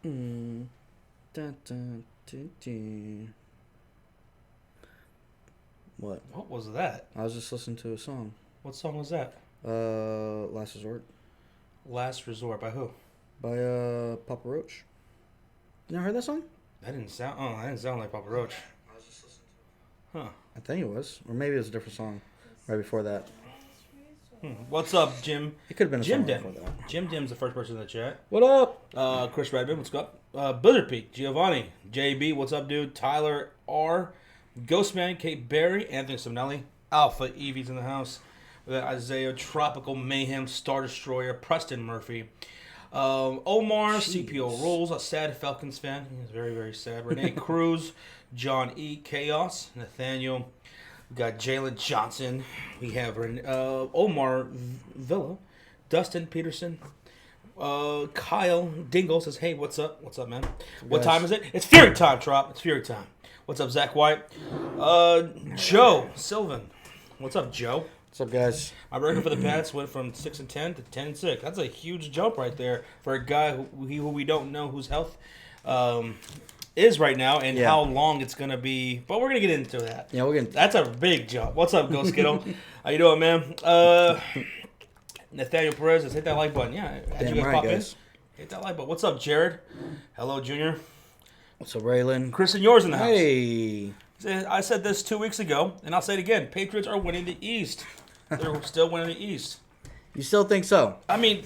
Mm. Dun, dun, dun, dun. What? What was that? I was just listening to a song. What song was that? Last Resort Last Resort by who? by Papa Roach. You never heard that song? That didn't sound. Oh, that didn't sound like Papa Roach. I was just listening to it. Huh. I think it was, or maybe it was a different song right before that. What's up, Jim? It could have been a Jim song Dim. before that. Jim Dim's the first person in the chat. What up? Chris Redmond, what's up? Blizzard Peak, Giovanni, JB, what's up, dude? Tyler R, Ghostman, Kate Berry, Anthony Simonelli, Alpha Evie's in the house. We got Isaiah, Tropical Mayhem, Star Destroyer, Preston Murphy, Omar, CPO Rolls, a sad Falcons fan. He's very, very sad. Renee Cruz, John E, Chaos, Nathaniel. We got Jalen Johnson. We have Omar Villa, Dustin Peterson. Kyle Dingle says, "Hey, what's up? What's up, man? What time is it? It's Fury time, Trop. It's Fury time. What's up, Zach White? Joe Sylvan. What's up, Joe? What's up, guys? My record for the Pats went from 6-10 to 10-6. That's a huge jump right there for a guy who we don't know whose health is right now and how long it's gonna be. But we're gonna get into that. Yeah, we're gonna. That's a big jump. What's up, Ghost Skittle? How you doing, man? Nathaniel Perez says, hit that like button. Yeah, Damn you guys right, pop guys. in. Hit that like button. What's up, Jared? Hello, Junior. What's up, Raylan? Chris and yours in the house. Hey. I said this 2 weeks ago, and I'll say it again. Patriots are winning the East. They're still winning the East. You still think so? I mean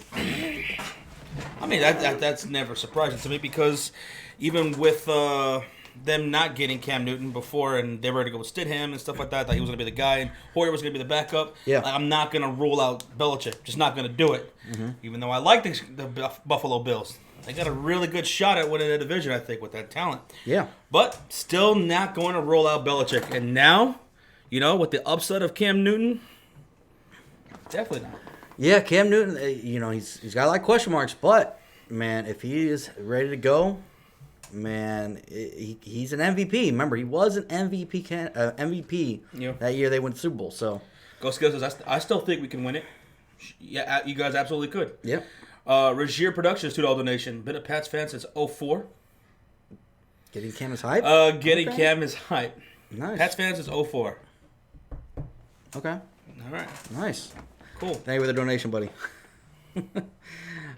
that's never surprising to me because even with them not getting Cam Newton before and they were going to go with Stidham and stuff like that, he was going to be the guy and Hoyer was going to be the backup. Yeah. I'm not going to rule out Belichick. Just not going to do it. Mm-hmm. Even though I like the Buffalo Bills. They got a really good shot at winning the division, I think, with that talent. Yeah. But still not going to rule out Belichick. And now, with the upset of Cam Newton, definitely not. Yeah, Cam Newton, he's got a lot of question marks, but, man, if he is ready to go, man, he's an MVP. Remember, he was an MVP that year they went to the Super Bowl. So, Ghost says, I still think we can win it. Yeah, you guys absolutely could. Yeah. Regier Productions, $2 donation. Been a Pats fan since 2004. Getting Cam his hype? Cam his hype. Nice. Pats fan since 2004. Okay. All right. Nice. Cool. Thank you for the donation, buddy.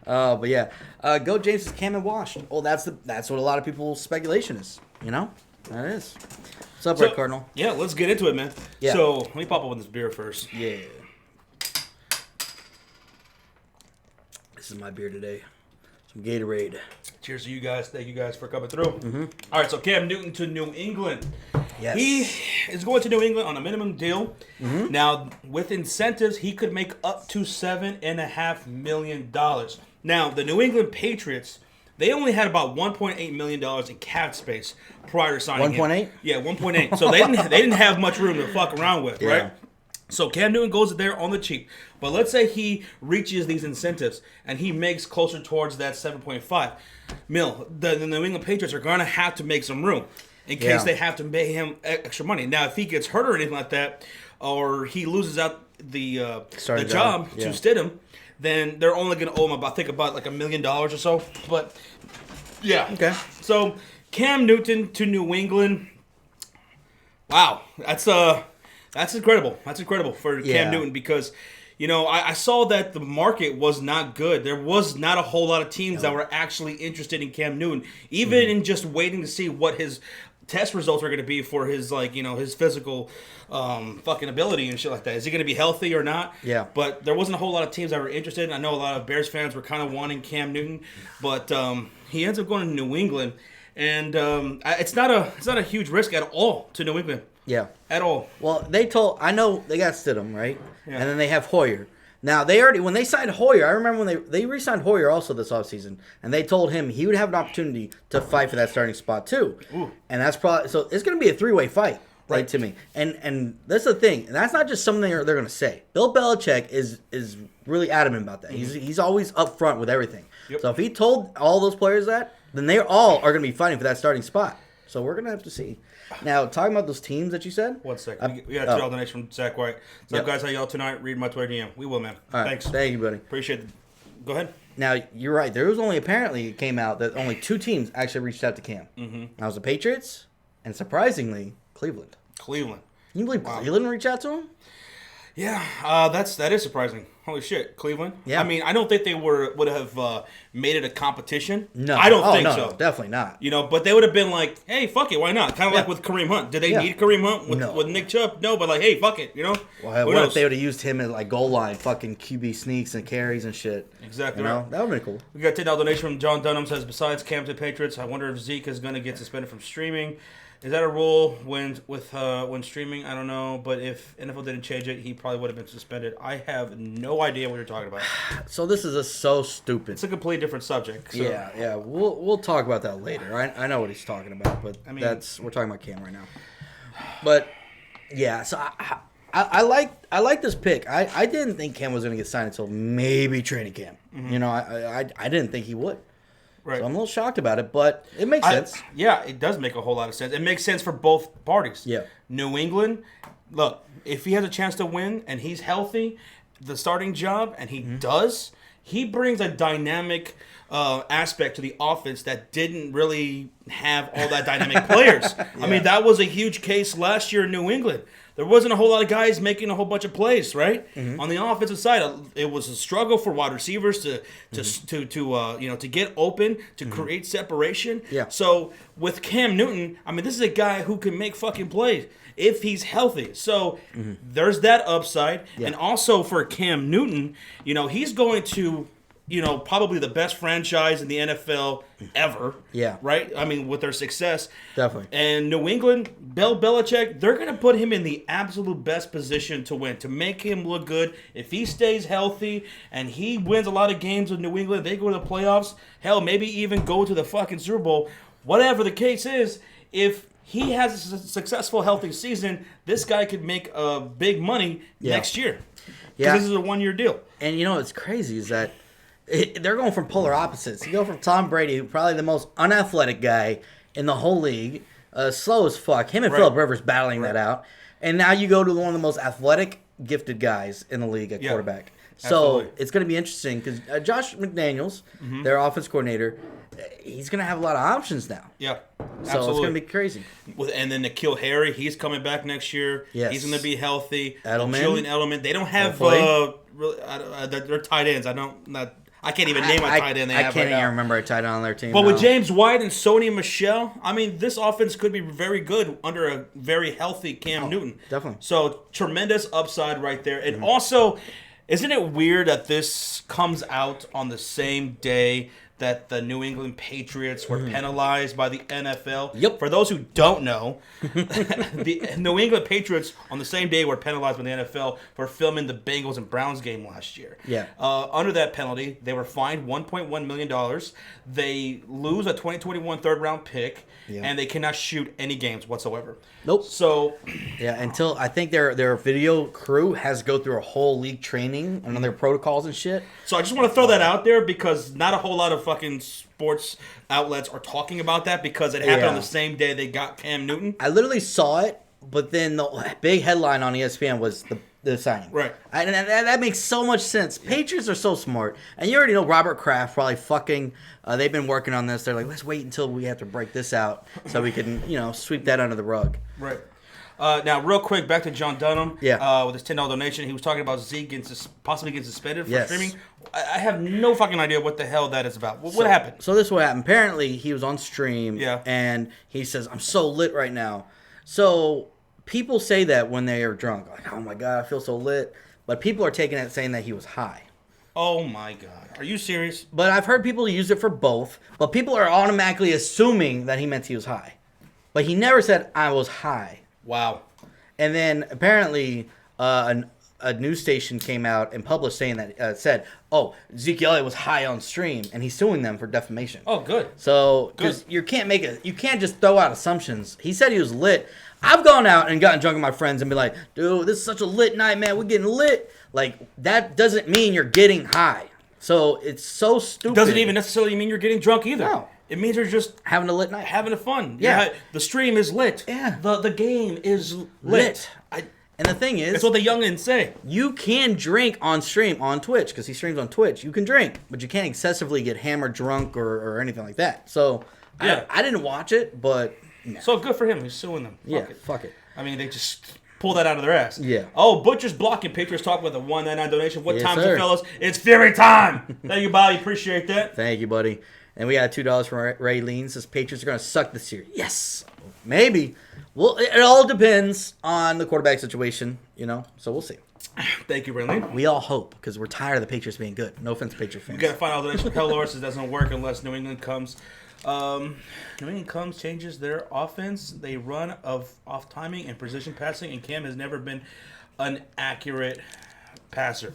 But yeah, Go James is Cam and washed. Well, that's what a lot of people's speculation is. That is. What's up, Red Cardinal? Yeah, let's get into it, man. Yeah. So let me pop up with this beer first. Yeah. This is my beer today. Some Gatorade. Cheers to you guys. Thank you guys for coming through. Mm-hmm. All right, so Cam Newton to New England. Yes. He is going to New England on a minimum deal. Mm-hmm. Now, with incentives, he could make up to $7.5 million. Now, the New England Patriots, they only had about $1.8 million in cap space prior to signing him. 1.8? Yeah, 1.8. So they didn't have much room to fuck around with, right? So Cam Newton goes there on the cheap. But let's say he reaches these incentives and he makes closer towards that 7.5 mil. The New England Patriots are going to have to make some room in case they have to pay him extra money. Now, if he gets hurt or anything like that, or he loses out the job to Stidham, then they're only going to owe him about like $1 million or so. But yeah, Okay. So Cam Newton to New England. Wow, that's incredible. That's incredible for Cam Newton because, I saw that the market was not good. There was not a whole lot of teams that were actually interested in Cam Newton, even in just waiting to see what his test results are going to be for his, his physical fucking ability and shit like that. Is he going to be healthy or not? Yeah. But there wasn't a whole lot of teams that were interested. I know a lot of Bears fans were kind of wanting Cam Newton, but he ends up going to New England, and it's not a huge risk at all to New England. Yeah. At all. Well, I know they got Stidham, right? Yeah. And then they have Hoyer. Now, when they signed Hoyer, I remember when they re-signed Hoyer also this offseason, and they told him he would have an opportunity to fight for that starting spot too. Ooh. And that's probably, so it's going to be a three-way fight, right, to me. And that's the thing. And that's not just something they're going to say. Bill Belichick is really adamant about that. Mm-hmm. He's always upfront with everything. Yep. So if he told all those players that, then they all are going to be fighting for that starting spot. So we're going to have to see. Now, talking about those teams that you said. 1 second. We got $2 donation from Zach White. What's up, guys? How y'all tonight? Read my Twitter DM. We will, man. All right. Thanks. Thank you, buddy. Appreciate Go ahead. Now, you're right. There was only, apparently, it came out that only 2 teams actually reached out to Cam. Mm-hmm. That was the Patriots and, surprisingly, Cleveland. Cleveland. Can you believe Cleveland reached out to him? Yeah, that is surprising. Holy shit, Cleveland. Yeah. I mean, I don't think they would have made it a competition. No, I don't think no, so. No, definitely not. You know, but they would have been like, hey, fuck it, why not? Kind of like with Kareem Hunt. Did they need Kareem Hunt with Nick Chubb? No, but like, hey, fuck it, you know. Well, what if they would have used him as like goal line, fucking QB sneaks and carries and shit? Exactly. You know, that would have been cool. We got $10 donation from John Dunham. Says, besides Cam to Patriots, I wonder if Zeke is going to get suspended from streaming. Is that a rule when streaming? I don't know, but if NFL didn't change it, he probably would have been suspended. I have no idea what you're talking about. So this is just so stupid. It's a completely different subject. So. Yeah. We'll talk about that later. I know what he's talking about, but I mean, we're talking about Cam right now. But yeah, so I like this pick. I didn't think Cam was going to get signed until maybe training camp. Mm-hmm. You know, I didn't think he would. Right. So I'm a little shocked about it, but it makes sense. Yeah, it does make a whole lot of sense. It makes sense for both parties. Yeah. New England, look, if he has a chance to win and he's healthy, the starting job, and he does, he brings a dynamic aspect to the offense that didn't really have all that dynamic players. Yeah. I mean, that was a huge case last year in New England. There wasn't a whole lot of guys making a whole bunch of plays, right? Mm-hmm. On the offensive side, it was a struggle for wide receivers to get open, to create separation. Yeah. So with Cam Newton, I mean, this is a guy who can make fucking plays if he's healthy. So there's that upside, and also for Cam Newton, you know, he's going to, you know, probably the best franchise in the NFL ever. Yeah. Right? I mean, with their success. Definitely. And New England, Belichick, they're going to put him in the absolute best position to win, to make him look good. If he stays healthy and he wins a lot of games with New England, they go to the playoffs, hell, maybe even go to the fucking Super Bowl. Whatever the case is, if he has a successful, healthy season, this guy could make big money next year. Yeah. Because this is a one-year deal. And you know what's crazy is that they're going from polar opposites. You go from Tom Brady, probably the most unathletic guy in the whole league, slow as fuck. Him and Phillip Rivers battling that out. And now you go to one of the most athletic, gifted guys in the league at quarterback. So it's going to be interesting because Josh McDaniels, their offense coordinator, he's going to have a lot of options now. Yeah, so it's going to be crazy. And then N'Keal Harry, he's coming back next year. Yes. He's going to be healthy. Julian Edelman. They don't have they're tight ends. I can't even name a tight end they have right now. I can't even remember a tight end on their team. But with James White and Sony Michel, I mean, this offense could be very good under a very healthy Cam Newton. Definitely. So, tremendous upside right there. And also, isn't it weird that this comes out on the same day that the New England Patriots were penalized by the NFL? Yep. For those who don't know, the New England Patriots on the same day were penalized by the NFL for filming the Bengals and Browns game last year. Yeah. Under that penalty, they were fined $1.1 million. They lose a 2021 third-round pick, and they cannot shoot any games whatsoever. Nope. So, yeah, until I think their video crew has to go through a whole league training and their protocols and shit. So I just want to throw that out there because not a whole lot of fucking sports outlets are talking about that because it happened on the same day they got Cam Newton. I literally saw it, but then the big headline on ESPN was the signing. Right. And that makes so much sense. Patriots are so smart. And you already know Robert Kraft probably fucking, they've been working on this. They're like, let's wait until we have to break this out so we can, sweep that under the rug. Right. Now, real quick, back to John Dunham. Yeah. With his $10 donation, he was talking about Zeke possibly getting suspended for streaming. I have no fucking idea what the hell that is about. What happened? So this is what happened. Apparently, he was on stream. Yeah. And he says, I'm so lit right now. So people say that when they are drunk. Like, oh my God, I feel so lit. But people are taking it saying that he was high. Oh my God. Are you serious? But I've heard people use it for both. But people are automatically assuming that he meant he was high. But he never said, I was high. Wow. And then apparently a news station came out and published saying that said, "Oh, Zeke Elliott was high on stream," and he's suing them for defamation. Oh, good. So because you can't just throw out assumptions. He said he was lit. I've gone out and gotten drunk with my friends and be like, "Dude, this is such a lit night, man. We're getting lit." Like that doesn't mean you're getting high. So it's so stupid. It doesn't even necessarily mean you're getting drunk either. No. It means you're just having a lit night, having a fun. Yeah, the stream is lit. Yeah, the game is lit. And the thing is, that's what the youngins say. You can drink on stream on Twitch because he streams on Twitch. You can drink, but you can't excessively get hammered, drunk, or anything like that. So Yeah. I didn't watch it, but So good for him. He's suing them. Fuck it. I mean, they just pull that out of their ass. Yeah. Oh, Butcher's blocking Patriots talk with a $1.99 donation. What Yes, time is sir. it, fellas? It's Fury time. Thank you, Bobby. Appreciate that. Thank you, buddy. And we got $2 from Ray Lean. Says Patriots are going to suck this year. Yes, maybe. Well, it all depends on the quarterback situation, So we'll see. Thank you, Ray. We all hope because we're tired of the Patriots being good. No offense, Patriots fans. We got a final donation from Hell Lord says doesn't work unless New England comes. New England comes, changes their offense. They run off timing and precision passing, and Cam has never been an accurate passer.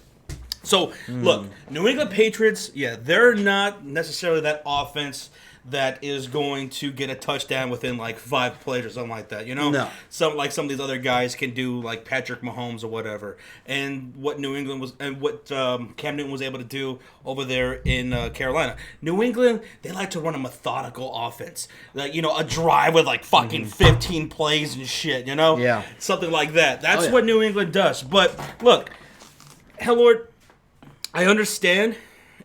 So, look, New England Patriots, they're not necessarily that offense that is going to get a touchdown within like 5 plays or something like that, No. Some of these other guys can do, like Patrick Mahomes or whatever. And what Cam Newton was able to do over there in Carolina. New England, they like to run a methodical offense, like a drive with like fucking 15 plays and shit, Yeah. something like that. That's what New England does. But look, hell, Lord, I understand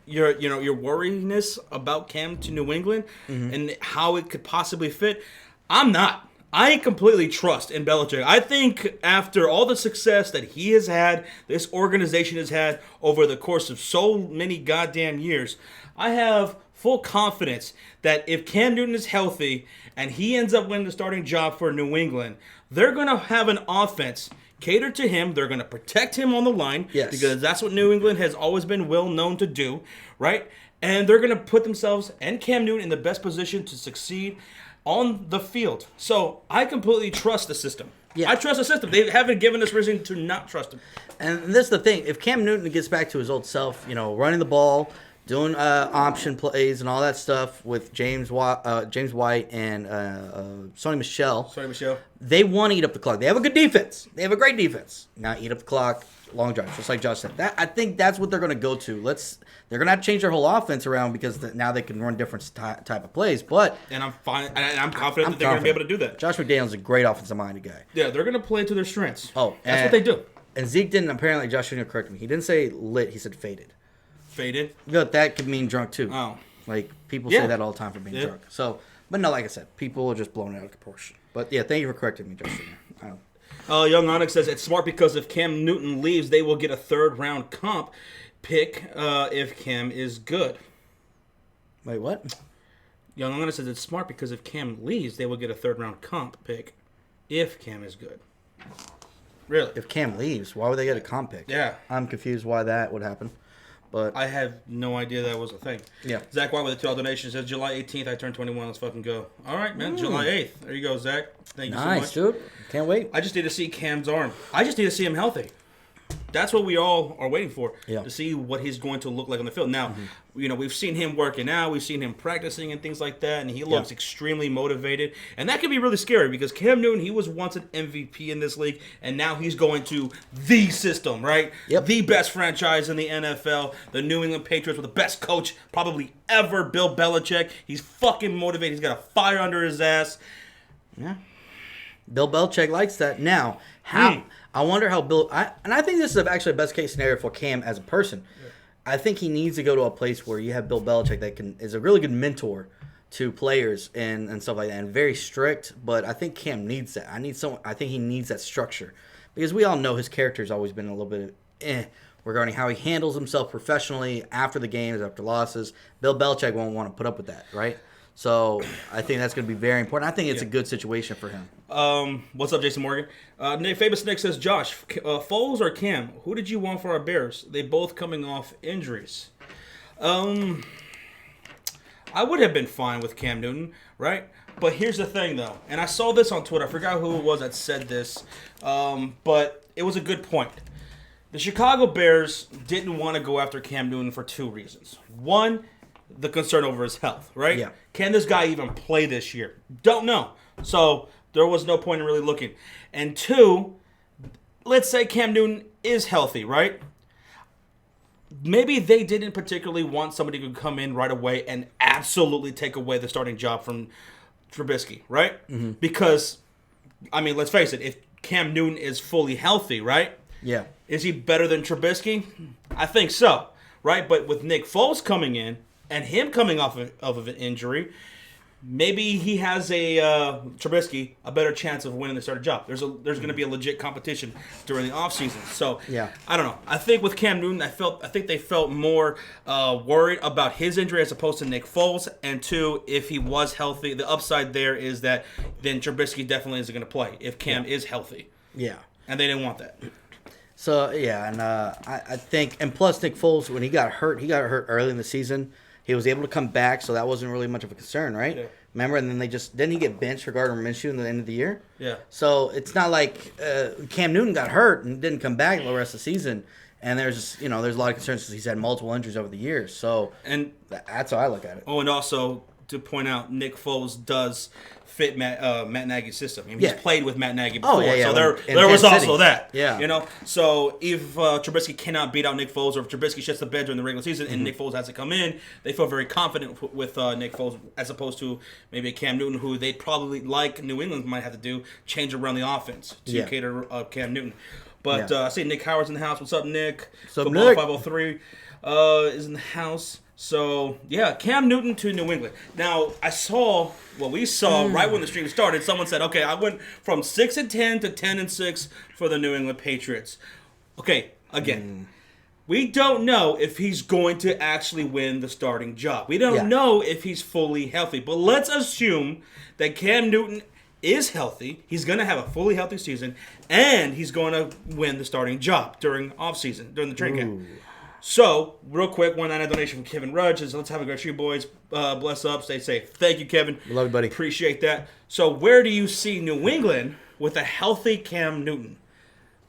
your worriness about Cam to New England and how it could possibly fit. I'm not. I completely trust in Belichick. I think after all the success that he has had, this organization has had over the course of so many goddamn years, I have full confidence that if Cam Newton is healthy and he ends up winning the starting job for New England, they're going to have an offense cater to him. They're going to protect him on the line because that's what New England has always been well known to do, right? And they're going to put themselves and Cam Newton in the best position to succeed on the field. So I completely trust the system. Yeah. I trust the system. They haven't given us reason to not trust him. And this is the thing. If Cam Newton gets back to his old self, running the ball, doing option plays and all that stuff with James White and Sony Michel. They want to eat up the clock. They have a good defense. They have a great defense. Now eat up the clock, long drives, just like Josh said. I think that's what they're going to go to. They're going to have to change their whole offense around because now they can run different type of plays. And I'm fine. And I'm confident that they're going to be able to do that. Josh McDaniels is a great offensive-minded guy. Yeah, they're going to play to their strengths. Oh, that's what they do. And Zeke didn't. Apparently, Josh didn't correct me. He didn't say lit. He said faded. Faded? But that could mean drunk too. Oh. Like, people say that all the time for being drunk. So, but no, like I said, people are just blown out of proportion. But yeah, thank you for correcting me, Justin. Young Onyx says it's smart because if Cam Newton leaves, they will get a 3rd round comp pick if Cam is good. Wait, what? Young Onyx says it's smart because if Cam leaves, they will get a 3rd round comp pick if Cam is good. Really? If Cam leaves, why would they get a comp pick? Yeah. I'm confused why that would happen. But I have no idea that was a thing. Yeah. Zach White with a $2 donation says July 18th, I turned 21. Let's fucking go. All right, man. July 8th. There you go, Zach. Thank you so much. Nice, dude. Can't wait. I just need to see Cam's arm. I just need to see him healthy. That's what we all are waiting for, to see what he's going to look like on the field. Now, we've seen him working out, we've seen him practicing and things like that, and he looks extremely motivated. And that can be really scary because Cam Newton, he was once an MVP in this league, and now he's going to the system, right? Yep. The best franchise in the NFL, the New England Patriots with the best coach probably ever, Bill Belichick. He's fucking motivated. He's got a fire under his ass. Yeah. Bill Belichick likes that. Now, how... I wonder how I think this is actually a best case scenario for Cam as a person. Yeah. I think he needs to go to a place where you have Bill Belichick that is a really good mentor to players and stuff like that, and very strict. But I think Cam needs that. I think he needs that structure because we all know his character has always been a little bit regarding how he handles himself professionally after the games, after losses. Bill Belichick won't want to put up with that, right? So I think that's going to be very important. I think it's a good situation for him. What's up, Jason Morgan? Famous Nick says, Josh, Foles or Cam, who did you want for our Bears? They both coming off injuries. I would have been fine with Cam Newton, right? But here's the thing, though. And I saw this on Twitter. I forgot who it was that said this. But it was a good point. The Chicago Bears didn't want to go after Cam Newton for 2 reasons. One, the concern over his health, right? Yeah. Can this guy even play this year? Don't know. So there was no point in really looking. And 2, let's say Cam Newton is healthy, right? Maybe they didn't particularly want somebody who could come in right away and absolutely take away the starting job from Trubisky, right? Mm-hmm. Because, I mean, let's face it, if Cam Newton is fully healthy, right? Yeah. Is he better than Trubisky? I think so, right? But with Nick Foles coming in and him coming off of an injury, maybe he has Trubisky a better chance of winning the starting job. There's going to be a legit competition during the offseason. So yeah. I don't know. I think with Cam Newton, I think they felt more worried about his injury as opposed to Nick Foles. And two, if he was healthy, the upside there is that then Trubisky definitely isn't going to play if Cam is healthy. Yeah. And they didn't want that. So, yeah, and I think, and plus Nick Foles, when he got hurt early in the season. He was able to come back, so that wasn't really much of a concern, right? Yeah. Remember, and then didn't he get benched for Gardner Minshew in the end of the year? Yeah. So it's not like Cam Newton got hurt and didn't come back the rest of the season. And there's a lot of concerns because he's had multiple injuries over the years. So and that's how I look at it. Oh, and also to point out, Nick Foles does fit Matt Nagy's system. I mean, he's played with Matt Nagy before, so there was also that. Yeah. So if Trubisky cannot beat out Nick Foles, or if Trubisky shits the bed during the regular season and Nick Foles has to come in, they feel very confident with Nick Foles as opposed to maybe a Cam Newton, who they probably, like New England might have to do, change around the offense to cater Cam Newton. But I see Nick Howard's in the house. What's up, Nick? What's up, Football Nick? 503 is in the house. So, yeah, Cam Newton to New England. Now, we saw right when the stream started, someone said, okay, I went from 6-10 to 10-6 for the New England Patriots. Okay, again, we don't know if he's going to actually win the starting job. We don't know if he's fully healthy. But let's assume that Cam Newton is healthy. He's going to have a fully healthy season, and he's going to win the starting job during offseason, during the training camp. So, real quick, $1.99 donation from Kevin Rudge is, let's have a great show, boys. Bless up, stay safe. Thank you, Kevin. Love you, buddy. Appreciate that. So, where do you see New England with a healthy Cam Newton?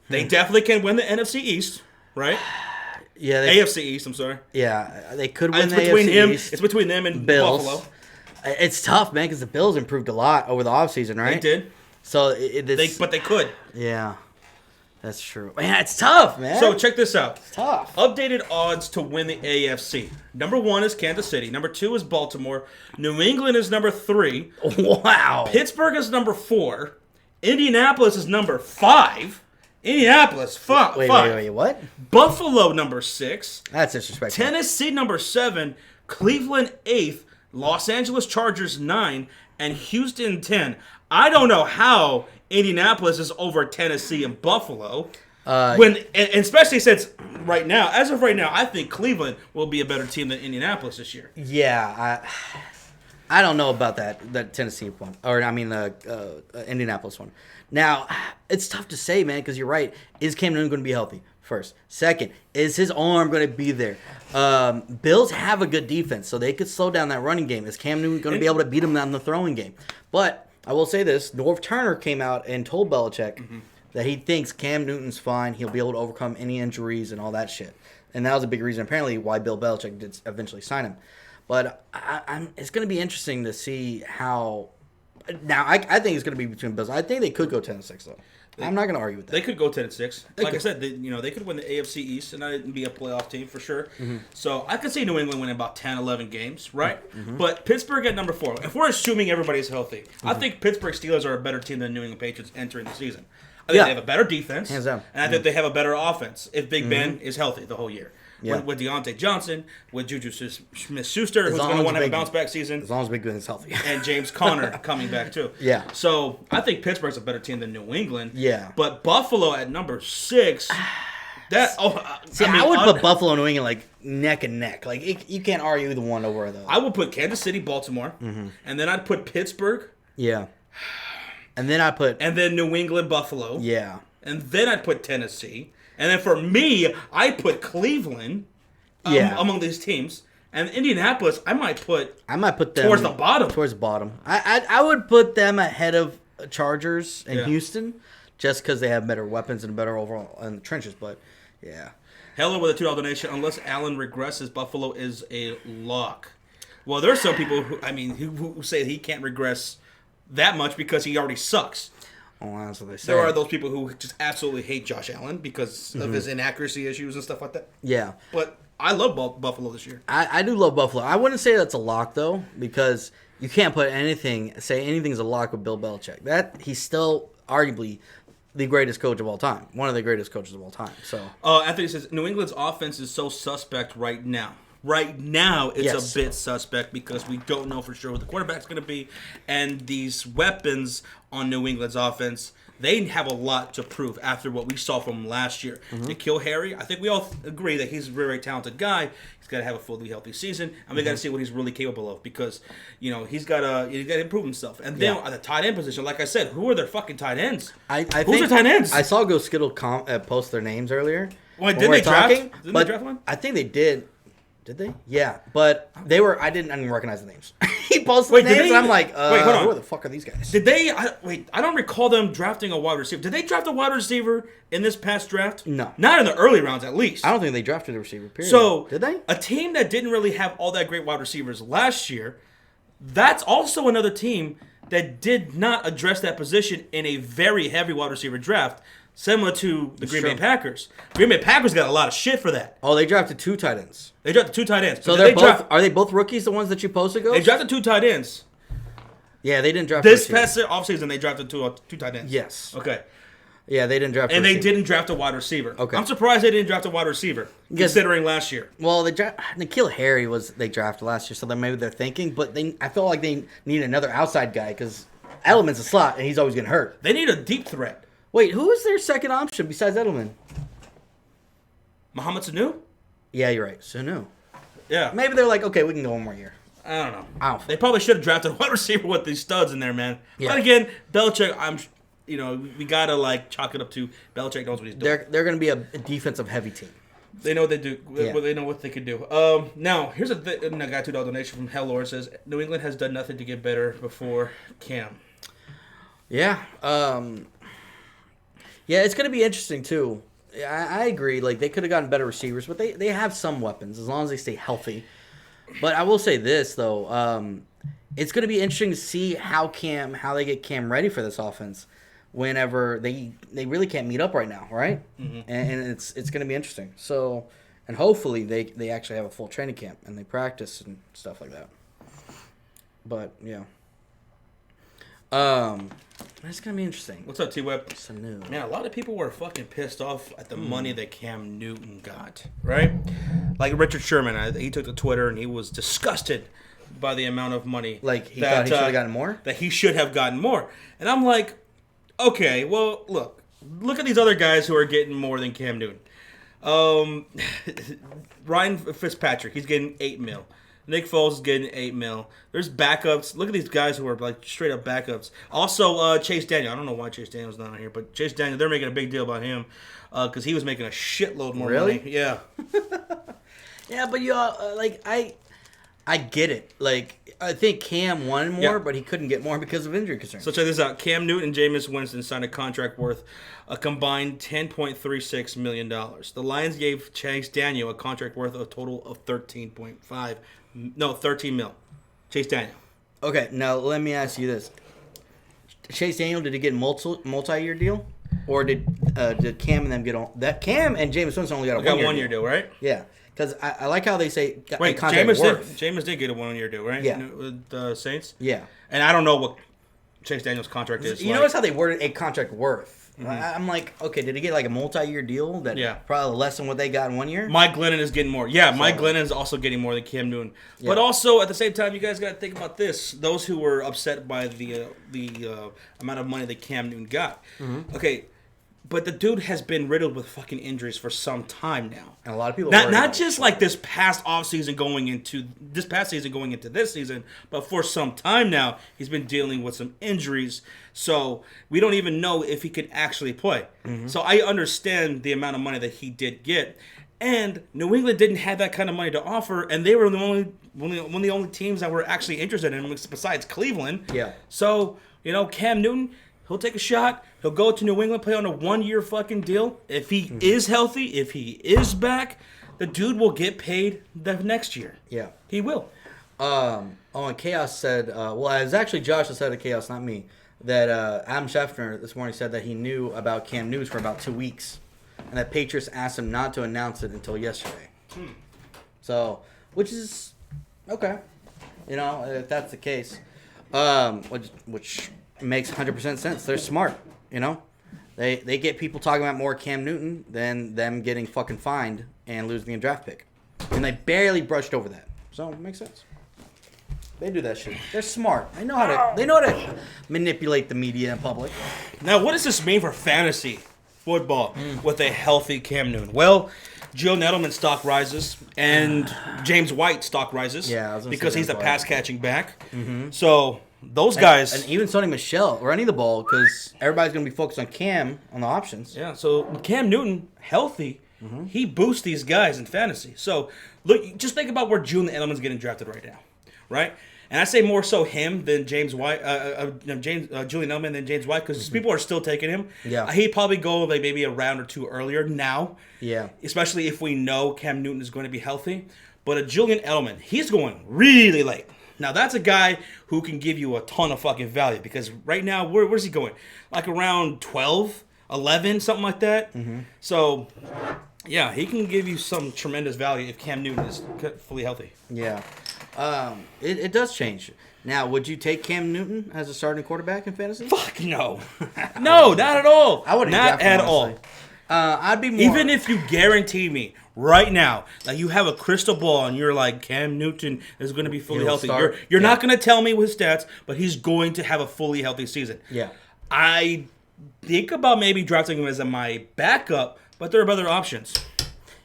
They definitely can win the NFC East, right? Yeah, AFC East, I'm sorry. Yeah, they could win It's the between AFC East. It's between them and Bills. Buffalo. It's tough, man, because the Bills improved a lot over the offseason, right? They did. So But they could. Yeah. That's true. Man, it's tough, man. So check this out. It's tough. Updated odds to win the AFC. Number 1 is Kansas City. Number 2 is Baltimore. New England is number 3. Wow. Pittsburgh is number 4. Indianapolis is number 5. Indianapolis, 5. Wait, what? Buffalo, number 6. That's disrespectful. Tennessee, number 7. Cleveland, 8th. Los Angeles Chargers, 9. And Houston, 10. I don't know how Indianapolis is over Tennessee and Buffalo. And especially since as of right now, I think Cleveland will be a better team than Indianapolis this year. Yeah, I don't know about that Tennessee one, or I mean Indianapolis one. Now, it's tough to say, man, because you're right. Is Cam Newton going to be healthy? First. Second, is his arm going to be there? Bills have a good defense, so they could slow down that running game. Is Cam Newton going to be able to beat him on the throwing game? But I will say this. Norv Turner came out and told Belichick that he thinks Cam Newton's fine. He'll be able to overcome any injuries and all that shit. And that was a big reason, apparently, why Bill Belichick did eventually sign him. But it's going to be interesting to see how... Now, I think it's going to be between Bills. I think they could go 10-6, though. I'm not going to argue with that. They could go 10-6. Like I said, they could win the AFC East and not be a playoff team for sure. So I could see New England winning about 10, 11 games, right? But Pittsburgh at number 4. If we're assuming everybody's healthy, I think Pittsburgh Steelers are a better team than New England Patriots entering the season. I think they have a better defense, hands down, and I think they have a better offense if Big Ben is healthy the whole year. Yeah. With Deontay Johnson, with Juju Smith-Schuster, who's going to want to have a bounce-back season. As long as Big Ben is healthy. And James Conner coming back, too. Yeah. So, I think Pittsburgh's a better team than New England. Yeah. But Buffalo at number 6, I would put Buffalo and New England, like, neck and neck. Like, you can't argue the one over the other. I would put Kansas City, Baltimore, and then I'd put Pittsburgh. Yeah. And then New England, Buffalo. Yeah. And then I'd put Tennessee. And then for me, I put Cleveland among these teams. And Indianapolis, I might put them towards the bottom. Towards the bottom. I would put them ahead of Chargers and Houston just because they have better weapons and better overall in the trenches. But, yeah. Heller with a $2 donation. Unless Allen regresses, Buffalo is a lock. Well, there's some people who say he can't regress that much because he already sucks. Oh, that's what they say. There are those people who just absolutely hate Josh Allen because of his inaccuracy issues and stuff like that. Yeah. But I love Buffalo this year. I do love Buffalo. I wouldn't say that's a lock, though, because you can't say anything's a lock with Bill Belichick. That he's still arguably the greatest coach of all time. One of the greatest coaches of all time. So Anthony says New England's offense is so suspect right now. Right now, it's Yes. a bit suspect because we don't know for sure who the quarterback's going to be. And these weapons on New England's offense, they have a lot to prove after what we saw from last year. N'Keal Harry, I think we all agree that he's a very, very talented guy. He's got to have a fully healthy season, and we got to see what he's really capable of because, he's got to improve himself. And then at the tight end position, like I said, who are their fucking tight ends? I Who's think their tight ends? I saw Go Skittle post their names earlier. Well, when didn't we they were draft? talking, Didn't but they draft one? I think they did. Did they? Yeah, but they were. I didn't even recognize the names. He posted the names, and I'm like, wait, hold on. who the fuck are these guys? Did they? I don't recall them drafting a wide receiver. Did they draft a wide receiver in this past draft? No. Not in the early rounds, at least. I don't think they drafted a receiver. Period. So, did they? A team that didn't really have all that great wide receivers last year, that's also another team that did not address that position in a very heavy wide receiver draft, similar to the Green Bay Packers. Green Bay Packers got a lot of shit for that. Oh, they drafted 2 tight ends. They drafted 2 tight ends. So they're both. Are they both rookies? The ones that you posted, Go? They drafted 2 tight ends. Yeah, they didn't draft. This a receiver. past offseason, they drafted two tight ends. Yes. Okay. Yeah, they didn't draft. And a they receiver. didn't draft a wide receiver. Okay. I'm surprised they didn't draft a wide receiver, considering last year. Well, N'Keal Harry they drafted last year, so then maybe they're thinking. But I feel like they need another outside guy because Edelman's a slot and he's always getting hurt. They need a deep threat. Wait, who is their second option besides Edelman? Mohamed Sanu? Yeah, you're right. Sanu. Yeah. Maybe they're like, okay, we can go one more year. I don't know. I don't They probably should have drafted a wide receiver with these studs in there, man. Yeah. But again, Belichick, we gotta chalk it up to Belichick knows what he's doing. They're going to be a defensive heavy team. They know what they do. Yeah. They know what they can do. Now, here's a thing. I got $2 donation from Hell Lord says New England has done nothing to get better before Cam. Yeah. Yeah, it's going to be interesting, too. I agree. Like, they could have gotten better receivers, but they have some weapons as long as they stay healthy. But I will say this, though. It's going to be interesting to see how they get Cam ready for this offense whenever they really can't meet up right now, right? Mm-hmm. And it's going to be interesting. So, and hopefully they actually have a full training camp and they practice and stuff like that. But, yeah. It's going to be interesting. What's up, T-Web? Sanu. Man, a lot of people were fucking pissed off at the money that Cam Newton got, right? Like Richard Sherman, he took to Twitter and he was disgusted by the amount of money. Like, he thought he should have gotten more? That he should have gotten more. And I'm like, okay, well, look at these other guys who are getting more than Cam Newton. Ryan Fitzpatrick, he's getting $8 million. Nick Foles is getting $8 million. There's backups. Look at these guys who are like straight up backups. Also, Chase Daniel. I don't know why Chase Daniel's not on here, but Chase Daniel, they're making a big deal about him because he was making a shitload more money. Yeah. Yeah, but I get it. Like, I think Cam wanted more, but he couldn't get more because of injury concerns. So check this out. Cam Newton and Jameis Winston signed a contract worth a combined $10.36 million. The Lions gave Chase Daniel a contract worth a total of $13 mil. Chase Daniel. Okay, now let me ask you this. Chase Daniel, did he get a multi-year deal? Or did Cam and them get on? That Cam and Jameis Winston only got a one-year deal, right? Yeah. Because I like how they say wait, Jameis did get a 1 year deal, right? Yeah. With the Saints? Yeah. And I don't know what Chase Daniel's contract is. You notice how they worded a contract worth. Mm-hmm. I'm like, okay, did he get like a multi-year deal that probably less than what they got in 1 year? Mike Glennon is getting more. Yeah, Mike Glennon is also getting more than Cam Newton. Yeah. But also, at the same time, you guys got to think about this. Those who were upset by the amount of money that Cam Newton got. Mm-hmm. Okay, but the dude has been riddled with fucking injuries for some time now. And a lot of people not just like this past offseason going into this season, but for some time now, he's been dealing with some injuries. So we don't even know if he could actually play. Mm-hmm. So I understand the amount of money that he did get. And New England didn't have that kind of money to offer, and they were one of the only teams that were actually interested in him besides Cleveland. Yeah. So, Cam Newton, he'll take a shot. He'll go to New England, play on a 1 year fucking deal. If he is healthy, if he is back, the dude will get paid the next year. Yeah. He will. And Chaos said, it was actually Josh that said to Chaos, not me, that Adam Schefter this morning said that he knew about Cam Newton for about 2 weeks. And that Patriots asked him not to announce it until yesterday. So, which is okay. If that's the case. Which makes 100% sense. They're smart, They get people talking about more Cam Newton than them getting fucking fined and losing a draft pick. And they barely brushed over that. So it makes sense. They do that shit. They're smart. They know how to manipulate the media and public. Now, what does this mean for fantasy football with a healthy Cam Newton? Well, Joe Nettleman's stock rises and James White's stock rises. Yeah, I was gonna because say he's the James pass catching back. So those guys, and even Sonny Michel running the ball because everybody's gonna be focused on Cam on the options. yeah. So Cam Newton healthy, he boosts these guys in fantasy. So look, just think about where Julian Edelman's getting drafted right now, right? And I say more so him than James White, Julian Edelman than James White, because people are still taking him. Yeah. He'd probably go like maybe a round or two earlier now. Yeah. Especially if we know Cam Newton is going to be healthy. But a Julian Edelman, he's going really late. Now, that's a guy who can give you a ton of fucking value, because right now, where's he going? Like around 12, 11, something like that. So, yeah, he can give you some tremendous value if Cam Newton is fully healthy. Yeah. It does change. Now, would you take Cam Newton as a starting quarterback in fantasy? Fuck no. No, not at all. I wouldn't. Not at all. I'd be more. Even if you guarantee me right now that you have a crystal ball and you're like, Cam Newton is going to be fully healthy. Start. You're not going to tell me with stats, but he's going to have a fully healthy season. Yeah. I think about maybe drafting him as my backup, but there are other options.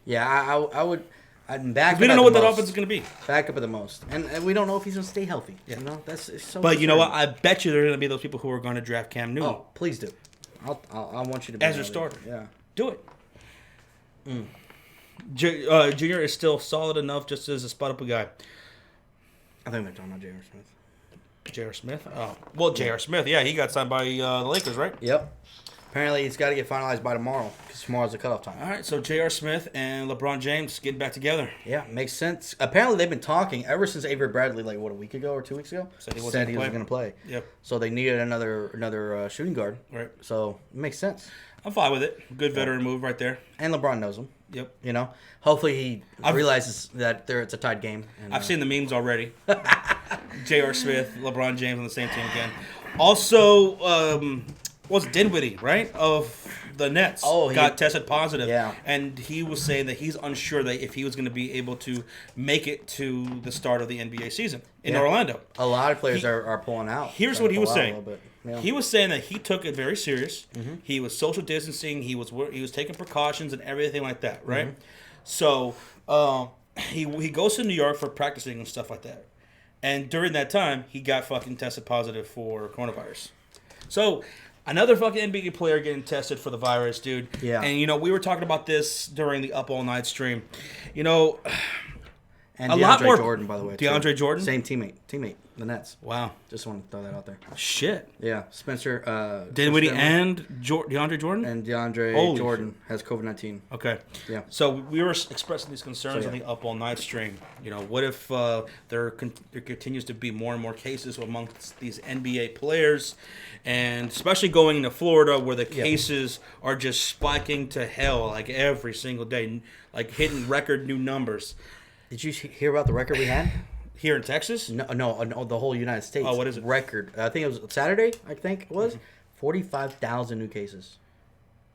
Yeah, I would. I'd back. We don't know what that offense is going to be. Backup at the most, and we don't know if he's going to stay healthy. Yeah. You know, that's so. But you know what? I bet you there are going to be those people who are going to draft Cam Newton. Oh, please do. I want you to be as your starter. Yeah. Do it. Junior is still solid enough just as a spot-up guy. I think they're talking about J.R. Smith. J.R. Smith? Oh. Well, J.R. Smith, yeah, he got signed by the Lakers, right? Yep. Apparently, it's got to get finalized by tomorrow, because tomorrow's the cutoff time. All right, so J.R. Smith and LeBron James getting back together. Yeah, makes sense. Apparently, they've been talking ever since Avery Bradley, like, what, a week ago or 2 weeks ago? Said he wasn't wasn't going to play. Yep. So they needed another shooting guard. Right. So it makes sense. I'm fine with it. Good veteran move right there. And LeBron knows him. Yep. You know, hopefully he realizes that it's a tied game. And, I've seen the memes already. J.R. Smith, LeBron James on the same team again. Also, was Dinwiddie, right, of the Nets, got tested positive. Yeah. And he was saying that he's unsure that if he was going to be able to make it to the start of the NBA season in Orlando. A lot of players are pulling out. Here's what he was saying. Yeah. He was saying that he took it very serious. He was social distancing. He was taking precautions and everything like that, right? So he goes to New York for practicing and stuff like that. And during that time, he got fucking tested positive for coronavirus. So another fucking NBA player getting tested for the virus, dude. Yeah. And, you know, we were talking about this during the Up All Night stream. You know, and a DeAndre lot more. Jordan, by the way. DeAndre Jordan? Same teammate, the Nets. Wow. Just want to throw that out there. Shit. Yeah, Spencer. Dinwiddie and DeAndre Jordan? And DeAndre Holy Jordan has COVID-19. Okay. Yeah. So we were expressing these concerns on the Up All Night stream. You know, what if there continues to be more and more cases amongst these NBA players, and especially going into Florida where the cases are just spiking to hell like every single day, like hitting record new numbers. Did you hear about the record we had? Here in Texas? No, the whole United States. Oh, what is it? Record. I think it was Saturday, I think it was. 45,000 new cases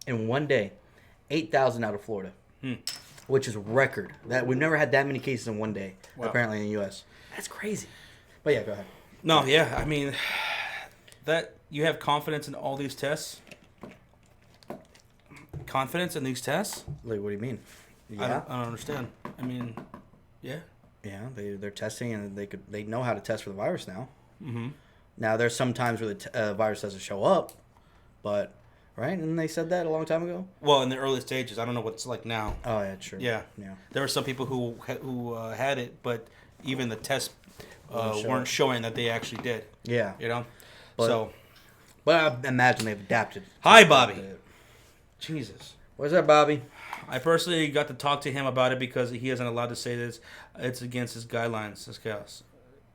in one day. 8,000 out of Florida, which is record. That we've never had that many cases in one day, apparently in the U.S. That's crazy. But yeah, go ahead. No, yeah, I mean, that you have confidence in all these tests? Confidence in these tests? Like, what do you mean? Yeah. I don't understand. I mean, yeah. Yeah, they're testing, and they know how to test for the virus now. Mm-hmm. Now there's some times where the virus doesn't show up, but right, and they said that a long time ago. Well, in the early stages, I don't know what it's like now. Oh yeah, true. Yeah. There were some people who had it, but even the tests weren't showing that they actually did. Yeah, you know. But I imagine they've adapted. Hi, Bobby. Jesus. What's up, Bobby? I personally got to talk to him about it because he isn't allowed to say this. It's against his guidelines, his chaos.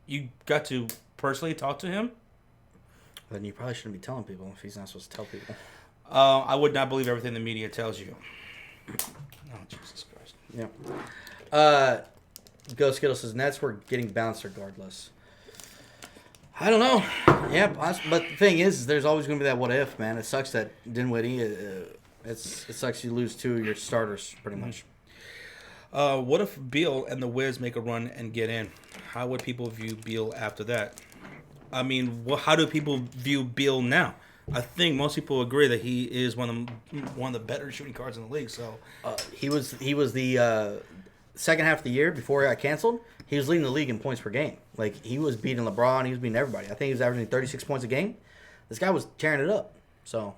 You got to personally talk to him? Then you probably shouldn't be telling people if he's not supposed to tell people. I would not believe everything the media tells you. Oh, Jesus Christ. Yeah. Ghost Skittle says, Nets were getting bounced regardless. I don't know. Yeah, but the thing is, there's always going to be that what if, man. It sucks that Dinwiddie. It sucks you lose two of your starters pretty much. What if Beal and the Wiz make a run and get in? How would people view Beal after that? I mean, how do people view Beal now? I think most people agree that he is one of the better shooting guards in the league. So he was the second half of the year before he got canceled. He was leading the league in points per game. Like, he was beating LeBron. He was beating everybody. I think he was averaging 36 points a game. This guy was tearing it up. So,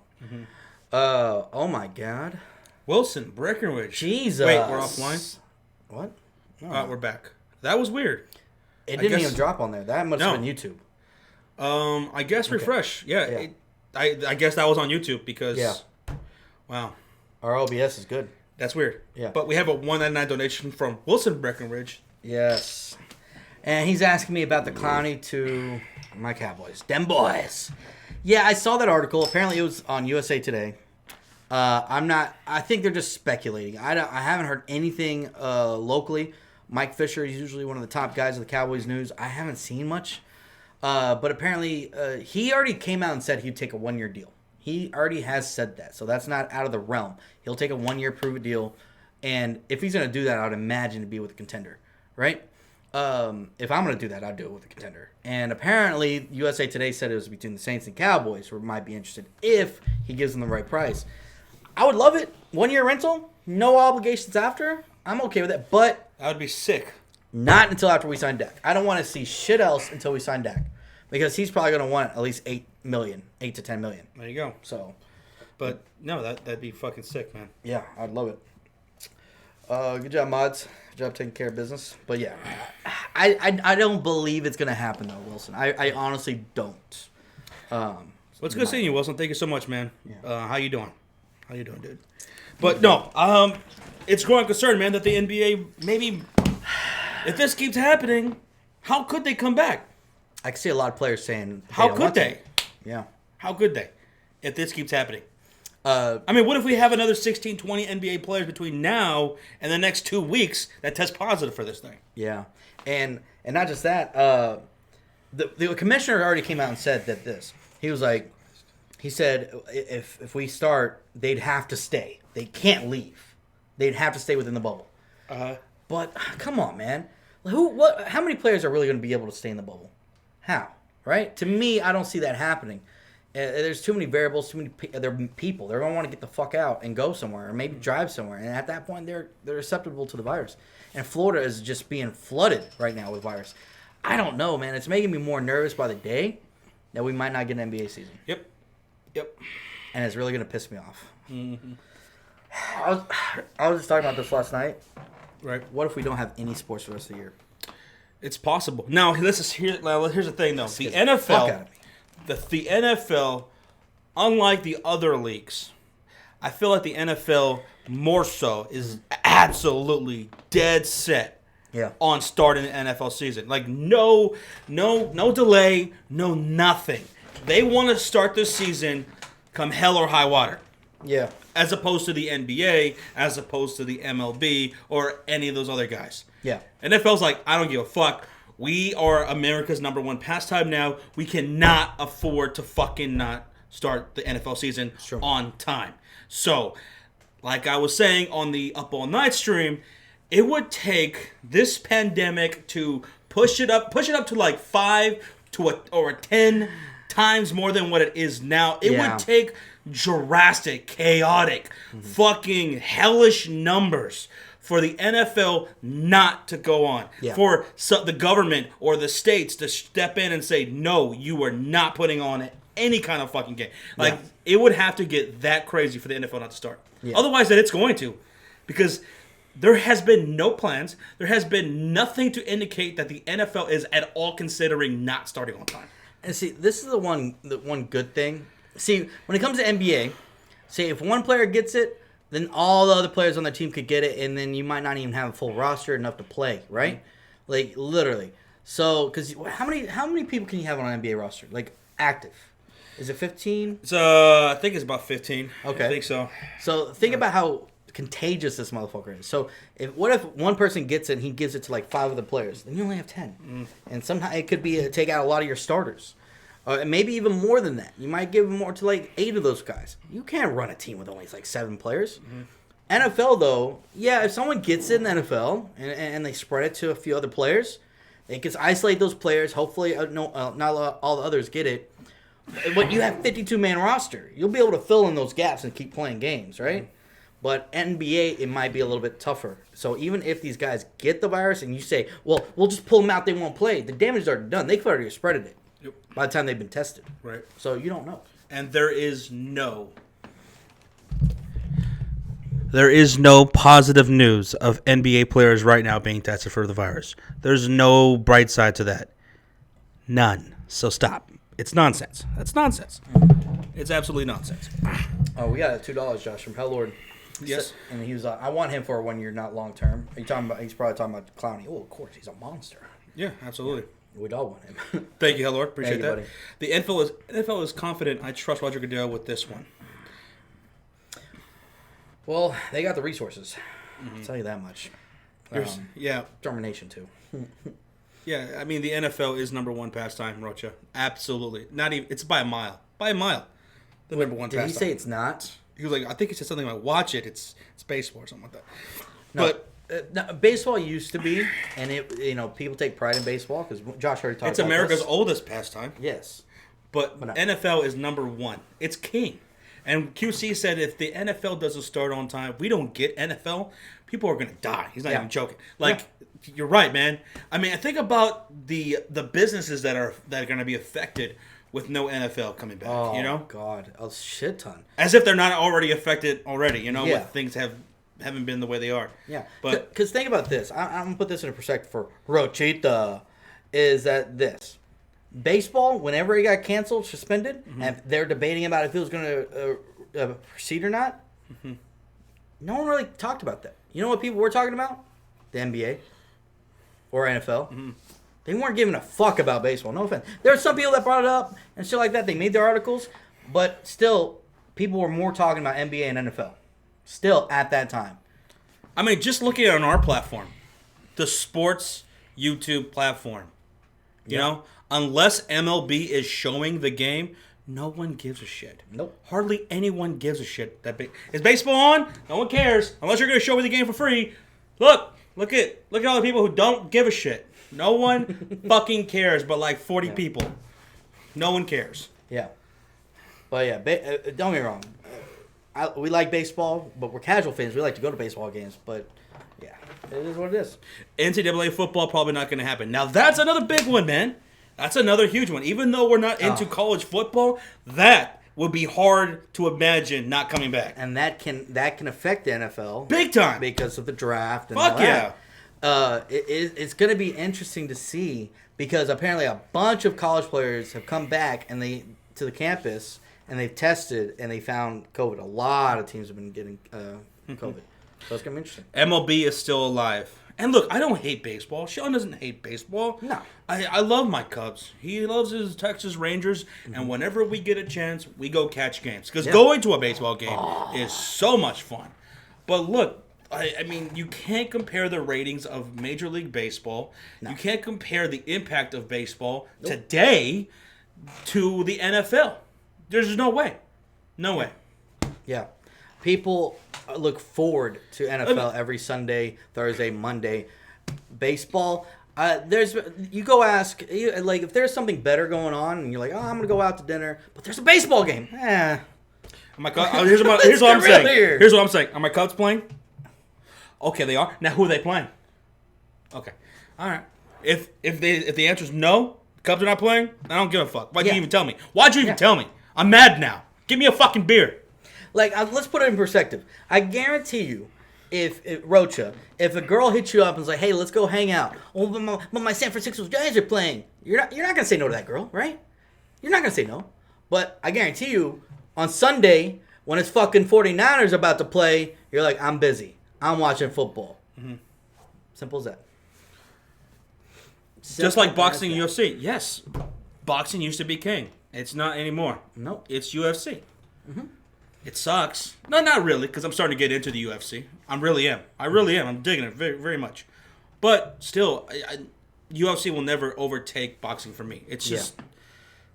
oh my God, Wilson Breckenridge. Jesus. Wait, we're offline. What? We're back. That was weird. It didn't even drop on there. That must have been YouTube. I guess refresh. Yeah. I guess that was on YouTube because. Yeah. Wow. Our OBS is good. That's weird. Yeah. But we have a $1.99 donation from Wilson Breckenridge. Yes. And he's asking me about the Clowney to my Cowboys. Dem boys. Yeah, I saw that article. Apparently it was on USA Today. I think they're just speculating. I haven't heard anything locally. Mike Fisher is usually one of the top guys of the Cowboys news. I haven't seen much. But apparently he already came out and said he'd take a 1-year deal. He already has said that. So that's not out of the realm. He'll take a 1-year prove-it deal. And if he's going to do that, I would imagine to be with a contender. Right? If I'm going to do that, I'd do it with a contender. And apparently USA Today said it was between the Saints and Cowboys who might be interested if he gives them the right price. I would love it. 1-year rental, no obligations after. I'm okay with it, but That would be sick. not until after we sign Dak. I don't want to see shit else until we sign Dak, because he's probably going to want at least $8 to $10 million. There you go. So, But no, that'd be fucking sick, man. yeah, I'd love it. Good job, Mods. Good job taking care of business. But yeah, I don't believe it's going to happen though, Wilson. I honestly don't. What's good seeing you, Wilson? Thank you so much, man. Yeah. How you doing? How you doing, dude? But no, it's growing concern, man, that the NBA maybe, if this keeps happening, how could they come back? I can see a lot of players saying, How don't could want to. they? Yeah. How could they? If this keeps happening. I mean, what if we have another 16, 20 NBA players between now and the next 2 weeks that test positive for this thing? Yeah, and not just that. The commissioner already came out and said that he said if we start, they'd have to stay. They can't leave. They'd have to stay within the bubble. But come on, man. How many players are really going to be able to stay in the bubble? How? Right? To me, I don't see that happening. There's too many variables, too many people. They're going to want to get the fuck out and go somewhere, or maybe drive somewhere. And at that point, they're susceptible to the virus. And Florida is just being flooded right now with virus. I don't know, man. It's making me more nervous by the day that we might not get an NBA season. Yep. And it's really going to piss me off. Mm-hmm. I was just talking about this last night. Right. What if we don't have any sports for the rest of the year? It's possible. Now, here's the thing, though. The Fuck out of NFL, me. the NFL, unlike the other leagues, I feel like the NFL more so is absolutely dead set Yeah. on starting the NFL season. Like no delay, no nothing. They want to start the season come hell or high water. Yeah. As opposed to the NBA, as opposed to the MLB, or any of those other guys. Yeah. NFL's like, I don't give a fuck. We are America's #1 pastime now. We cannot afford to fucking not start the NFL season on time. So, like I was saying on the Up All Night stream, it would take this pandemic to push it up to like 5 or 10 times more than what it is now. It would take drastic, chaotic, fucking hellish numbers for the NFL not to go on. Yeah. For the government or the states to step in and say, no, you are not putting on any kind of fucking game. Like, it would have to get that crazy for the NFL not to start. Yeah. Otherwise, that it's going to. Because there has been no plans. There has been nothing to indicate that the NFL is at all considering not starting on time. And see, this is the one good thing. See, when it comes to NBA, say if one player gets it, then all the other players on the team could get it, and then you might not even have a full roster enough to play, right? Like, literally. So, because how many people can you have on an NBA roster? Like, active. Is it 15? I think it's about 15. Okay. I think so. So, think about how contagious this motherfucker is. So what if one person gets it and he gives it to like 5 other players? Then you only have 10. And sometimes it could be take out a lot of your starters. Maybe even more than that. You might give more to like 8 of those guys. You can't run a team with only like 7 players. NFL though, yeah, if someone gets it in the NFL and they spread it to a few other players, they can isolate those players. Hopefully, not all the others get it. But you have 52-man roster. You'll be able to fill in those gaps and keep playing games, right? But NBA, it might be a little bit tougher. So even if these guys get the virus and you say, well, we'll just pull them out, they won't play, the damage is already done. They've already spreaded it by the time they've been tested. Right. So you don't know. And there is no positive news of NBA players right now being tested for the virus. There's no bright side to that. None. So stop. It's nonsense. That's nonsense. It's absolutely nonsense. Oh, we got $2, Josh, from Hell Lord. Yes. And he was I want him for a 1 year, not long term. He's probably talking about Clowney. Oh, of course, he's a monster. Yeah, absolutely. We'd all want him. Thank you, Lord. Appreciate that. Buddy. The NFL is confident. I trust Roger Goodell with this one. Well, they got the resources. I'll tell you that much. Yeah. Determination, too. Yeah, I mean, the NFL is number 1 pastime, Rocha. Absolutely. Not even. It's by a mile. By a mile. The number 1 pastime. Did he say it's not? He was like, I think he said something like, watch it. It's baseball or something like that. No, But baseball used to be, and people take pride in baseball because Josh already talked about it's America's this. oldest pastime. Yes. But no. NFL is number 1. It's king. And QC said if the NFL doesn't start on time, we don't get NFL, people are going to die. He's not even joking. You're right, man. I mean, think about the businesses that are going to be affected with no NFL coming back, Oh, God. A shit ton. As if they're not already affected already, Yeah. with things haven't been the way they are. Yeah. But Because think about this. I'm going to put this in a perspective for Rochita. Is that this. Baseball, whenever it got canceled, suspended, and they're debating about if it was going to proceed or not, no one really talked about that. You know what people were talking about? The NBA or NFL. They weren't giving a fuck about baseball. No offense. There were some people that brought it up and shit like that. They made their articles, but still, people were more talking about NBA and NFL. Still at that time. I mean, just looking at on our platform, the sports YouTube platform, you know, unless MLB is showing the game, no one gives a shit. Nope. Hardly anyone gives a shit. Is baseball on? No one cares. Unless you're going to show me the game for free. Look at all the people who don't give a shit. No one fucking cares, but like 40 people. No one cares. Yeah. But yeah, don't get me wrong. We like baseball, but we're casual fans. We like to go to baseball games, but yeah, it is what it is. NCAA football probably not going to happen. Now that's another big one, man. That's another huge one. Even though we're not into college football, that would be hard to imagine not coming back. And that can affect the NFL big time because of the draft. And fuck all that. It's going to be interesting to see because apparently a bunch of college players have come back and to the campus and they've tested and they found COVID. A lot of teams have been getting COVID. So it's going to be interesting. MLB is still alive. And look, I don't hate baseball. Sean doesn't hate baseball. No. I love my Cubs. He loves his Texas Rangers. And whenever we get a chance, we go catch games. Because going to a baseball game is so much fun. But look, I mean, you can't compare the ratings of Major League Baseball. No. You can't compare the impact of baseball today to the NFL. There's no way. No way. Yeah. People look forward to NFL every Sunday, Thursday, Monday. Baseball, you go ask, like, if there's something better going on, and you're like, oh, I'm going to go out to dinner, but there's a baseball game. Here's what I'm saying. Here's what I'm saying. Are my Cubs playing? Okay, they are. Now, who are they playing? Okay. All right. If the answer is no, Cubs are not playing, I don't give a fuck. Why'd you even tell me? Why'd you even tell me? I'm mad now. Give me a fucking beer. Like, let's put it in perspective. I guarantee you, if a girl hits you up and is like, hey, let's go hang out. Oh, but my San Francisco Giants are playing. You're not going to say no to that girl, right? You're not going to say no. But I guarantee you, on Sunday, when it's fucking 49ers about to play, you're like, I'm busy. I'm watching football. Mm-hmm. Simple as that. Just like boxing and UFC. Yes. Boxing used to be king. It's not anymore. Nope. It's UFC. Mm-hmm. It sucks. No, not really, because I'm starting to get into the UFC. I really am. I'm digging it very, very much. But still, UFC will never overtake boxing for me. It's just,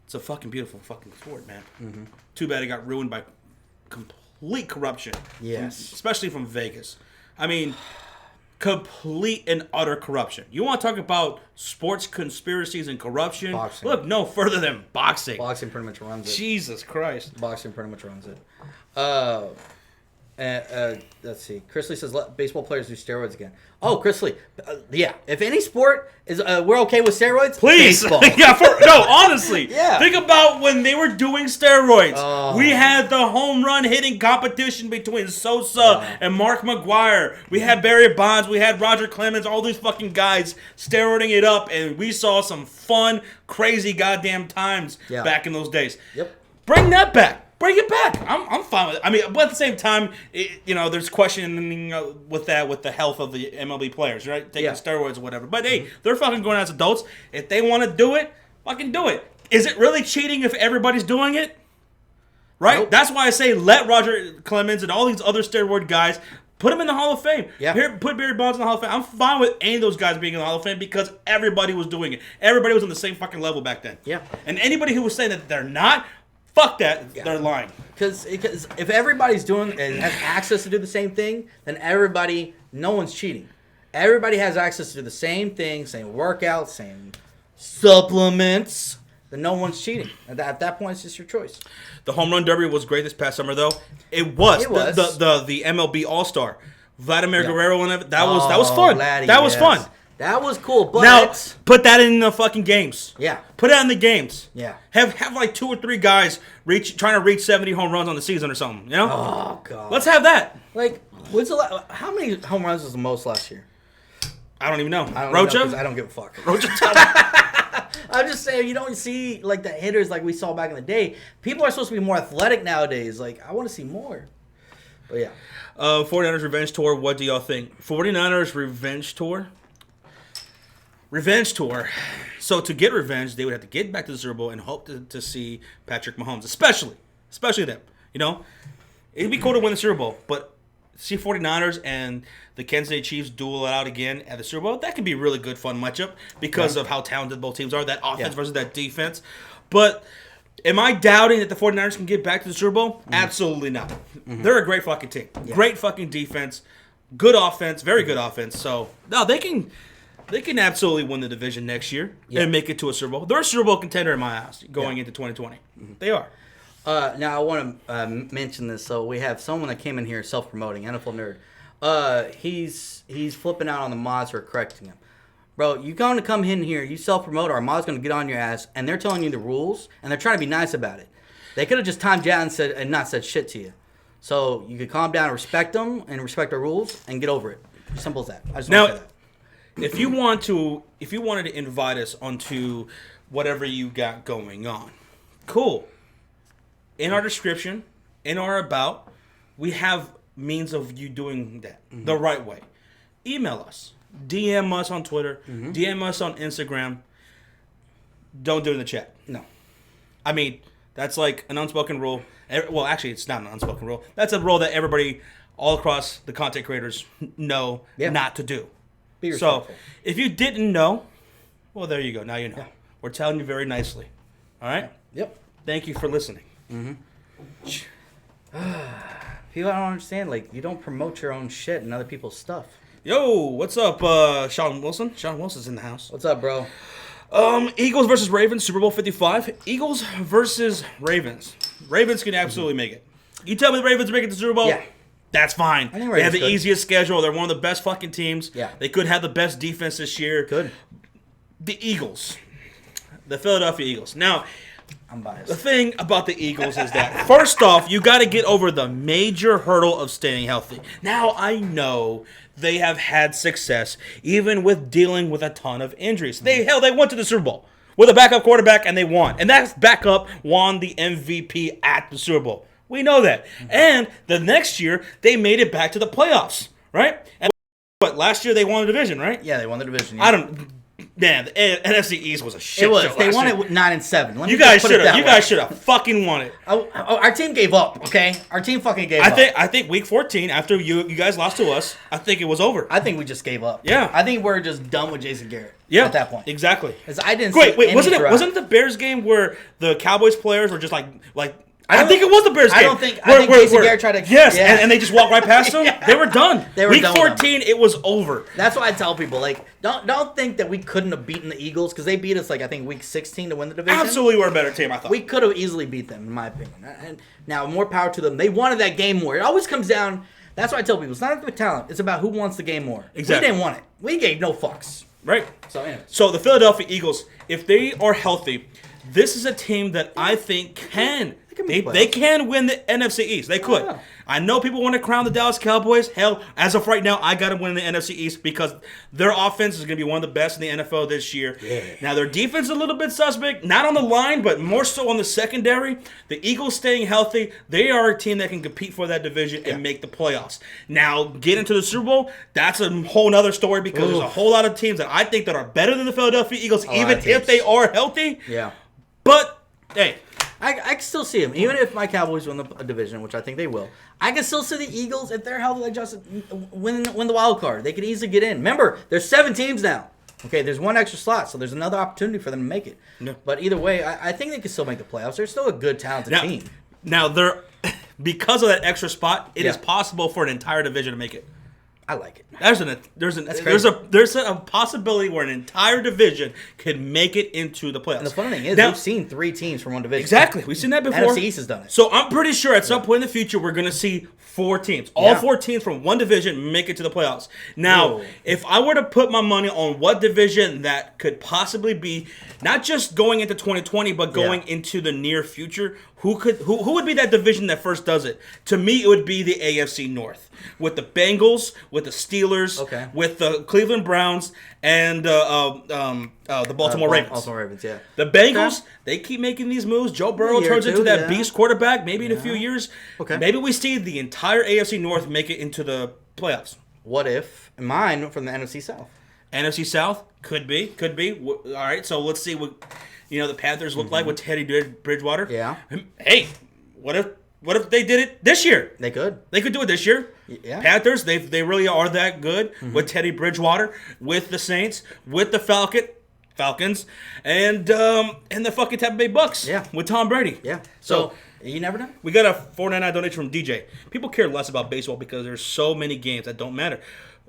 it's a fucking beautiful fucking sport, man. Mm-hmm. Too bad it got ruined by complete corruption. Yes. Especially from Vegas. I mean, complete and utter corruption. You want to talk about sports conspiracies and corruption? Boxing. Look no further than boxing. Boxing pretty much runs it. Jesus Christ. Boxing pretty much runs it. Let's see. Chrisley says, let baseball players do steroids again. Oh, Chrisley. Yeah. If any sport is, we're okay with steroids, please. Baseball. No, honestly. Yeah. Think about when they were doing steroids. We had the home run hitting competition between Sosa and Mark McGwire. We had Barry Bonds. We had Roger Clemens. All these fucking guys steroiding it up. And we saw some fun, crazy goddamn times back in those days. Yep. Bring that back. Bring it back. I'm fine with it. I mean, but at the same time, there's questioning with the health of the MLB players, right? Taking steroids or whatever. But hey, they're fucking going as adults. If they want to do it, fucking do it. Is it really cheating if everybody's doing it? Right? Nope. That's why I say let Roger Clemens and all these other steroid guys, put them in the Hall of Fame. Yeah. Here, put Barry Bonds in the Hall of Fame. I'm fine with any of those guys being in the Hall of Fame because everybody was doing it. Everybody was on the same fucking level back then. Yeah. And anybody who was saying that they're not, fuck that. They're lying. Because if everybody's doing and has access to do the same thing, then no one's cheating. Everybody has access to do the same thing, same workouts, same supplements. Then no one's cheating. At that point, it's just your choice. The home run derby was great this past summer, though. It was. The MLB All-Star. Vladimir Guerrero and that was fun. That was fun. That was cool, but now put that in the fucking games. Yeah, put that in the games. Yeah, have like 2 or 3 guys trying to reach 70 home runs on the season or something. You know? Oh god, let's have that. Like, how many home runs was the most last year? I don't even know. Rocha? I don't give a fuck. Rocha. I'm just saying, you don't see like the hitters like we saw back in the day. People are supposed to be more athletic nowadays. Like, I want to see more. But yeah. 49ers Revenge Tour. What do y'all think? 49ers Revenge Tour. Revenge Tour. So to get revenge, they would have to get back to the Super Bowl and hope to see Patrick Mahomes, especially them. You know, it'd be cool to win the Super Bowl, but see 49ers and the Kansas City Chiefs duel it out again at the Super Bowl. That could be a really good, fun matchup because of how talented both teams are. That offense versus that defense. But am I doubting that the 49ers can get back to the Super Bowl? Absolutely not. They're a great fucking team. Yeah. Great fucking defense. Good offense. Very good offense. So, no, they can absolutely win the division next year and make it to a Super Bowl. They're a Super Bowl contender in my eyes going into 2020. They are. Now, I want to mention this. So we have someone that came in here self-promoting, NFL Nerd. He's flipping out on the mods who are correcting him. Bro, you're going to come in here, you self-promote, our mod's going to get on your ass, and they're telling you the rules, and they're trying to be nice about it. They could have just timed you out and not said shit to you. So you could calm down and respect them and respect our rules and get over it. Simple as that. I just want to say that. If you wanted to invite us onto whatever you got going on, cool. In our description, in our about, we have means of you doing that the right way. Email us, DM us on Twitter, DM us on Instagram. Don't do it in the chat. No. I mean, that's like an unspoken rule. Well, actually, it's not an unspoken rule. That's a rule that everybody all across the content creators know not to do. So, if you didn't know, well, there you go. Now you know. Yeah. We're telling you very nicely. All right? Yep. Thank you for listening. People don't understand. Like, you don't promote your own shit and other people's stuff. Yo, what's up, Sean Wilson? Sean Wilson's in the house. What's up, bro? Eagles versus Ravens, Super Bowl 55. Eagles versus Ravens. Ravens can absolutely make it. You tell me the Ravens make it to the Super Bowl? Yeah. That's fine. They have the easiest schedule. They're one of the best fucking teams. Yeah. They could have the best defense this year. Good. The Eagles. The Philadelphia Eagles. Now, I'm biased. The thing about the Eagles is that, first off, you got to get over the major hurdle of staying healthy. Now, I know they have had success even with dealing with a ton of injuries. They went to the Super Bowl with a backup quarterback, and they won. And that backup won the MVP at the Super Bowl. We know that. And the next year, they made it back to the playoffs, right? And last year they won the division, right? Yeah, they won the division. Yeah. Man, the NFC East was a shit It was. show. They last won year. it 9-7. You guys should have. You guys should have fucking won it. Our team gave up. Okay, our team fucking gave up. I think week 14 after you guys lost to us, I think it was over. I think we just gave up. Yeah. I think we're just done with Jason Garrett. Yeah, At that point, exactly. Because I didn't. Wait, see any wasn't drive. the Bears game where the Cowboys players were just like? I think it was the Bears game. I think Jason Garrett tried to. Yes, yeah. and they just walked right past them. Yeah. They were done. They were week done with 14, it was over. That's why I tell people, like, don't think that we couldn't have beaten the Eagles, because they beat us, like, I think week 16 to win the division. Absolutely, we're a better team. I thought We could have easily beat them, in my opinion. And now, more power to them. They wanted that game more. It always comes down. That's why I tell people, it's not about talent. It's about who wants the game more. Exactly. We didn't want it. We gave no fucks. right. So, anyways. So the Philadelphia Eagles, if they are healthy, this is a team that I think can. They can win the NFC East. They could. Yeah. I know people want to crown the Dallas Cowboys. Hell, as of right now, I got to win the NFC East because their offense is going to be one of the best in the NFL this year. Yeah. Now, their defense is a little bit suspect. Not on the line, but more so on the secondary. The Eagles staying healthy, they are a team that can compete for that division and make the playoffs. Now, get into the Super Bowl, that's a whole other story because there's a whole lot of teams that I think that are better than the Philadelphia Eagles, even if they are healthy. Yeah. But, hey. I can still see them. Even if my Cowboys win the division, which I think they will, I can still see the Eagles, if they're healthy, like Justin, win the wild card. They can easily get in. Remember, there's 7 teams now. Okay, there's one extra slot, so there's another opportunity for them to make it. Yeah. But either way, I think they can still make the playoffs. They're still a good, talented team. Now, they're because of that extra spot, it is Yeah. possible for an entire division to make it. I like it. There's a possibility where an entire division could make it into the playoffs. And the funny thing is, Now- we've seen 3 teams from one division. Exactly. We've seen that before. NFC East has done it. So I'm pretty sure at some point in the future we're going to see 4 teams. All 4 teams from one division make it to the playoffs. Now, Whoa. if I were to put my money on what division that could possibly be not just going into 2020 but going into the near future, who would be that division that first does it? To me, it would be the AFC North with the Bengals, with the Steelers, with the Cleveland Browns, and the Baltimore Ravens. Baltimore Ravens, yeah. The Bengals, they keep making these moves. Joe Burrow turns into that beast quarterback. Maybe in a few years, maybe we see the entire AFC North make it into the playoffs. What if mine from the NFC South? NFC South could be. All right, so let's see what the Panthers look like with Teddy Bridgewater. Yeah. Hey, what if they did it this year? They could. They could do it this year. Yeah. Panthers, they really are that good with Teddy Bridgewater, with the Saints, with the Falcons, and the fucking Tampa Bay Bucks. Yeah. With Tom Brady. Yeah. So you never know. we got a $4.99 donation from DJ. People care less about baseball because there's so many games that don't matter.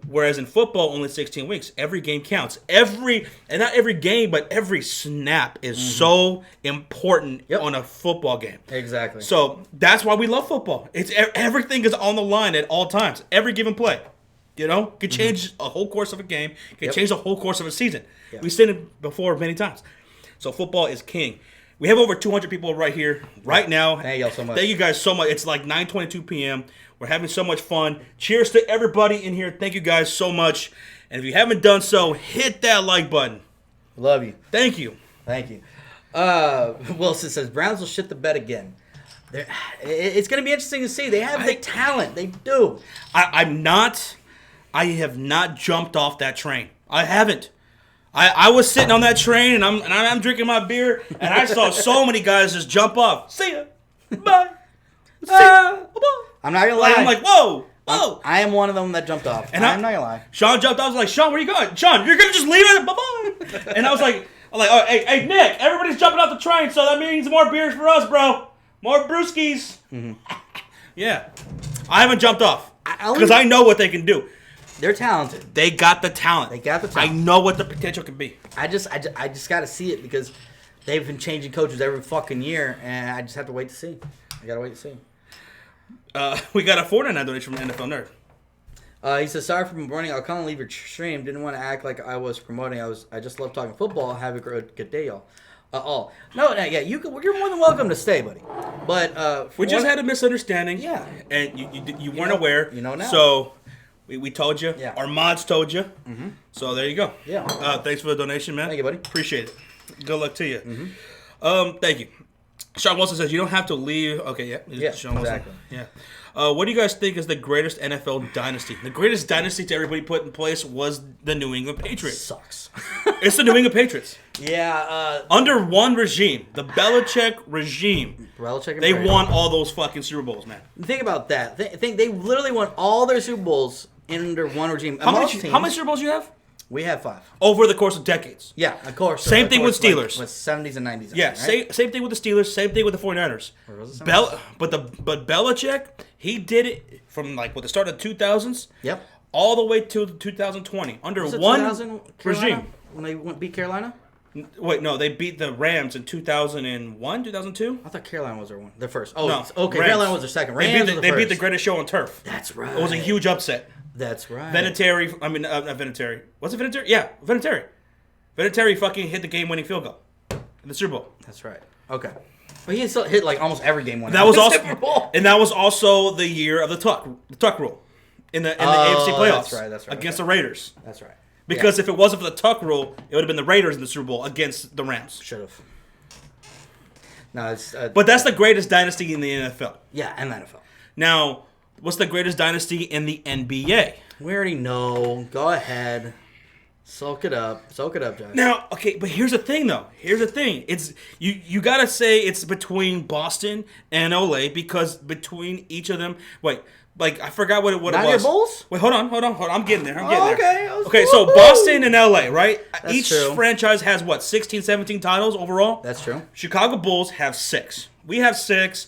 Whereas in football, only 16 weeks. Every game counts. And not every game, but every snap is so important on a football game. Exactly. So that's why we love football. Everything is on the line at all times. Every given play. Could change a whole course of a game. Could change the whole course of a season. We've seen it before many times. So football is king. We have over 200 people right here, right now. Thank y'all so much. Thank you guys so much. It's like 9:22 p.m. We're having so much fun. Cheers to everybody in here. Thank you guys so much. And if you haven't done so, hit that like button. Love you. Thank you. Thank you. Wilson says, Browns will shit the bed again. It's going to be interesting to see. They have the talent. They do. I have not jumped off that train. I haven't. I was sitting on that train and I'm drinking my beer and I saw so many guys just jump off. See ya. Bye. See ya. Bye. I'm not going to lie. I'm like, whoa. I am one of them that jumped off. And I'm not going to lie. Sean jumped off. I was like, Sean, where you going? Sean, you're going to just leave it? Bye-bye. And I was like, oh, hey, Nick, everybody's jumping off the train, so that means more beers for us, bro. More brewskis. Yeah. I haven't jumped off because I know what they can do. They're talented. They got the talent. I know what the potential can be. I just got to see it because they've been changing coaches every fucking year, and I just have to wait to see. I got to wait to see. We got a $4.99 donation from NFL Nerd. He says, sorry for promoting. I'll come and leave your stream. Didn't want to act like I was promoting. I just love talking football. Have a good day, y'all. You're more than welcome to stay, buddy. But we just had a misunderstanding. Yeah. And you weren't aware. You know now. So we told you. Yeah. Our mods told you. So there you go. Yeah. Thanks for the donation, man. Thank you, buddy. Appreciate it. Good luck to you. Thank you. Sean Wilson says you don't have to leave. Okay, yeah. Yeah, Sean exactly. Wilson. Yeah. What do you guys think is the greatest NFL dynasty? The greatest dynasty to everybody put in place was the New England Patriots. Sucks. It's the New England Patriots. Yeah. Under one regime, the Belichick regime, they won all those fucking Super Bowls, man. Think about that. Think they literally won all their Super Bowls under one regime. How many Super Bowls do you have? We have 5. Over the course of decades. Yeah, of course. Same thing with Steelers. With 70s and 90s. Yeah, right? same thing with the Steelers. Same thing with the 49ers. But Belichick, he did it from like the start of the 2000s. Yep. All the way to 2020 under one regime. When they beat Carolina? Wait, no, they beat the Rams in 2001, 2002. I thought Carolina was their one. Their first. Oh, no, okay. Rams. Carolina was their second. Rams they beat the greatest show on turf. That's right. It was a huge upset. That's right. Vinatieri, not Vinatieri. Was it Vinatieri? Yeah, Vinatieri. Vinatieri fucking hit the game-winning field goal in the Super Bowl. That's right. Okay. But he still hit like almost every game winner. That was also the year of the tuck rule in the AFC playoffs. That's right. Against the Raiders. That's right. Because if it wasn't for the tuck rule, it would have been the Raiders in the Super Bowl against the Rams. Should have. No, it's. But that's the greatest dynasty in the NFL. Yeah, and the NFL. Now, what's the greatest dynasty in the NBA? We already know. Go ahead. Soak it up, Josh. Now, okay, but here's the thing, though. It's you gotta say it's between Boston and LA because between each of them. Wait, like I forgot what it was. Your Bulls? Wait, hold on. I'm getting there. Okay. Okay, so Boston and LA, right? That's Each true. franchise has 16, 17 titles overall. That's true. Chicago Bulls have 6. We have 6.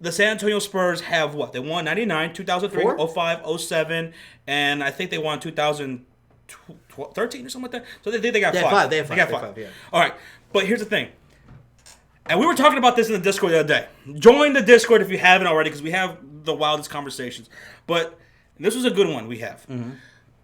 The San Antonio Spurs have what? They won 99, 2003, 4? 05, 07, and I think they won 2013 or something like that. So they got 5. They got 5. Yeah. All right, but here's the thing. And we were talking about this in the Discord the other day. Join the Discord if you haven't already because we have the wildest conversations. But this was a good one we have. Mm-hmm.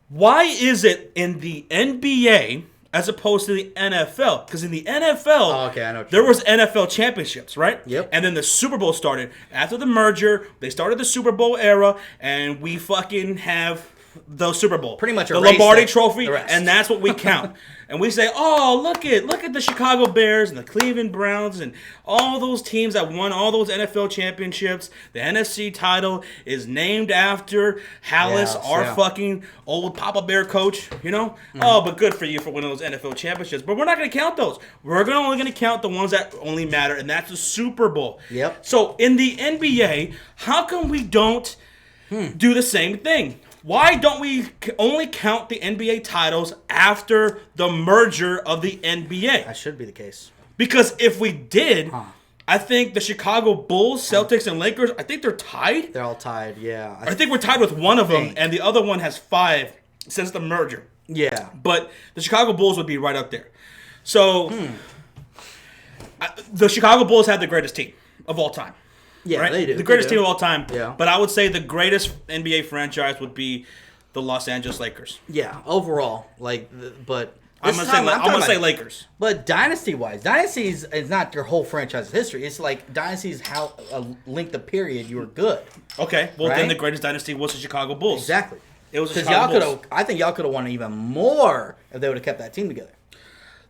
Why is it in the NBA as opposed to the NFL? Because in the NFL, I know there was NFL championships, right? Yep. And then the Super Bowl started. After the merger, they started the Super Bowl era, and we fucking have the Super Bowl. Pretty much the Lombardi Trophy, the rest. and that's what we count. And we say, oh, look at the Chicago Bears and the Cleveland Browns and all those teams that won all those NFL championships. The NFC title is named after Hallis, our fucking old Papa Bear coach, you know? Mm-hmm. Oh, but good for you for winning those NFL championships. But we're not going to count those. We're only going to count the ones that only matter, and that's the Super Bowl. Yep. So in the NBA, how come we don't do the same thing? Why don't we only count the NBA titles after the merger of the NBA? That should be the case. Because if we did, I think the Chicago Bulls, Celtics, and Lakers, I think they're tied. They're all tied, yeah. I think we're tied with one of them, and the other one has 5 since the merger. Yeah. But the Chicago Bulls would be right up there. So, the Chicago Bulls have the greatest team of all time. Yeah, right? they do. The greatest team of all time. Yeah. But I would say the greatest NBA franchise would be the Los Angeles Lakers. Yeah, overall. But I'm gonna say Lakers. But dynasty-wise, dynasties is not your whole franchise's history. It's like dynasties how length of period you were good. Okay, well right? then the greatest dynasty was the Chicago Bulls. Exactly. It was the Chicago Bulls. I think y'all could have won even more if they would have kept that team together.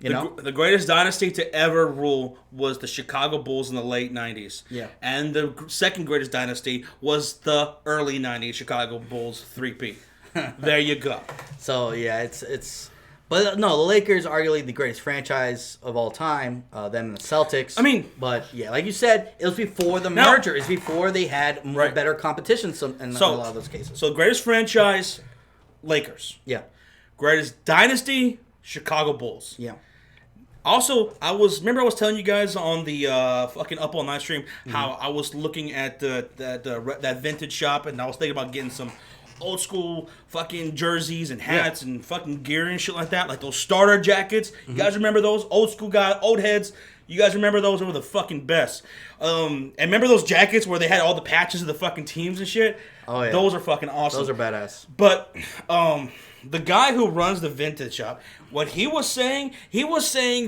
The greatest dynasty to ever rule was the Chicago Bulls in the late 90s. Yeah. And the second greatest dynasty was the early 90s Chicago Bulls 3P. There you go. So, yeah, it's but no, the Lakers are arguably the greatest franchise of all time, them and the Celtics. I mean, but yeah, like you said, it was before the merger. It's before they had better competition in a lot of those cases. So, greatest franchise, Lakers. Yeah. Greatest dynasty, Chicago Bulls. Yeah. Also, I was telling you guys on the fucking Up All Night stream how I was looking at that vintage shop and I was thinking about getting some old school fucking jerseys and hats and fucking gear and shit like that, like those starter jackets. You guys remember those? Old school guys, old heads. You guys remember those? They were the fucking best. And remember those jackets where they had all the patches of the fucking teams and shit? Oh yeah, those are fucking awesome. Those are badass. But the guy who runs the vintage shop, what he was saying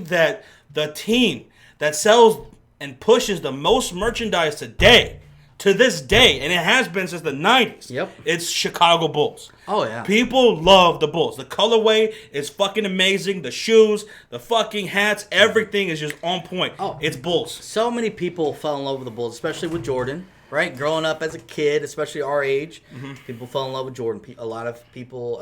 that the team that sells and pushes the most merchandise today to this day, and it has been since the 90s. Yep. It's Chicago Bulls. Oh, yeah. People love the Bulls. The colorway is fucking amazing. The shoes, the fucking hats, everything is just on point. Oh. It's Bulls. So many people fell in love with the Bulls, especially with Jordan, right? Growing up as a kid, especially our age, people fell in love with Jordan. A lot of people,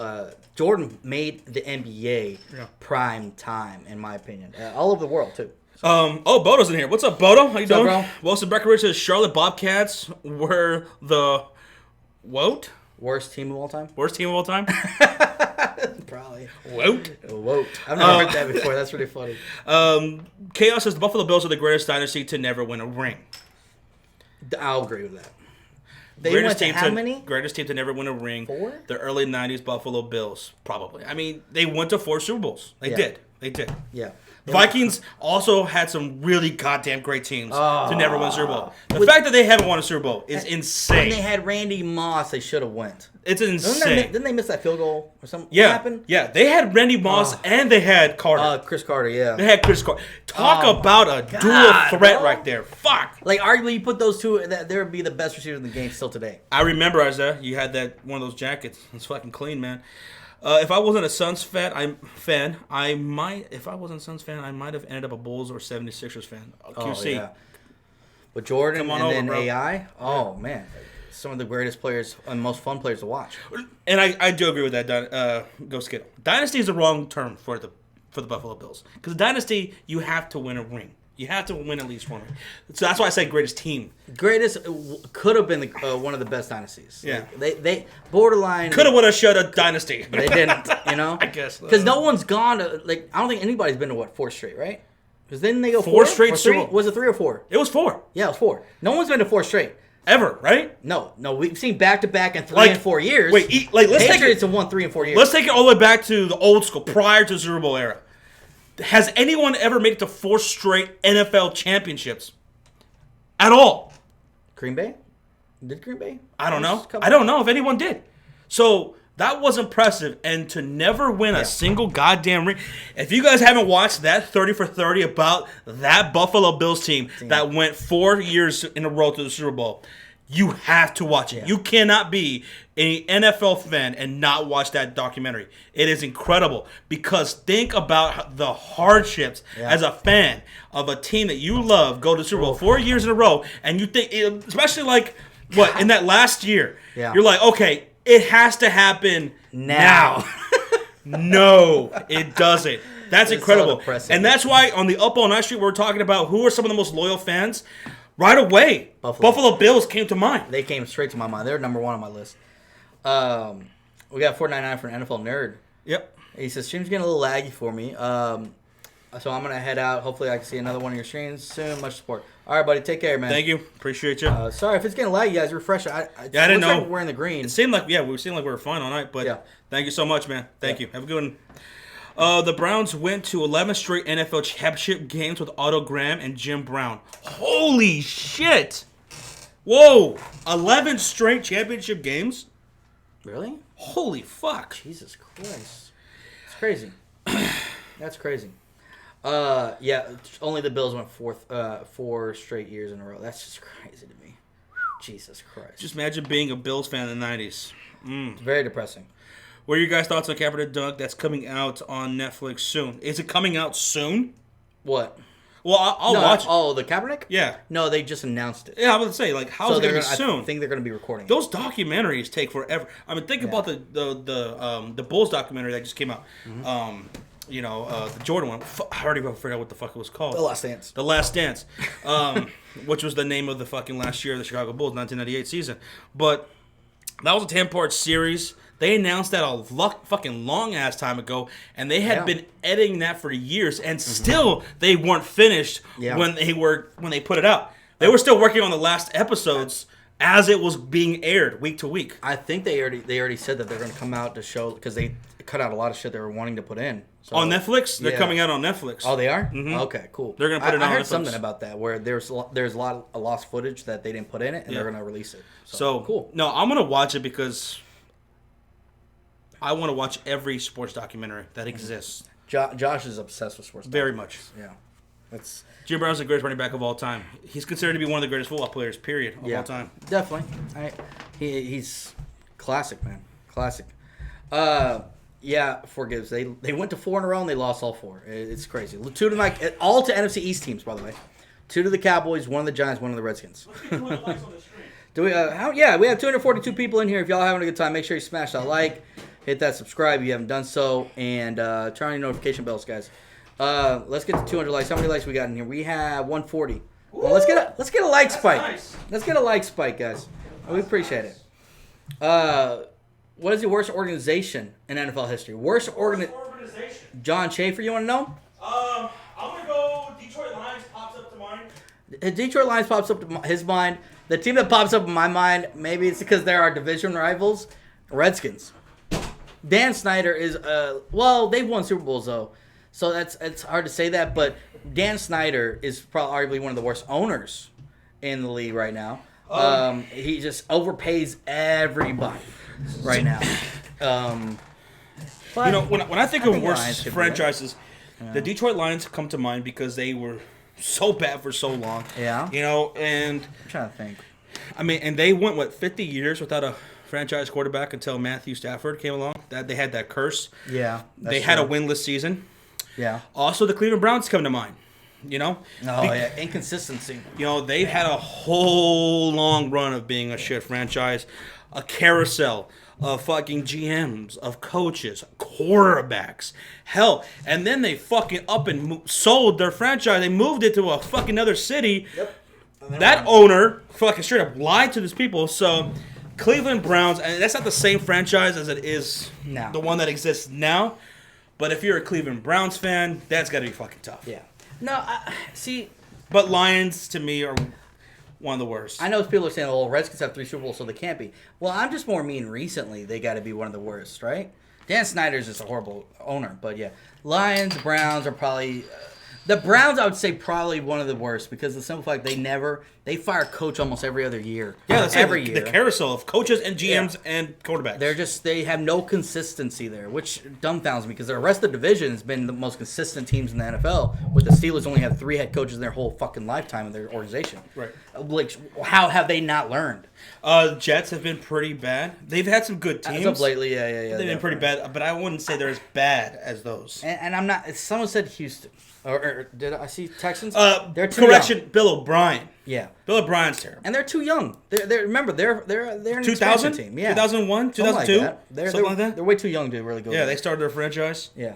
Jordan made the NBA prime time, in my opinion. All over the world, too. Bodo's in here. What's up, Bodo? How you doing? Bro? Wilson Breckenridge says Charlotte Bobcats were the Worst team of all time? worst team of all time. Probably. Woat. I've never heard that before. That's really funny. Chaos says the Buffalo Bills are the greatest dynasty to never win a ring. I'll agree with that. They went to how many? Greatest team to never win a ring. 4? The early 90s Buffalo Bills, probably. I mean, they went to 4 Super Bowls. They did. Yeah. Vikings also had some really goddamn great teams to never win a Super Bowl. The fact that they haven't won a Super Bowl is insane. When they had Randy Moss, they should have went. It's insane. Didn't they miss that field goal or something? Yeah. What happened? Yeah, they had Randy Moss and they had Carter. Chris Carter, yeah. They had Chris Carter. Talk about a dual threat right there. Fuck. Like, arguably, you put those two, they would be the best receivers in the game still today. I remember, Isaiah, you had that one of those jackets. It's fucking clean, man. If I wasn't a Suns fan, I might have ended up a Bulls or 76ers fan. QC. Oh, yeah. With Jordan Come on and over, then bro. AI, oh, man. Some of the greatest players and most fun players to watch. And I do agree with that, Ghost Skittle. Dynasty is the wrong term for the Buffalo Bills. Because dynasty, you have to win a ring. You have to win at least one ring. So that's why I say greatest team. Greatest could have been one of the best dynasties. Yeah. Like, they borderline. Coulda, woulda, shoulda, dynasty. They didn't, you know? I guess. Because no one's gone to, like, I don't think anybody's been to, 4 straight, right? Because then they go 4 straight or Super 3? Bowl. Was it 3 or 4? It was 4. Yeah, it was 4. No one's been to 4 straight. Ever, right? No, we've seen back-to-back in 3 Like, and 4 years. Wait, let's take Patriots it. have won 3 and 4 years. Let's take it all the way back to the old school, prior to the Super Bowl era. Has anyone ever made it to 4 straight NFL championships? At all? Green Bay? Did Green Bay? I don't know. I don't know if anyone did. So that was impressive. And to never win a single goddamn ring. If you guys haven't watched that 30 for 30 about that Buffalo Bills team that went 4 years in a row to the Super Bowl, you have to watch it. Yeah. You cannot be an NFL fan and not watch that documentary. It is incredible because think about the hardships as a fan of a team that you love go to the Super Bowl 4 years in a row, and you think, especially like in that last year, you're like, okay, it has to happen now. No, it doesn't. That's incredible. So and that's why on the Up All Night Street, we're talking about who are some of the most loyal fans. Right away, Buffalo Bills came to mind. They came straight to my mind. They're number 1 on my list. We got $4.99 for an NFL nerd. Yep. He says, stream's getting a little laggy for me. So I'm going to head out. Hopefully I can see another one of your streams soon. Much support. All right, buddy. Take care, man. Thank you. Appreciate you. Sorry if it's getting laggy, guys. Refresh it. I didn't know. Like we're in the green. It seemed like, we were fine all night, but thank you so much, man. Thank you. Have a good one. The Browns went to 11 straight NFL championship games with Otto Graham and Jim Brown. Holy shit! Whoa! 11 straight championship games? Really? Holy fuck. Jesus Christ. It's crazy. That's crazy. Only the Bills went 4 straight years in a row. That's just crazy to me. Jesus Christ. Just imagine being a Bills fan in the 90s. It's very depressing. What are your guys' thoughts on Kaepernick Dunk that's coming out on Netflix soon? Is it coming out soon? What? Well, I'll watch it. Oh, the Kaepernick? Yeah. No, they just announced it. Yeah, I was going to say, like, how is it going to be soon? I think they're going to be recording Those documentaries take forever. I mean, think about the Bulls documentary that just came out. Mm-hmm. The Jordan one. I already forgot what the fuck it was called. The Last Dance. The Last Dance. Which was the name of the fucking last year of the Chicago Bulls, 1998 season. But that was a 10-part series. They announced that a fucking long-ass time ago, and they had been editing that for years, and still they weren't finished when they put it out. They were still working on the last episodes as it was being aired week to week. I think they already said that they're going to come out to show, because they cut out a lot of shit they were wanting to put in. So, on Netflix? They're coming out on Netflix. Oh, they are? Mm-hmm. Okay, cool. They're going to put it on Netflix. I heard something about that, where there's a lot of lost footage that they didn't put in it, and they're going to release it. So cool. No, I'm going to watch it because I want to watch every sports documentary that exists. Josh is obsessed with sports. Very much. Yeah. That's Jim Brown's the greatest running back of all time. He's considered to be one of the greatest football players, period, of all time. Definitely. He's classic, man. Classic. Yeah, four gives. They went to 4 in a row and they lost all 4. It's crazy. 2 to all to NFC East teams, by the way. 2 to the Cowboys, 1 to the Giants, 1 to the Redskins. Let's get 200 likes on the stream. Do we? Yeah, we have 242 people in here. If y'all having a good time, make sure you smash that like, hit that subscribe if you haven't done so, and turn on your notification bells, guys. Let's get to 200 likes. How many likes we got in here? We have 140. Well, let's get a like spike. Nice. Let's get a like spike, guys. We appreciate it. What is the worst organization in NFL history? Worst organization. John Schaefer, you want to know? I'm gonna go Detroit Lions pops up to mind. Detroit Lions pops up to his mind. The team that pops up in my mind, maybe it's because they're our division rivals, Redskins. Dan Snyder is they've won Super Bowls though, so it's hard to say that. But Dan Snyder is probably arguably one of the worst owners in the league right now. He just overpays everybody right now. But, you know, when I think of worst Lions franchises, the Detroit Lions come to mind because they were so bad for so long. Yeah. You know, and I'm trying to think. I mean, and they went 50 years without a franchise quarterback until Matthew Stafford came along. That they had that curse. Yeah. They had a winless season. Yeah. Also, the Cleveland Browns come to mind. You know? Inconsistency. You know, they've had a whole long run of being a shit franchise, a carousel of fucking GMs, of coaches, quarterbacks, hell, and then they fucking up and sold their franchise. They moved it to a fucking other city. Yep. That owner fucking straight up lied to these people. So, Cleveland Browns, and that's not the same franchise as it is the one that exists now. But if you're a Cleveland Browns fan, that's got to be fucking tough. Yeah. No, see. But Lions, to me, are one of the worst. I know people are saying, "Oh, Redskins have 3 Super Bowls, so they can't be." Well, I'm just more mean. Recently, they got to be one of the worst, right? Dan Snyder's just a horrible owner, but yeah, Lions, Browns are probably the Browns. I would say probably one of the worst because the simple fact they fire coach almost every other year. Yeah, that's every year. year. The carousel of coaches and GMs and quarterbacks. They have no consistency there, which dumbfounds me because the rest of the division has been the most consistent teams in the NFL. With the Steelers only have 3 head coaches in their whole fucking lifetime in their organization. Right. Like, how have they not learned? Jets have been pretty bad. They've had some good teams. As of lately, yeah. They've been pretty bad, but I wouldn't say they're as bad as those. And I'm not. Someone said Houston, or did I see Texans? They're too young. Bill O'Brien. Yeah, Bill O'Brien's terrible. And they're too young. Remember they're an 2000 team. Yeah, 2001, 2002, something like that. They're way too young to really go. Yeah, they started their franchise. Yeah.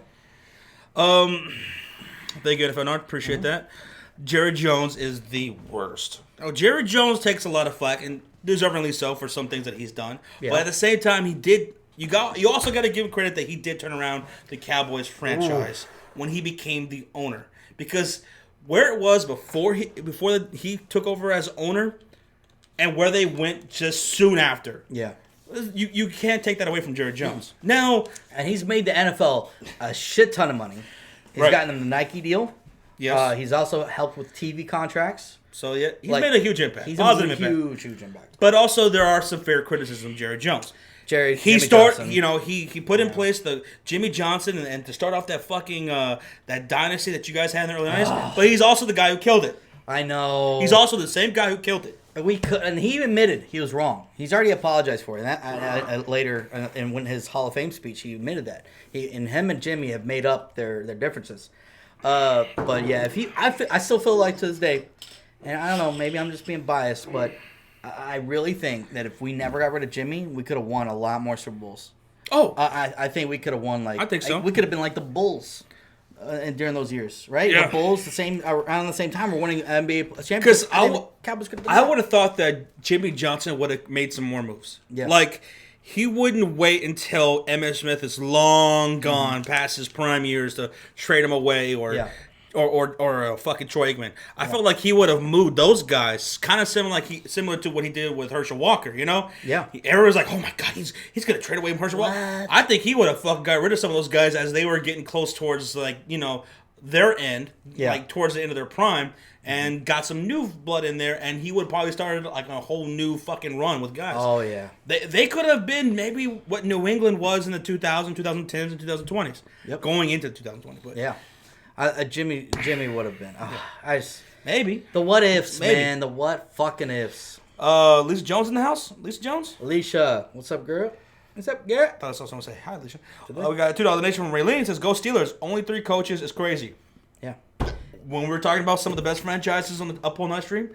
Thank you, FNR. Appreciate that. Jerry Jones is the worst. Oh, Jerry Jones takes a lot of flack, and deservingly so, for some things that he's done. Yeah. But at the same time, he did. You also got to give him credit that he did turn around the Cowboys franchise when he became the owner, because where it was before he took over as owner, and where they went just soon after. Yeah. You can't take that away from Jerry Jones. Now, and he's made the NFL a shit ton of money. He's gotten them the Nike deal. Yes. He's also helped with TV contracts. So yeah, he's made a huge impact. He's Positive a huge impact. But also there are some fair criticism of Jerry Jones. He put in place the Jimmy Johnson and to start off that fucking that dynasty that you guys had in the early 90s. But he's also the guy who killed it. I know. He's also the same guy who killed it. And he admitted he was wrong. He's already apologized for it. And that later, and when his Hall of Fame speech, he admitted that. Him and Jimmy have made up their differences. But yeah, I still feel like to this day, and I don't know, maybe I'm just being biased, but I really think that if we never got rid of Jimmy, we could have won a lot more Super Bowls. Oh, I think we could have won I think so. We could have been like the Bulls. And during those years, right? Yeah. The Bulls, around the same time, were winning NBA championships. Because I would have thought that Jimmy Johnson would have made some more moves. Yeah. Like, he wouldn't wait until Emmitt Smith is long gone past his prime years to trade him away or fucking Troy Aikman. I felt like he would have moved those guys, kind of similar to what he did with Herschel Walker. You know? Yeah. Everyone's like, oh my god, he's gonna trade away from Herschel Walker. I think he would have fucking got rid of some of those guys as they were getting close towards their end, like towards the end of their prime, and got some new blood in there, and he would probably started like a whole new fucking run with guys. Oh yeah. They could have been maybe what New England was in the 2000s, 2010s, and 2020s. Yep. Going into 2020, but yeah. Jimmy would have been. I just Maybe. the what ifs, Maybe. man. The what fucking ifs. Lisa Jones in the house? Lisa Jones? Alicia, what's up, girl? What's up, girl? I thought I saw someone say, hi, Alicia. We got a $2 donation from Raylene. Says, go Steelers. Only 3 coaches is crazy. Yeah. When we were talking about some of the best franchises on the Up All Night stream,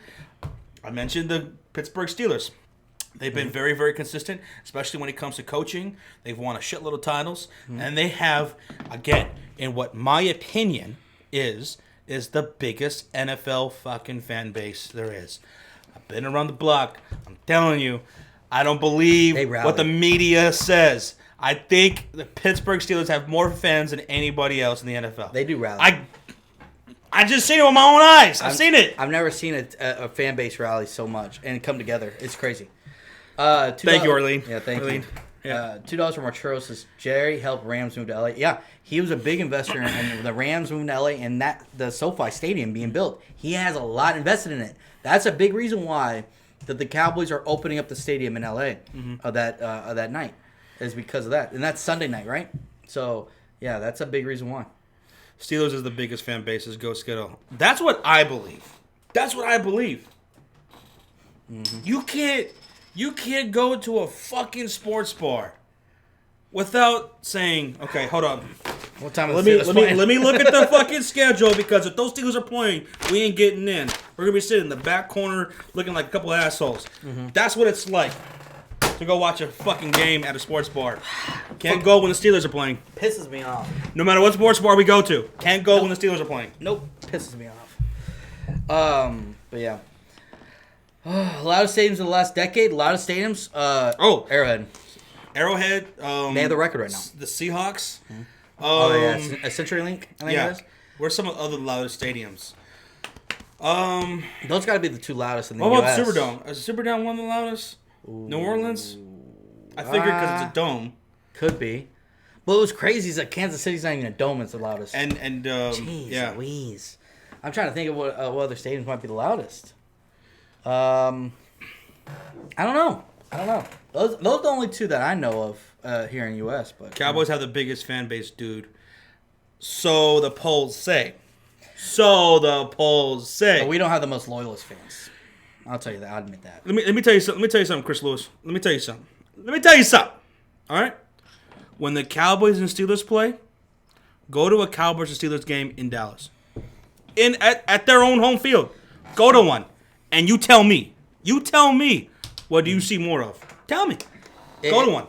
I mentioned the Pittsburgh Steelers. They've been very, very consistent, especially when it comes to coaching. They've won a shitload of titles. And they have, again, in what my opinion is the biggest NFL fucking fan base there is. I've been around the block. I'm telling you, I don't believe what the media says. I think the Pittsburgh Steelers have more fans than anybody else in the NFL. They do rally. I just seen it with my own eyes. I've seen it. I've never seen a fan base rally so much and come together. It's crazy. Thank you, Arlene. Yeah, thank Arlene. you. Yeah. $2 from Arturo says Jerry helped Rams move to LA. Yeah, he was a big investor in the Rams moving to LA and the SoFi Stadium being built. He has a lot invested in it. That's a big reason why that the Cowboys are opening up the stadium in LA that night is because of that. And that's Sunday night, right? So yeah, that's a big reason why. Steelers is the biggest fan base. Go Skittle. That's what I believe. That's what I believe. Mm-hmm. You can't go to a fucking sports bar without saying, okay, hold on. What time Let me look at the fucking schedule because if those Steelers are playing, we ain't getting in. We're gonna be sitting in the back corner looking like a couple of assholes. Mm-hmm. That's what it's like to go watch a fucking game at a sports bar. Can't go when the Steelers are playing. Pisses me off. No matter what sports bar we go to, can't go when the Steelers are playing. Nope, pisses me off. But yeah. A lot of stadiums in the last decade. A lot of stadiums. Arrowhead. Arrowhead. They have the record right now. The Seahawks. Mm-hmm. A CenturyLink. I think it is. Where's some of the other loudest stadiums? Those got to be the 2 loudest in the U.S. What US. about the Superdome? Is the Superdome one of the loudest? Ooh. New Orleans? I figured because it's a dome. Could be. But it was crazy is that Kansas City's not even a dome. It's the loudest. Jeez, Louise. I'm trying to think of what other stadiums might be the loudest. I don't know. Those are the only 2 that I know of here in the U.S. But Cowboys have the biggest fan base, dude. So the polls say. But we don't have the most loyalist fans. I'll tell you that. I'll admit that. Let me tell you something, Chris Lewis. Let me tell you something. All right? When the Cowboys and Steelers play, go to a Cowboys and Steelers game in Dallas. At their own home field. Go to one. And you tell me, what do you see more of? Tell me. Go to one.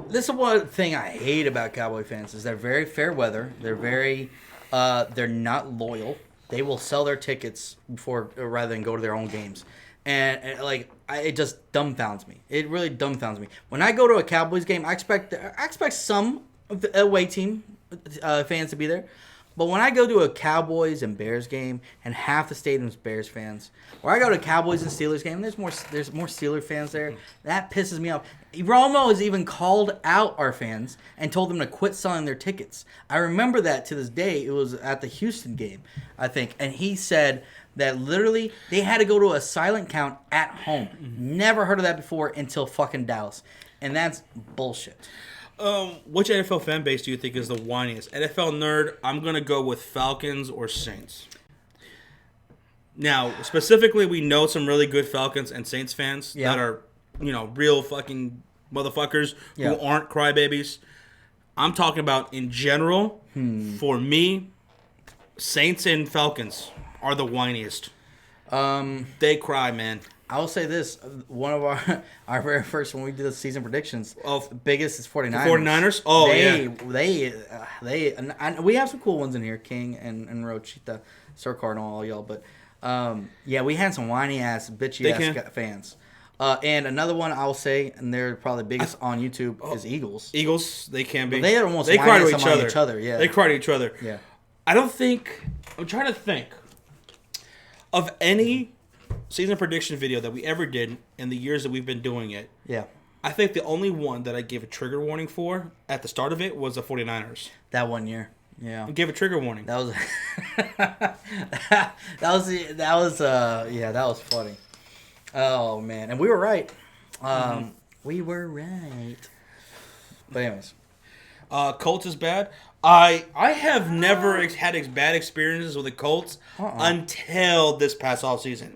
This is one thing I hate about Cowboy fans is they're very fair weather. They're very, they're not loyal. They will sell their tickets rather than go to their own games. And it just dumbfounds me. It really dumbfounds me. When I go to a Cowboys game, I expect some away team fans to be there. But when I go to a Cowboys and Bears game and half the stadium's Bears fans, or I go to a Cowboys and Steelers game, there's more Steeler fans there. That pisses me off. Romo has even called out our fans and told them to quit selling their tickets. I remember that to this day. It was at the Houston game, I think, and he said that literally they had to go to a silent count at home. Never heard of that before until fucking Dallas, and that's bullshit. Which NFL fan base do you think is the whiniest? NFL nerd, I'm going to go with Falcons or Saints. Now, specifically, we know some really good Falcons and Saints fans that are, real fucking motherfuckers who aren't crybabies. I'm talking about in general, for me, Saints and Falcons are the whiniest. They cry, man. I will say this: one of our very first when we did the season predictions, biggest is 49ers. The 49ers? Oh, they we have some cool ones in here, King and Rochita, Sir Cardinal, all y'all. But we had some whiny ass, bitchy ass fans. And another one I'll say, and they're probably the biggest on YouTube, is Eagles. Eagles, they can be. But they are almost cry to each other. Yeah, they cry to each other. Yeah. I'm trying to think of any season prediction video that we ever did in the years that we've been doing it. Yeah. I think the only one that I gave a trigger warning for at the start of it was the 49ers. That 1 year. Yeah. I gave a trigger warning. That was that was funny. Oh man, and we were right. We were right. But anyways, Colts is bad. I have never had bad experiences with the Colts until this past offseason.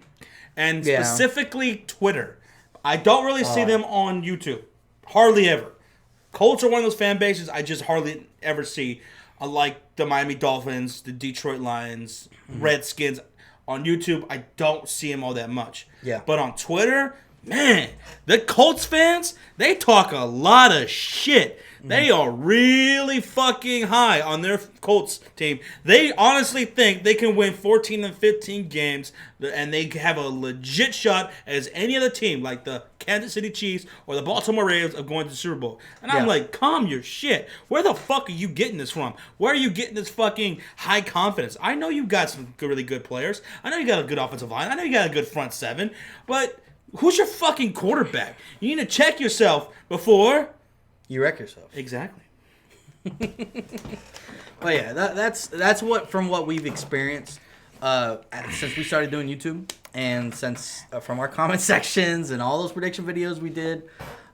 And specifically Twitter. I don't really see them on YouTube. Hardly ever. Colts are one of those fan bases I just hardly ever see. Like the Miami Dolphins, the Detroit Lions, Redskins. On YouTube, I don't see them all that much. Yeah. But on Twitter, man, the Colts fans, they talk a lot of shit. They are really fucking high on their Colts team. They honestly think they can win 14 and 15 games, and they have a legit shot as any other team, like the Kansas City Chiefs or the Baltimore Ravens, of going to the Super Bowl. And I'm like, calm your shit. Where the fuck are you getting this from? Where are you getting this fucking high confidence? I know you got some really good players. I know you got a good offensive line. I know you got a good front seven. But who's your fucking quarterback? You need to check yourself before you wreck yourself. Exactly. But yeah, that's what from what we've experienced since we started doing YouTube, and since from our comment sections and all those prediction videos we did,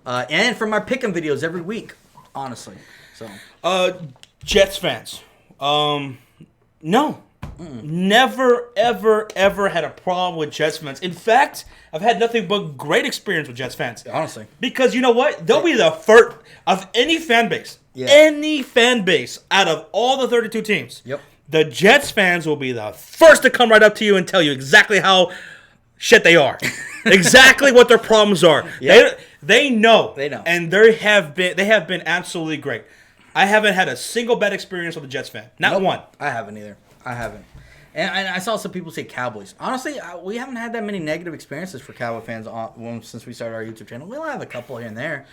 and from our pick'em videos every week, honestly. So, Jets fans, no. Never, ever, ever had a problem with Jets fans. In fact, I've had nothing but great experience with Jets fans. Honestly. Because you know what? They'll be the first of any fan base. Yeah. Any fan base out of all the 32 teams. Yep. The Jets fans will be the first to come right up to you and tell you exactly how shit they are. Exactly what their problems are. Yep. They know. They know. And they have been absolutely great. I haven't had a single bad experience with a Jets fan. Not one. I haven't either. I haven't. And I saw some people say Cowboys. Honestly, we haven't had that many negative experiences for Cowboy fans since we started our YouTube channel. We'll have a couple here and there,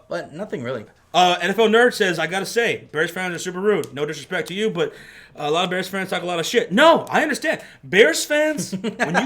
but nothing really. NFL Nerd says, I gotta say, Bears fans are super rude. No disrespect to you, but a lot of Bears fans talk a lot of shit. No, I understand. Bears fans, when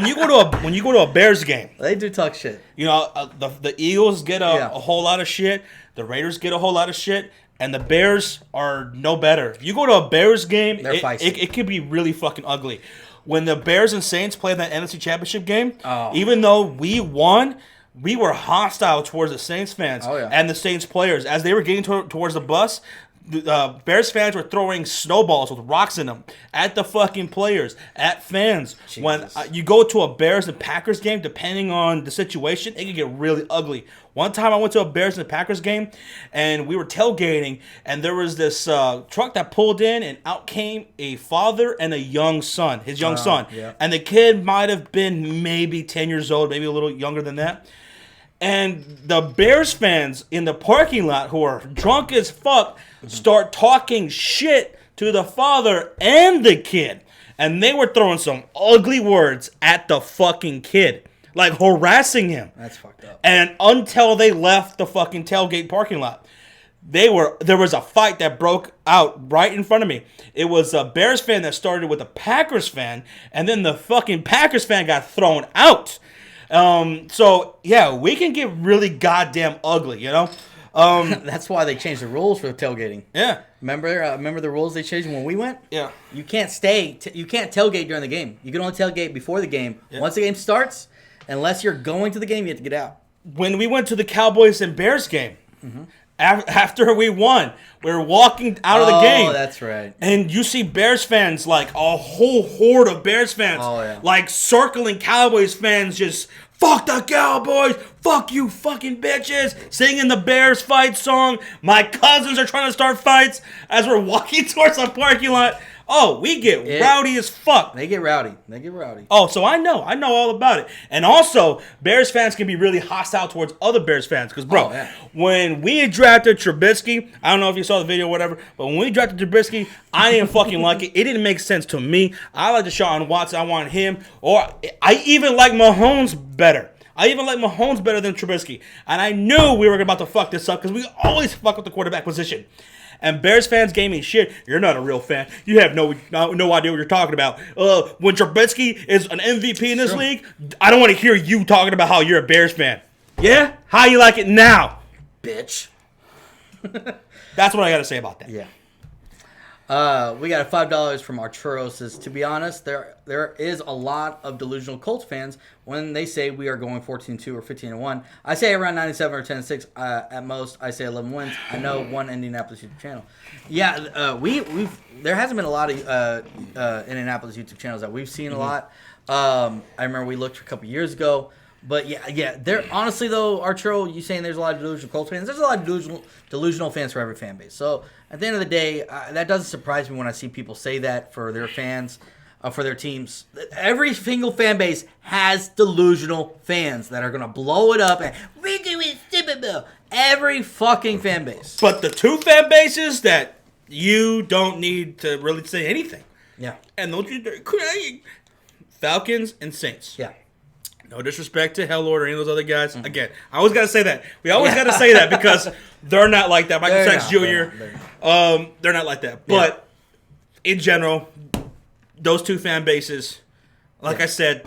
you go to a Bears game, they do talk shit. You know, the Eagles get a whole lot of shit. The Raiders get a whole lot of shit. And the Bears are no better. If you go to a Bears game, it could be really fucking ugly. When the Bears and Saints played that NFC Championship game, even though we won, we were hostile towards the Saints fans and the Saints players. As they were getting towards the bus, the Bears fans were throwing snowballs with rocks in them at the fucking players, at fans. Jesus. When you go to a Bears and Packers game, depending on the situation, it can get really ugly. One time I went to a Bears and Packers game, and we were tailgating, and there was this truck that pulled in, and out came a father and a young son, his young son. Yeah. And the kid might have been maybe 10 years old, maybe a little younger than that. And the Bears fans in the parking lot, who are drunk as fuck, start talking shit to the father and the kid. And they were throwing some ugly words at the fucking kid. Like harassing him. That's fucked up. And until they left the fucking tailgate parking lot, there was a fight that broke out right in front of me. It was a Bears fan that started with a Packers fan, and then the fucking Packers fan got thrown out. So yeah, we can get really goddamn ugly, you know? That's why they changed the rules for tailgating. Yeah. Remember the rules they changed when we went? Yeah. You can't you can't tailgate during the game. You can only tailgate before the game. Yeah. Once the game starts, unless you're going to the game, you have to get out. When we went to the Cowboys and Bears game, after we won, we were walking out of the game. Oh, that's right. And you see Bears fans, like a whole horde of Bears fans, like circling Cowboys fans, just fuck the Cowboys, fuck you fucking bitches, singing the Bears fight song. My cousins are trying to start fights as we're walking towards the parking lot. Oh, we get rowdy as fuck. They get rowdy. Oh, so I know all about it. And also, Bears fans can be really hostile towards other Bears fans. Because, bro, when we drafted Trubisky, I don't know if you saw the video or whatever, but when we drafted Trubisky, I didn't fucking like it. It didn't make sense to me. I like Deshaun Watson. I want him. Or I even like Mahomes better. I even like Mahomes better than Trubisky. And I knew we were about to fuck this up because we always fuck with the quarterback position. And Bears fans gave me shit. You're not a real fan. You have no idea what you're talking about. When Trubisky is an MVP in this league, I don't want to hear you talking about how you're a Bears fan. Yeah? How you like it now? Bitch. That's what I got to say about that. Yeah. We got a $5 from Arturo. Says, to be honest, there is a lot of delusional Colts fans when they say we are going 14-2 or 15-1. I say around 97 or 10-6 at most. I say 11 wins. I know one Indianapolis YouTube channel. Yeah, there hasn't been a lot of Indianapolis YouTube channels that we've seen a lot. I remember we looked a couple years ago. But yeah. There honestly though, Arturo, you saying there's a lot of delusional Colts fans? There's a lot of delusional fans for every fan base. So at the end of the day, that doesn't surprise me when I see people say that for their fans, for their teams. Every single fan base has delusional fans that are gonna blow it up and we're doing stupid bill. Every fucking fan base. But the two fan bases that you don't need to really say anything. Yeah. And don't you dare crying. Falcons and Saints. Yeah. No disrespect to Hell Lord or any of those other guys. Mm-hmm. Again, I always got to say that. We always got to say that because they're not like that. Michael Sachs Jr., they're not like that. But in general, those two fan bases, like I said,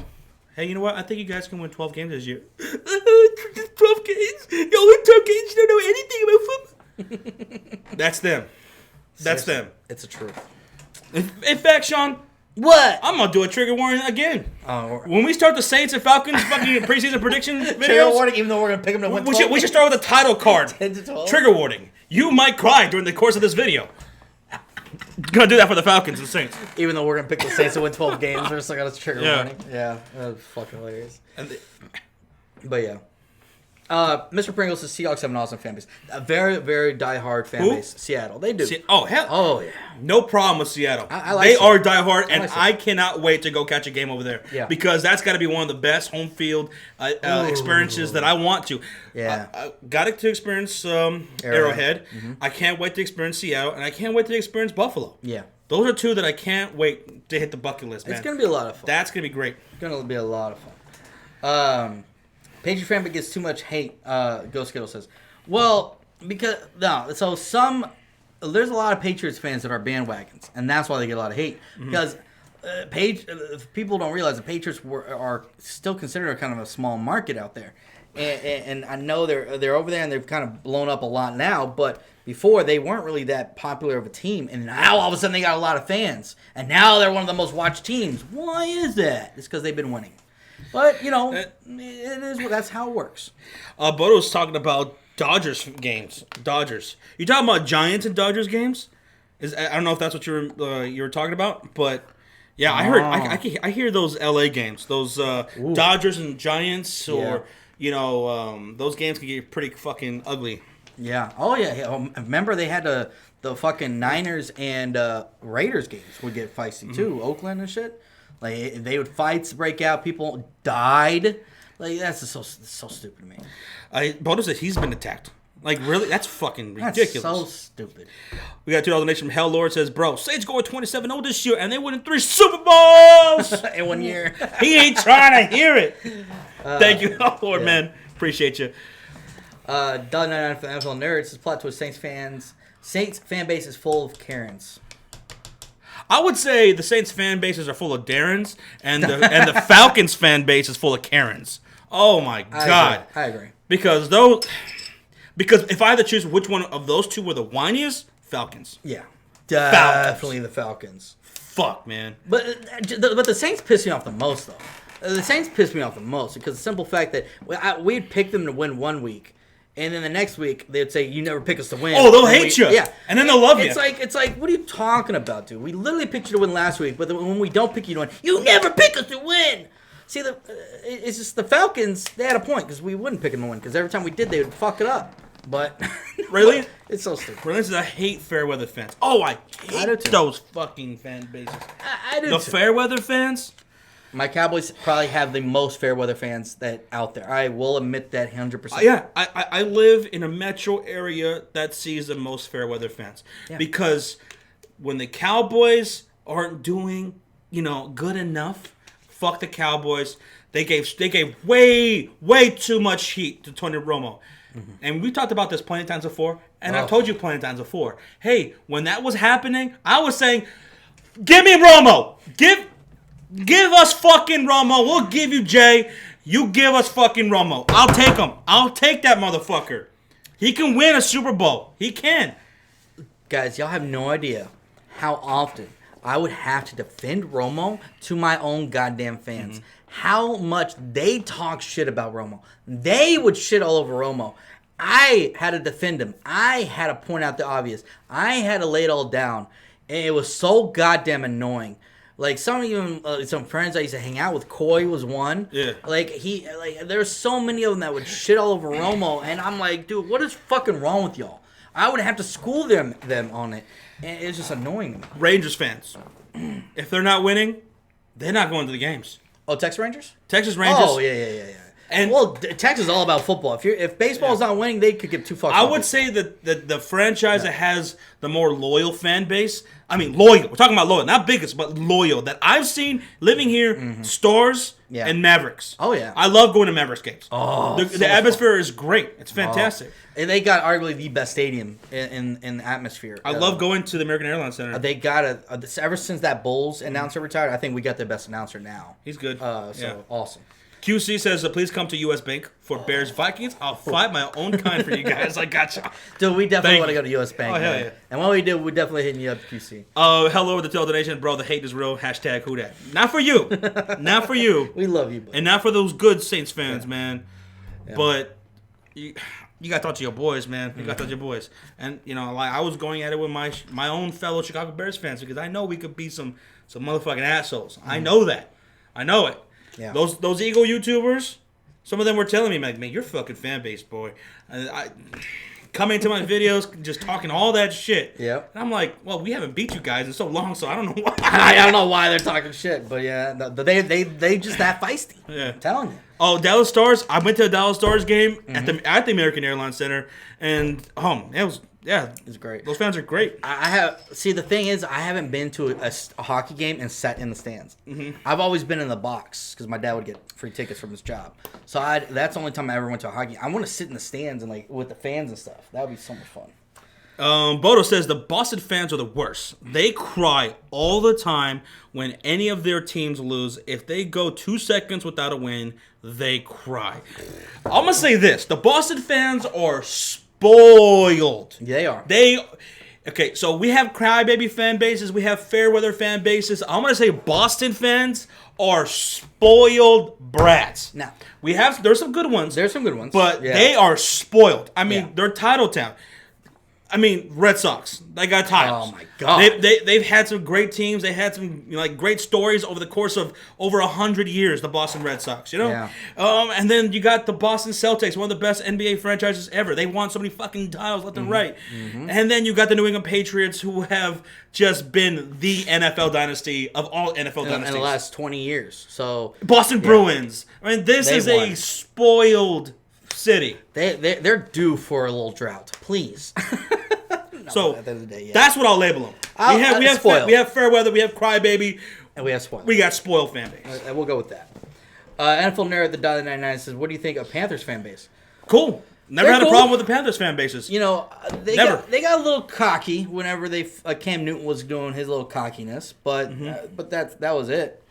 hey, you know what? I think you guys can win 12 games this year. 12 games? Y'all win 12 games? You don't know anything about football? That's them. That's them. It's the truth. In fact, Sean... What? I'm gonna do a trigger warning again. When we start the Saints and Falcons fucking preseason prediction videos, trigger warning, even though we're gonna pick them to win. We should start with a title card. 10-12. Trigger warning. You might cry during the course of this video. Gonna do that for the Falcons and Saints. Even though we're gonna pick the Saints to win 12 games, we're still got a trigger warning. Yeah, that's fucking hilarious. But yeah. Mr. Pringles says Seahawks have an awesome fan base. A very, very diehard fan base. Seattle. They do. Oh, hell. Oh, yeah. No problem with Seattle. I like they Seattle. are diehard, and I cannot wait to go catch a game over there. Yeah. Because that's got to be one of the best home field experiences that I want to. Yeah. I got to experience Arrowhead. Mm-hmm. I can't wait to experience Seattle, and I can't wait to experience Buffalo. Yeah. Those are two that I can't wait to hit the bucket list, man. It's going to be a lot of fun. That's going to be great. It's going to be a lot of fun. Patriot fan gets too much hate, Ghost Skittle says. Well, because, there's a lot of Patriots fans that are bandwagons, and that's why they get a lot of hate. Mm-hmm. Because people don't realize the Patriots are still considered kind of a small market out there. And I know they're over there, and they've kind of blown up a lot now, but before they weren't really that popular of a team, and now all of a sudden they got a lot of fans, and now they're one of the most watched teams. Why is that? It's because they've been winning. But, that's how it works. Boto's talking about Dodgers games. Dodgers. You talking about Giants and Dodgers games? I don't know if that's what you were talking about, but yeah, I heard. I hear those LA games, those Dodgers and Giants, or those games can get pretty fucking ugly. Yeah. Oh yeah. Remember they had the fucking Niners and Raiders games would get feisty too. Oakland and shit. Like, they would fights break out. People died. Like, that's just so stupid to me. Bodo said he's been attacked. Like, really? That's fucking ridiculous. That's so stupid. We got a $2 donation from Hell Lord. Says, bro, Saints going 27-0 this year, and they winning 3 Super Bowls in 1 year. He ain't trying to hear it. Thank you, Hell Lord, man. Appreciate you. $1.99 for the NFL Nerds. Says, plot twist, Saints fan base is full of Karens. I would say the Saints fan bases are full of Darrens, and the Falcons fan base is full of Karens. Oh my God! I agree. Because if I had to choose which one of those two were the whiniest, Falcons. Yeah, definitely the Falcons. Fuck, man. But the Saints piss me off the most, though. The Saints piss me off the most because the simple fact that we'd pick them to win 1 week. And then the next week, they'd say, you never pick us to win. Oh, they'll hate you. Yeah. And then they'll love you. It's like, what are you talking about, dude? We literally picked you to win last week, but when we don't pick you to win, you never pick us to win. See, it's just the Falcons, they had a point because we wouldn't pick them to win because every time we did, they would fuck it up. But really? It's so stupid. Really, I hate Fairweather fans. Oh, I hate those fucking fan bases. I do the too. Fairweather fans? My Cowboys probably have the most Fairweather fans out there. I will admit that 100%. Yeah, I live in a metro area that sees the most Fairweather fans. Yeah. Because when the Cowboys aren't doing, good enough, fuck the Cowboys. They gave way too much heat to Tony Romo. Mm-hmm. And we talked about this plenty of times before, and I've told you plenty of times before. Hey, when that was happening, I was saying, give me Romo. Give us fucking Romo. We'll give you Jay. You give us fucking Romo. I'll take him. I'll take that motherfucker. He can win a Super Bowl. He can. Guys, y'all have no idea how often I would have to defend Romo to my own goddamn fans. How much they talk shit about Romo. They would shit all over Romo. I had to defend him. I had to point out the obvious. I had to lay it all down. And it was so goddamn annoying. Like some friends I used to hang out with, Coy was one. Yeah. There's so many of them that would shit all over Romo, and I'm like, dude, what is fucking wrong with y'all? I would have to school them on it, and it's just annoying to me. Rangers fans, if they're not winning, they're not going to the games. Oh, Texas Rangers? Texas Rangers. Oh yeah. And Texas is all about football. If baseball's not winning, they could get too fucked. I would say that the franchise that has the more loyal fan base. I mean, loyal. We're talking about loyal, not biggest, but loyal. That I've seen living here, Stars and Mavericks. Oh yeah, I love going to Mavericks games. Oh, the atmosphere is great. It's fantastic. And they got arguably the best stadium in the atmosphere. I love going to the American Airlines Center. They got ever since that Bulls announcer retired. I think we got the best announcer now. He's good. Awesome. QC says, please come to U.S. Bank for Bears Vikings. I'll fight my own kind for you guys. I got you. Dude, we definitely want to go to U.S. Bank. Oh, hell yeah. And when we do, we're definitely hitting you up, QC. Hello to Tell the Nation. Bro, the hate is real. Hashtag who dat. Not for you. Not for you. We love you, buddy. And not for those good Saints fans, man. Yeah. But you got to talk to your boys, man. You got to talk to your boys. And, I was going at it with my own fellow Chicago Bears fans because I know we could be some motherfucking assholes. I know that. I know it. Yeah. Those Eagle YouTubers, some of them were telling me, like, man, you're fucking fan base, boy. I coming to my videos, just talking all that shit. Yep. And I'm like, well, we haven't beat you guys in so long, so I don't know why. I don't know why they're talking shit, but yeah, they just that feisty. Yeah. I'm telling you. Oh, Dallas Stars. I went to a Dallas Stars game at the American Airlines Center, and it was. Yeah, it's great. Those fans are great. The thing is, I haven't been to a hockey game and sat in the stands. I've always been in the box because my dad would get free tickets from his job. So that's the only time I ever went to a hockey. I want to sit in the stands and with the fans and stuff. That would be so much fun. Bodo says the Boston fans are the worst. They cry all the time when any of their teams lose. If they go 2 seconds without a win, they cry. I'm gonna say this: the Boston fans are spoiled. They are. Okay, so we have crybaby fan bases. We have fair weather fan bases. I'm going to say Boston fans are spoiled brats. Now, there's some good ones. There's some good ones. But they are spoiled. I mean, they're title town. I mean, Red Sox. They got titles. Oh my god. They've had some great teams. They had some great stories over the course of over 100 years. The Boston Red Sox, Yeah. And then you got the Boston Celtics, one of the best NBA franchises ever. They won so many fucking titles left and right. And then you got the New England Patriots, who have just been the NFL dynasty of all NFL dynasties in the last 20 years. So Boston Bruins. I mean, this is a spoiled city. They're due for a little drought. Please. So at the end of the day, that's what I'll label them. We have fair weather, we have crybaby, and we have spoiled. We got spoiled fan base. We'll go with that. NFL Nerd at the $1.99 says, "What do you think of Panthers fan base?" Cool. Never had a problem with the Panthers fan bases. They got a little cocky whenever Cam Newton was doing his little cockiness, but that was it.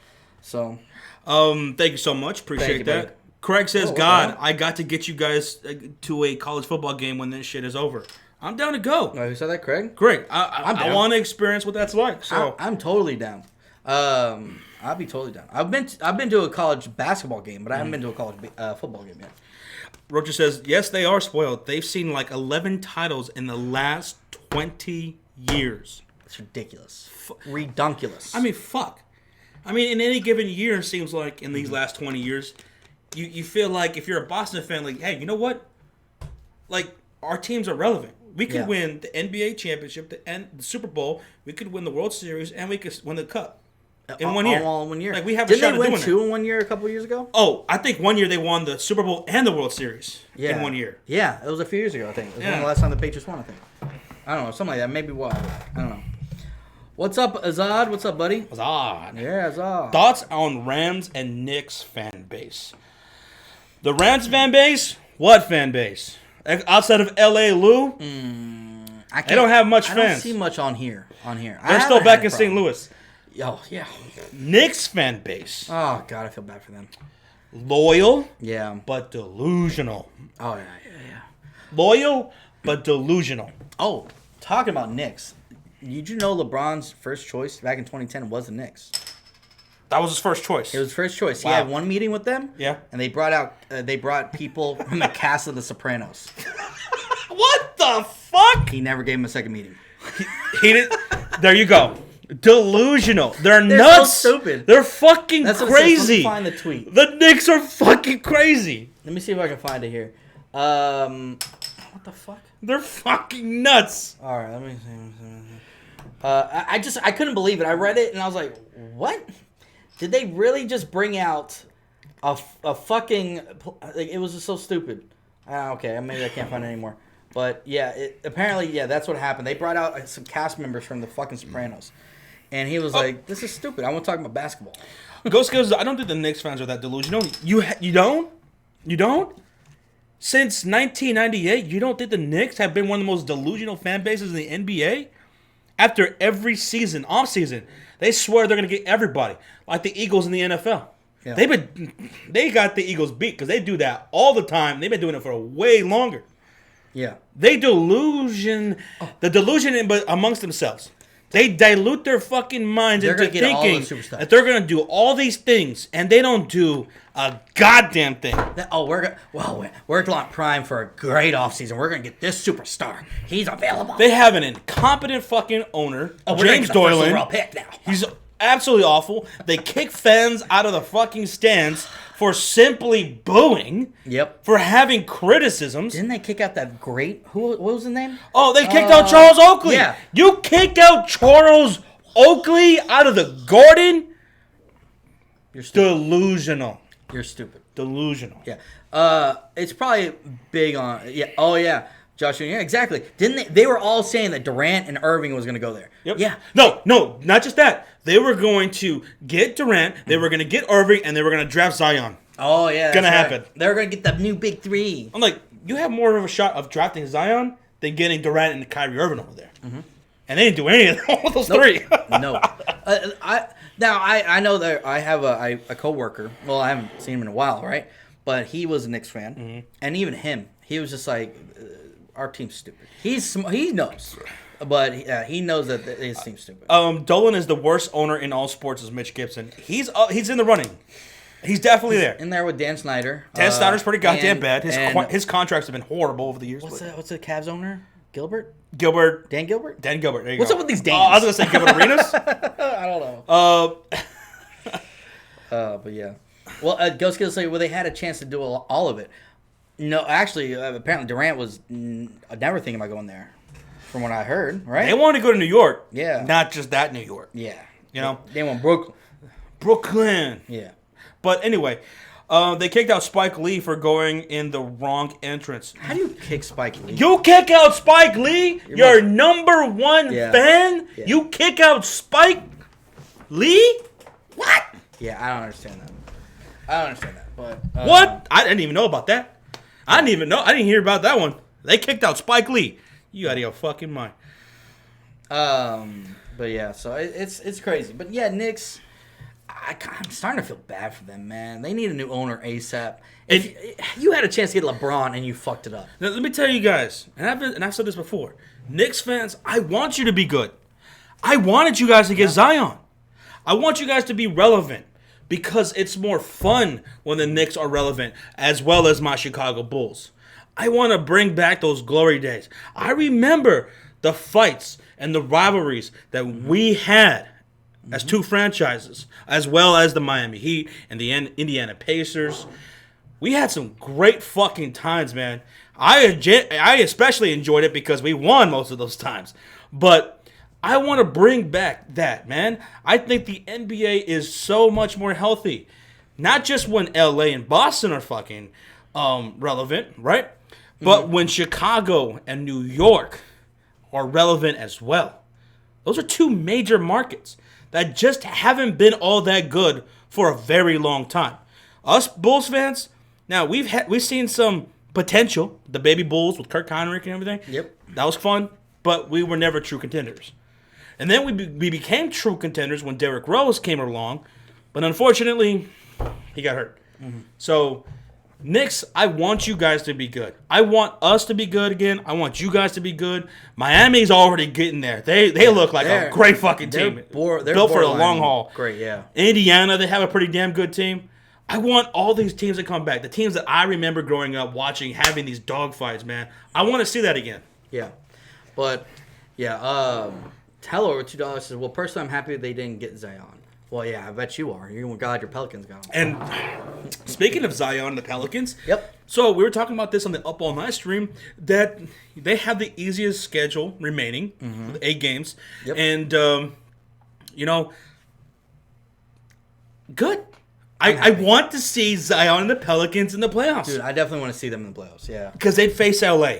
So, thank you so much. Appreciate that. Buddy. Craig says, "God, I got to get you guys to a college football game when this shit is over." I'm down to go. Oh, who said that, Craig? Craig. I want to experience what that's like. So I'm totally down. I'll be totally down. I've been to a college basketball game, but I haven't been to a college football game yet. Roger says, yes, they are spoiled. They've seen like 11 titles in the last 20 years. It's ridiculous. Redunculous. I mean, fuck. I mean, in any given year, it seems like in these last 20 years, you feel like if you're a Boston fan, like, hey, you know what? Like, our teams are relevant. We could win the NBA championship, the Super Bowl. We could win the World Series, and we could win the Cup in 1 year. All in 1 year. Like we have a shot at doing Didn't they win two in 1 year a couple years ago? Oh, I think 1 year they won the Super Bowl and the World Series in 1 year. Yeah, it was a few years ago, I think. It was one of the last time the Patriots won, I think. I don't know, something like that. Maybe what? I don't know. What's up, Azad? What's up, buddy? Azad. Yeah, Azad. Thoughts on Rams and Knicks fan base? The Rams fan base? What fan base? Outside of L.A. Lou? They don't have much fans. I don't see much on here. They're still back in St. Louis. Oh, yeah. Knicks fan base. Oh, God, I feel bad for them. Loyal. Yeah. But delusional. Oh, yeah. Loyal, but delusional. Oh, talking about Knicks. Did you know LeBron's first choice back in 2010 was the Knicks? That was his first choice. It was his first choice. Wow. He had one meeting with them. Yeah. And they brought people from the cast of The Sopranos. What the fuck? He never gave him a second meeting. He did. There you go. Delusional. They're nuts. So stupid. They're fucking That's what crazy. Let me find the tweet. The Knicks are fucking crazy. Let me see if I can find it here. What the fuck? They're fucking nuts. All right, let me see. I couldn't believe it. I read it and I was like, what? Did they really just bring out a fucking? Like, it was just so stupid. Okay, maybe I can't find it anymore. But yeah, apparently that's what happened. They brought out some cast members from the fucking Sopranos, and he was like, "This is stupid. I want to talk about basketball." Ghost goes. I don't think the Knicks fans are that delusional. You don't. Since 1998, you don't think the Knicks have been one of the most delusional fan bases in the NBA? After every season, off season, they swear they're gonna get everybody, like the Eagles in the NFL. Yeah. They got the Eagles beat because they do that all the time. They've been doing it for way longer. Yeah, they delusion but amongst themselves. They dilute their fucking minds into thinking that they're gonna do all these things, and they don't do a goddamn thing. We're on prime for a great offseason. We're gonna get this superstar. He's available. They have an incompetent fucking owner, James Doylan. He's absolutely awful. They kick fans out of the fucking stands for simply booing. Yep. For having criticisms. Didn't they kick out that great? What was his name? Oh, they kicked out Charles Oakley. Yeah. You kick out Charles Oakley out of the Garden? You're stupid. Delusional. You're stupid. Delusional. Yeah. It's probably big on. Yeah. Oh yeah. Joshua, yeah, exactly. Didn't they were all saying that Durant and Irving was going to go there. Yep. Yeah. No, not just that. They were going to get Durant, they were going to get Irving, and they were going to draft Zion. Oh, yeah. Gonna happen. Right. They were going to get the new big three. I'm like, you have more of a shot of drafting Zion than getting Durant and Kyrie Irving over there. Mm-hmm. And they didn't do any of all those three. No. I know that I have a coworker. Well, I haven't seen him in a while, right? But he was a Knicks fan. Mm-hmm. And even him, he was just like, our team's stupid. He knows. But he knows that his team's stupid. Dolan is the worst owner in all sports, is Mitch Gibson. He's in the running. He's definitely there. In there with Dan Snyder. Dan Snyder's pretty goddamn bad. His contracts have been horrible over the years. What's the Cavs owner? Gilbert. Dan Gilbert. There you What's go. up with these Danes? I was gonna say Gilbert Arenas. I don't know. But yeah. Well, Ghost Kills say, they had a chance to do all of it. No, actually, apparently Durant was never thinking about going there, from what I heard, right? They wanted to go to New York. Yeah. Not just that New York. Yeah. You know? They want Brooklyn. Brooklyn. Yeah. But anyway, they kicked out Spike Lee for going in the wrong entrance. How do you kick Spike Lee? You kick out Spike Lee? Your number one fan? Yeah. You kick out Spike Lee? What? Yeah, I don't understand that. But what? I didn't even know about that. I didn't hear about that one. They kicked out Spike Lee. You out of your fucking mind. But yeah, so it's crazy. But yeah, Knicks, I'm starting to feel bad for them, man. They need a new owner ASAP. If you had a chance to get LeBron and you fucked it up. Now, let me tell you guys, and I've said this before, Knicks fans, I want you to be good. I wanted you guys to get Zion. I want you guys to be relevant. Because it's more fun when the Knicks are relevant, as well as my Chicago Bulls. I want to bring back those glory days. I remember the fights and the rivalries that we had as two franchises, as well as the Miami Heat and the Indiana Pacers. We had some great fucking times, man. I especially enjoyed it because we won most of those times. But I want to bring back that, man. I think the NBA is so much more healthy. Not just when LA and Boston are fucking relevant, right? But when Chicago and New York are relevant as well. Those are two major markets that just haven't been all that good for a very long time. Us Bulls fans, now we've seen some potential. The baby Bulls with Kirk Heinrich and everything. Yep. That was fun, but we were never true contenders. And then we became true contenders when Derrick Rose came along, but unfortunately, he got hurt. Mm-hmm. So Knicks, I want you guys to be good. I want us to be good again. I want you guys to be good. Miami's already getting there. They look like a great fucking team. They're built for the long haul. Great, yeah. Indiana, they have a pretty damn good team. I want all these teams to come back. The teams that I remember growing up watching, having these dogfights, man. I want to see that again. Yeah. But, yeah, Teller over $2 says, well, personally, I'm happy they didn't get Zion. Well, yeah, I bet you are. You're glad your Pelicans got him. And speaking of Zion and the Pelicans, Yep. So we were talking about this on the Up All Night stream, that they have the easiest schedule remaining, 8 games. Yep. And, good. I want to see Zion and the Pelicans in the playoffs. Dude, I definitely want to see them in the playoffs, yeah. Because they'd face LA,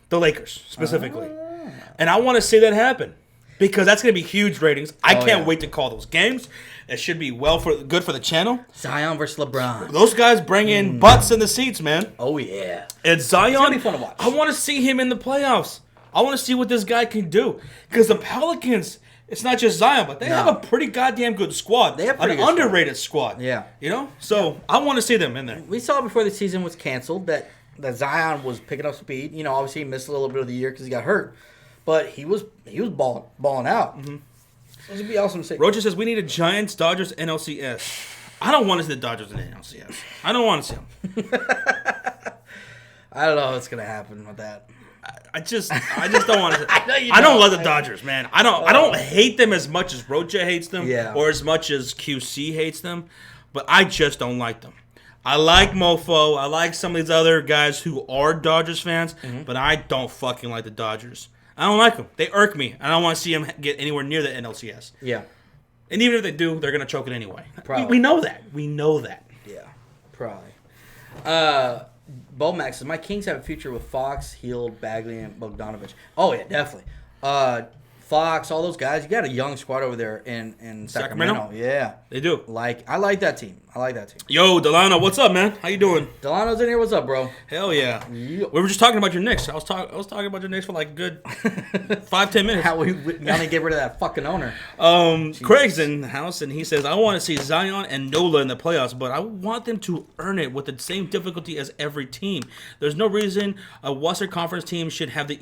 the Lakers, specifically. And I want to see that happen. Because that's going to be huge ratings. I can't wait to call those games. It should be good for the channel. Zion versus LeBron. Those guys bring in butts in the seats, man. Oh, yeah. And Zion, It's going to be fun to watch. I want to see him in the playoffs. I want to see what this guy can do. Because the Pelicans, it's not just Zion, but they have a pretty goddamn good squad. They have an underrated squad. Yeah. You know? So I want to see them in there. We saw before the season was canceled that Zion was picking up speed. You know, obviously he missed a little bit of the year because he got hurt. But he was balling out. Mm-hmm. It would be awesome to see. Roger says we need a Giants, Dodgers, NLCS. I don't want to see the Dodgers in the NLCS. I don't want to see them. I don't know what's gonna happen with that. I just don't want to. I don't love the Dodgers, man. I don't hate them as much as Rocha hates them, or as much as QC hates them, but I just don't like them. I like Mofo. I like some of these other guys who are Dodgers fans, but I don't fucking like the Dodgers. I don't like them. They irk me. I don't want to see them get anywhere near the NLCS. Yeah. And even if they do, they're going to choke it anyway. Probably. We know that. We know that. Yeah, probably. Bomax says, my Kings have a future with Fox, Hield, Bagley, and Bogdanovich. Oh, yeah, definitely. Fox, all those guys. You got a young squad over there in Sacramento. Yeah. They do. I like that team. Yo, Delano, what's up, man? How you doing? Delano's in here. What's up, bro? Hell yeah. Yep. We were just talking about your Knicks. I was talking about your Knicks for like a good 5-10 minutes. How we only get rid of that fucking owner. Craig's in the house, and he says, I want to see Zion and Nola in the playoffs, but I want them to earn it with the same difficulty as every team. There's no reason a Western Conference team should have the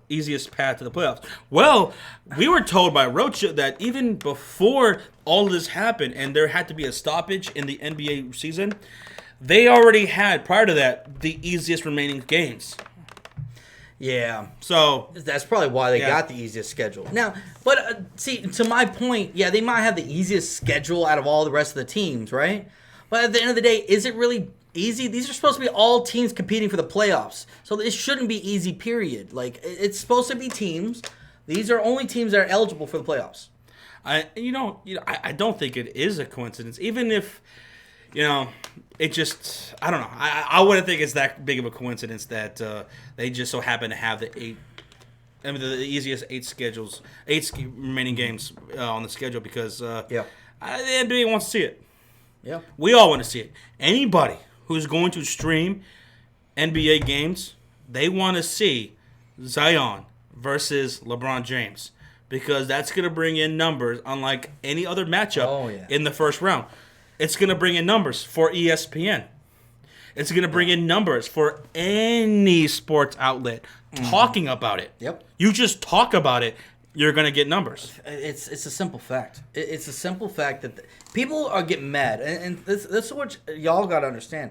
easiest path to the playoffs. Well, we were told by Rocha that even before all of this happened and there had to be a stoppage in the NBA season, they already had, prior to that, the easiest remaining games. Yeah. So that's probably why they got the easiest schedule. Now, but see, to my point, yeah, they might have the easiest schedule out of all the rest of the teams, right? But at the end of the day, is it really easy? These are supposed to be all teams competing for the playoffs. So it shouldn't be easy, period. Like, it's supposed to be teams. These are only teams that are eligible for the playoffs. I don't think it is a coincidence. Even if, it just, I don't know. I wouldn't think it's that big of a coincidence that they just so happen to have the easiest eight remaining games on the schedule because the NBA wants to see it. Yeah. We all want to see it. Anybody who's going to stream NBA games, they want to see Zion versus LeBron James. Because that's going to bring in numbers unlike any other matchup in the first round. It's going to bring in numbers for ESPN. It's going to bring in numbers for any sports outlet talking about it. Yep. You just talk about it, you're going to get numbers. It's a simple fact. It's a simple fact that people are getting mad. And this is what y'all got to understand.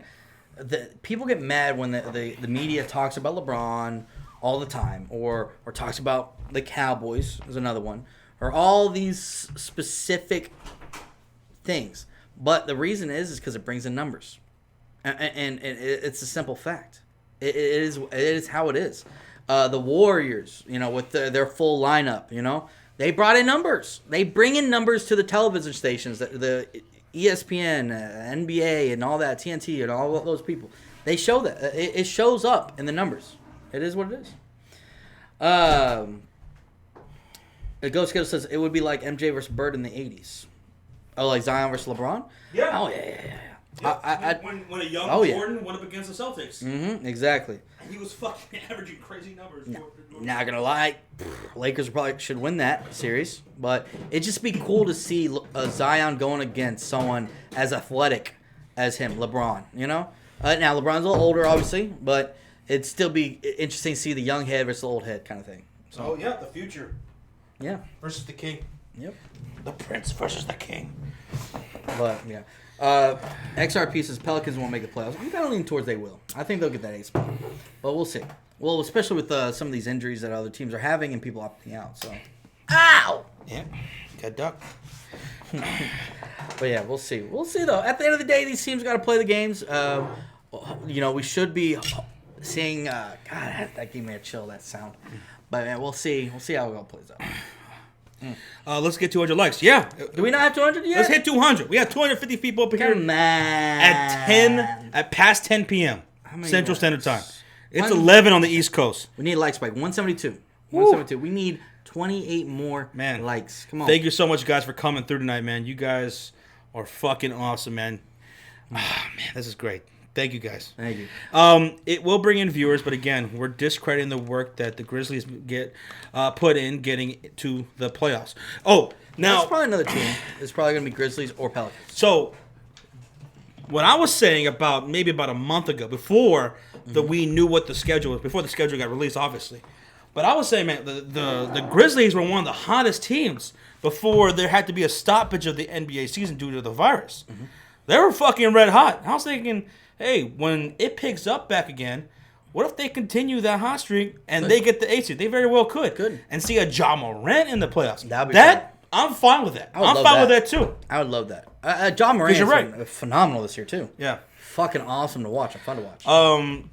People get mad when the media talks about LeBron all the time, or talks about the Cowboys is another one, or all these specific things. But the reason is because it brings in numbers, and it's a simple fact. It is how it is. The Warriors, with their full lineup, they brought in numbers. They bring in numbers to the television stations, the ESPN, NBA, and all that, TNT, and all those people. They show that. It shows up in the numbers. It is what it is. The Ghost Schedule says it would be like MJ versus Bird in the 80s. Oh, like Zion versus LeBron? Yeah. Oh, yeah. When a young Jordan went up against the Celtics. Mm-hmm, exactly. And he was fucking averaging crazy numbers. Not going to lie, Lakers probably should win that series. But it'd just be cool to see Zion going against someone as athletic as him, LeBron, Now LeBron's a little older, obviously, but it'd still be interesting to see the young head versus the old head kind of thing. So, oh yeah, the future. Yeah. Versus the king. Yep. The prince versus the king. But yeah. XRP says Pelicans won't make the playoffs. I'm kind of leaning towards they will. I think they'll get that 8th spot, but we'll see. Well, especially with some of these injuries that other teams are having and people opting out. So. Ow! Yeah. Got duck. But yeah, we'll see. We'll see though. At the end of the day, these teams got to play the games. We should be seeing. God, that gave me a chill. That sound. But man, we'll see. We'll see how it all plays out. Let's get 200 likes. Yeah. Do we not have 200 yet? Let's hit 200. We have 250 people up here Come on. at past 10 p.m. Central likes? Standard Time. It's 11 on the East Coast. We need a like spike. 172. 172. We need 28 more likes. Come on. Thank you so much, guys, for coming through tonight, man. You guys are fucking awesome, man. Ah, man, this is great. Thank you, guys. Thank you. It will bring in viewers, but again, we're discrediting the work that the Grizzlies get put in getting to the playoffs. Oh, now there's probably another team. It's probably going to be Grizzlies or Pelicans. So, what I was saying about a month ago, before we knew what the schedule was, before the schedule got released, obviously. But I was saying, man, the Grizzlies were one of the hottest teams before there had to be a stoppage of the NBA season due to the virus. Mm-hmm. They were fucking red hot. I was thinking, hey, when it picks up back again, what if they continue that hot streak and they get the 8th seed? They very well could. And see a Ja Morant in the playoffs. I'm fine with that. I'm fine with that too. I would love that. Ja Morant is been phenomenal this year too. Yeah. Fucking awesome to watch. Fun to watch.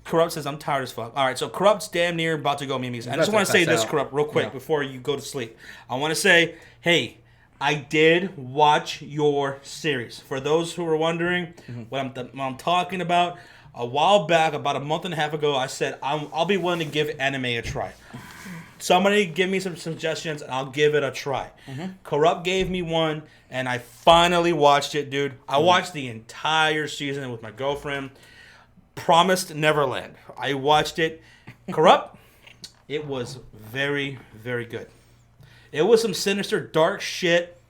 Corrupt says, I'm tired as fuck. All right, so Corrupt's damn near about to go memes. I just want to say this, Corrupt, real quick before you go to sleep. I want to say, hey, I did watch your series. For those who are wondering what I'm talking about, a while back, about a month and a half ago, I said I'll be willing to give anime a try. Somebody give me some suggestions, and I'll give it a try. Corrupt gave me one, and I finally watched it, dude. I watched the entire season with my girlfriend. Promised Neverland. I watched it. Corrupt, it was very, very good. It was some sinister, dark shit.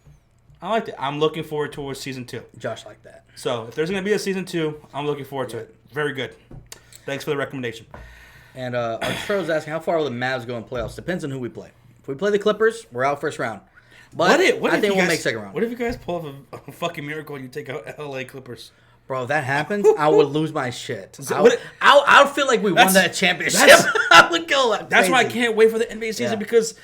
I liked it. I'm looking forward towards season 2. Josh liked that. So, if there's going to be a season 2, I'm looking forward to it. Very good. Thanks for the recommendation. And Arturo's asking, how far will the Mavs go in playoffs? Depends on who we play. If we play the Clippers, we're out first round. But I think we'll make second round. What if you guys pull off a fucking miracle and you take out LA Clippers? Bro, if that happens, I would lose my shit. I would feel like we won that championship. I would go crazy. That's why I can't wait for the NBA season because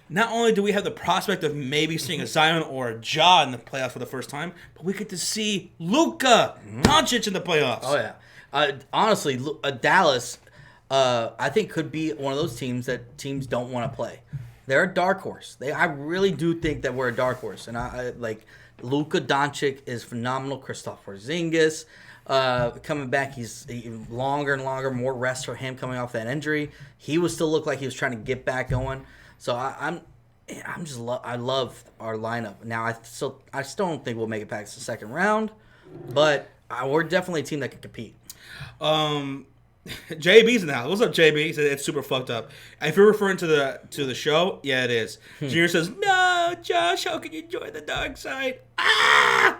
not only do we have the prospect of maybe seeing a Zion or a Ja in the playoffs for the first time, but we get to see Luka Doncic in the playoffs. Oh, yeah. Honestly, Dallas, I think, could be one of those teams that teams don't want to play. They're a dark horse. I really do think that we're a dark horse. And I like Luka Doncic is phenomenal. Kristaps Porzingis coming back. He's longer and longer, more rest for him coming off that injury. He would still look like he was trying to get back going. So I love our lineup. Now I still don't think we'll make it past the second round, but we're definitely a team that can compete. JB's in the house. What's up, JB? He said it's super fucked up. If you're referring to the show, yeah, it is. Junior says, "No, Josh, how can you join the dark side?" Ah!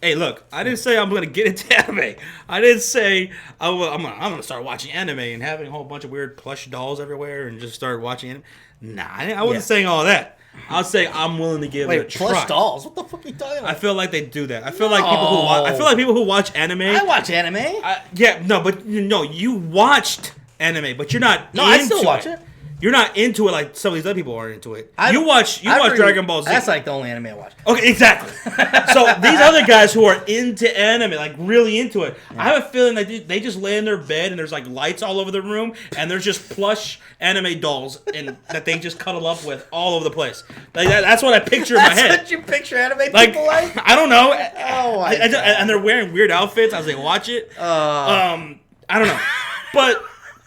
Hey, look, I didn't say I'm going to get into anime. I didn't say I'm going to start watching anime and having a whole bunch of weird plush dolls everywhere and just start watching anime. Nah, I wasn't saying all that. I was saying I'm willing to give it a try. Plush dolls? What the fuck are you talking about? I feel like they do that. I feel like people who watch anime. I watch anime. But you watched anime, but you're not. No, I still watch it. You're not into it like some of these other people are into it. You watch Dragon Ball Z. That's like the only anime I watch. Okay, exactly. So these other guys who are into anime, like really into it, I have a feeling that they just lay in their bed and there's like lights all over the room and there's just plush anime dolls and that they just cuddle up with all over the place. Like that's what I picture in my head. That's what you picture anime people like? I don't know. Oh my God. And they're wearing weird outfits as they watch it. I don't know, but.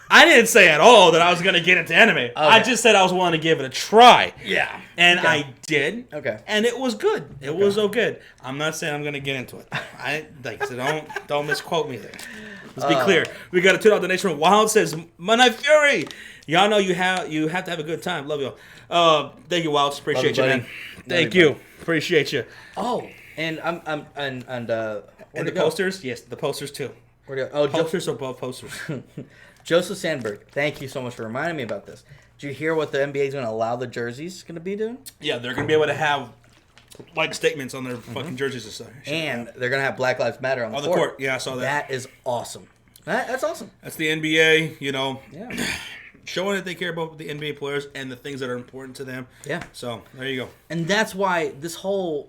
I didn't say at all that I was going to get into anime. Okay. I just said I was willing to give it a try. Yeah. And I did. Okay. And it was good. It was so good. I'm not saying I'm going to get into it. So don't misquote me there. Let's be clear. We got a $2 donation from Wild says, MNF Fury. Y'all know you have to have a good time. Love y'all. Thank you, Wild. Appreciate you, man. Thank you. Appreciate you. Oh, and and the posters? Yes, the posters too. Posters above posters. Joseph Sandberg, thank you so much for reminding me about this. Did you hear what the NBA is going to allow the jerseys going to be doing? Yeah, they're going to be able to have like statements on their fucking jerseys and stuff. And they're going to have Black Lives Matter on the court. Yeah, I saw that. That is awesome. That's awesome. That's the NBA, you know. Yeah. Showing that they care about the NBA players and the things that are important to them. Yeah. So, there you go. And that's why this whole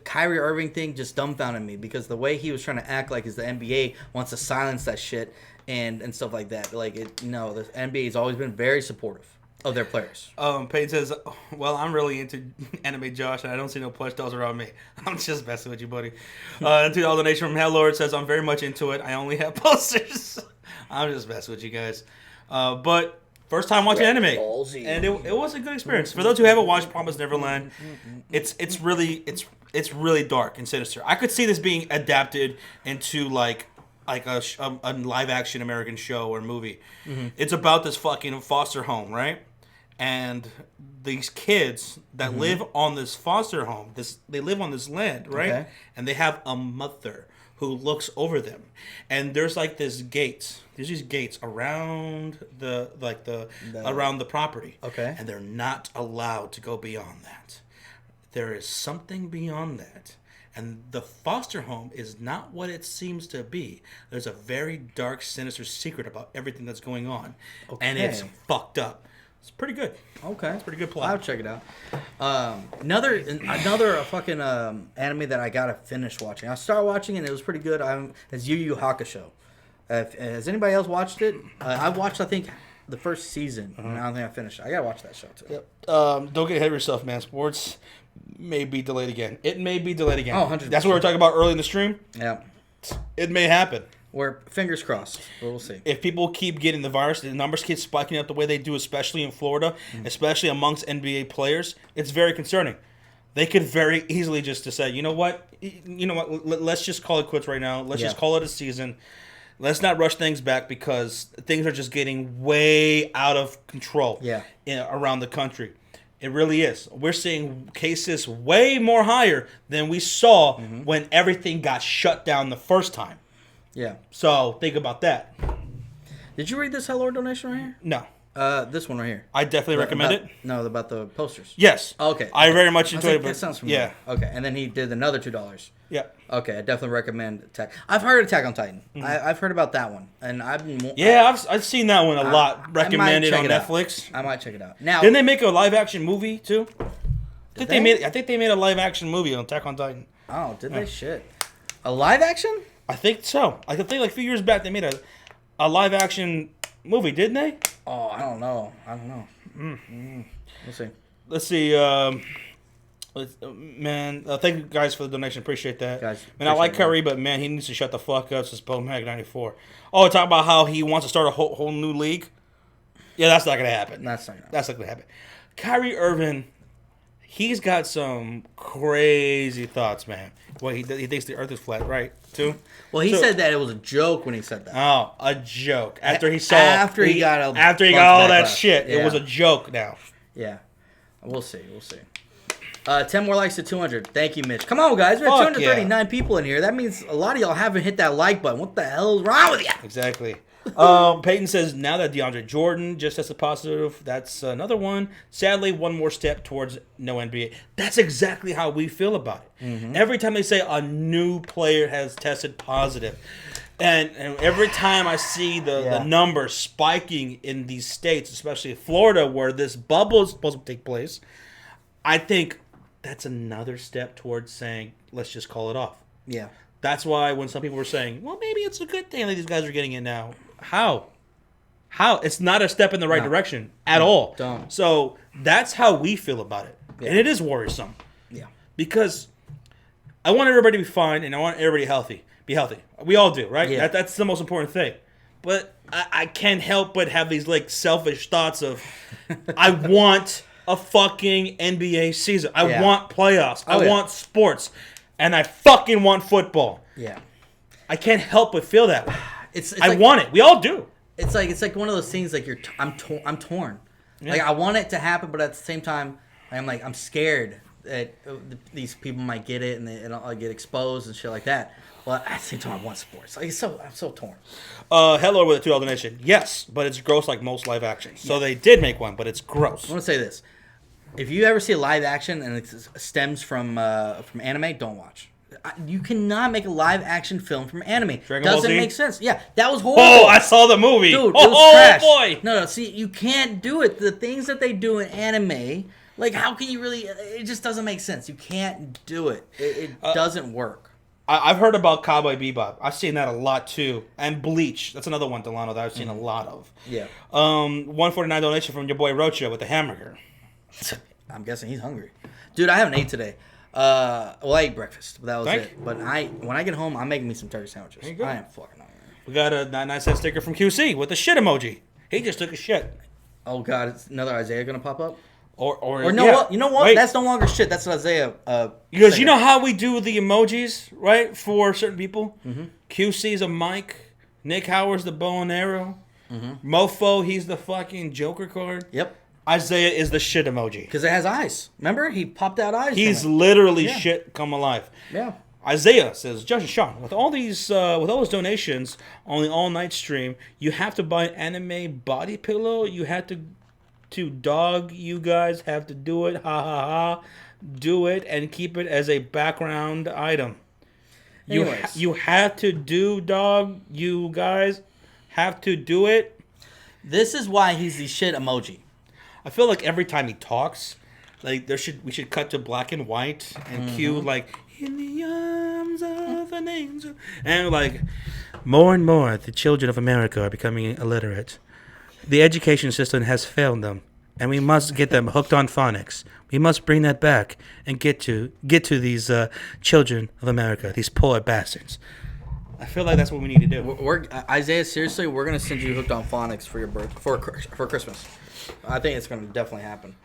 Kyrie Irving thing just dumbfounded me, because the way he was trying to act like is the NBA wants to silence that shit and stuff like that. Like, the NBA has always been very supportive of their players. Payne says, well, I'm really into anime, Josh, and I don't see no plush dolls around me. I'm just messing with you, buddy. $2 donation from Hell Lord says, I'm very much into it. I only have posters. I'm just messing with you guys. But first time watching anime, and it was a good experience. For those who haven't watched Promised Neverland, it's really dark and sinister. I could see this being adapted into like a live action American show or movie. Mm-hmm. It's about this fucking foster home, right? And these kids that live on this foster home, they live on this land, right? Okay. And they have a mother who looks over them. And there's like this gates. There's these gates around around the property. Okay. And they're not allowed to go beyond that. There is something beyond that. And the foster home is not what it seems to be. There's a very dark, sinister secret about everything that's going on. Okay. And it's fucked up. It's pretty good. Okay. It's a pretty good plot. I'll check it out. Another fucking anime that I gotta finish watching. I started watching it and it was pretty good. It's Yu Yu Hakusho. Has anybody else watched it? I watched, I think, the first season. And I don't think I finished it. I gotta watch that show too. Yep. Don't get ahead of yourself, man. Sports may be delayed again. It may be delayed again. Oh, 100%. That's what we were talking about early in the stream. Yeah. It may happen. We're fingers crossed. But we'll see. If people keep getting the virus, the numbers keep spiking up the way they do, especially in Florida, especially amongst NBA players, it's very concerning. They could very easily just say, you know what? Let's just call it quits right now. Let's just call it a season. Let's not rush things back because things are just getting way out of control around the country. It really is. We're seeing cases way more higher than we saw when everything got shut down the first time. Yeah. So think about that. Did you read this Hell Lord donation right here? No. This one right here. I definitely recommend it. No, about the posters. Yes. Okay. I very much enjoyed it. That sounds familiar. Yeah. Okay, and then he did another $2. Yeah. Okay, I definitely recommend Attack. I've heard Attack on Titan. I've heard about that one, and I've been. I've seen that one a lot recommended on Netflix. I might check it out. Now, didn't they make a live action movie too? I think they made a live action movie on Attack on Titan. Oh, did they? Shit. A live action? I think so. I think like a few years back they made a live action movie, didn't they? Oh, I don't know. We'll see. Let's see. Man, thank you guys for the donation. Appreciate that. Guys, I like Curry, but man, he needs to shut the fuck up. Says Mag 94. Oh, talk about how he wants to start a whole new league. Yeah, that's not gonna happen. That's not gonna happen. Kyrie Irving, he's got some crazy thoughts, man. Well, he thinks the Earth is flat, right? Too. Well, he said that it was a joke when he said that. Oh, a joke. After he got all that shit, it was a joke. Now. Yeah, we'll see. 10 more likes to 200. Thank you, Mitch. Come on, guys. We have 239 people in here. That means a lot of y'all haven't hit that like button. What the hell is wrong with you? Exactly. Peyton says, now that DeAndre Jordan just tested positive, that's another one. Sadly, one more step towards no NBA. That's exactly how we feel about it. Mm-hmm. Every time they say a new player has tested positive, and every time I see the numbers spiking in these states, especially Florida, where this bubble is supposed to take place, I think that's another step towards saying, let's just call it off. Yeah. That's why when some people were saying, well, maybe it's a good thing that these guys are getting it now. How? It's not a step in the right direction at all. Don't. So that's how we feel about it. Yeah. And it is worrisome. Yeah. Because I want everybody to be fine and I want everybody be healthy. We all do, right? Yeah. That's the most important thing. But I can't help but have these like selfish thoughts of, I want a fucking NBA season. I want playoffs. I want sports. And I fucking want football. Yeah. I can't help but feel that way. I like, want it. We all do. It's like one of those things like I'm torn. Yeah. Like I want it to happen, but at the same time, I'm scared that these people might get it and it'll get exposed and shit like that. But at the same time, I want sports. Like, I'm so torn. Hello with a $2 donation. Yes, but it's gross like most live action. So they did make one, but it's gross. I want to say this: if you ever see a live action and it stems from anime, don't watch. You cannot make a live action film from anime. Doesn't make sense. Yeah, that was horrible. Oh, I saw the movie. Dude, it was trash. Boy. No, see, you can't do it. The things that they do in anime, like, how can you really? It just doesn't make sense. You can't do it. It doesn't work. I've heard about Cowboy Bebop. I've seen that a lot too, and Bleach. That's another one, Delano, that I've seen a lot of. Yeah. $149 donation from your boy Rocha with the hamburger. I'm guessing he's hungry, dude. I haven't ate today. Well, I ate breakfast, but that was it. But when I get home, I'm making me some turkey sandwiches. There you go. I am fucking hungry. We got a 99-cent sticker from QC with the shit emoji. He just took a shit. Oh God, is another Isaiah gonna pop up? Or no, yeah. You know what? Wait. That's no longer shit. That's Isaiah. Because you know how we do the emojis, right? For certain people? Mm-hmm. QC's a mic. Nick Howard's the bow and arrow. Mm-hmm. Mofo, he's the fucking Joker card. Yep. Isaiah is the shit emoji. Because it has eyes. Remember? He popped out eyes. He's literally shit come alive. Yeah. Isaiah says, Josh and Sean, with all those donations on the all-night stream, you have to buy an anime body pillow. You have to dog, you guys have to do it, ha ha ha, do it and keep it as a background item. You have to do, dog, you guys have to do it. This is why he's the shit emoji. I feel like every time he talks, like we should cut to black and white and cue like in the arms of an angel, and like more and more the children of America are becoming illiterate. The education system has failed them, and we must get them hooked on phonics. We must bring that back and get to these children of America, these poor bastards. I feel like that's what we need to do. Isaiah, seriously, we're gonna send you hooked on phonics for your for Christmas. I think it's gonna definitely happen.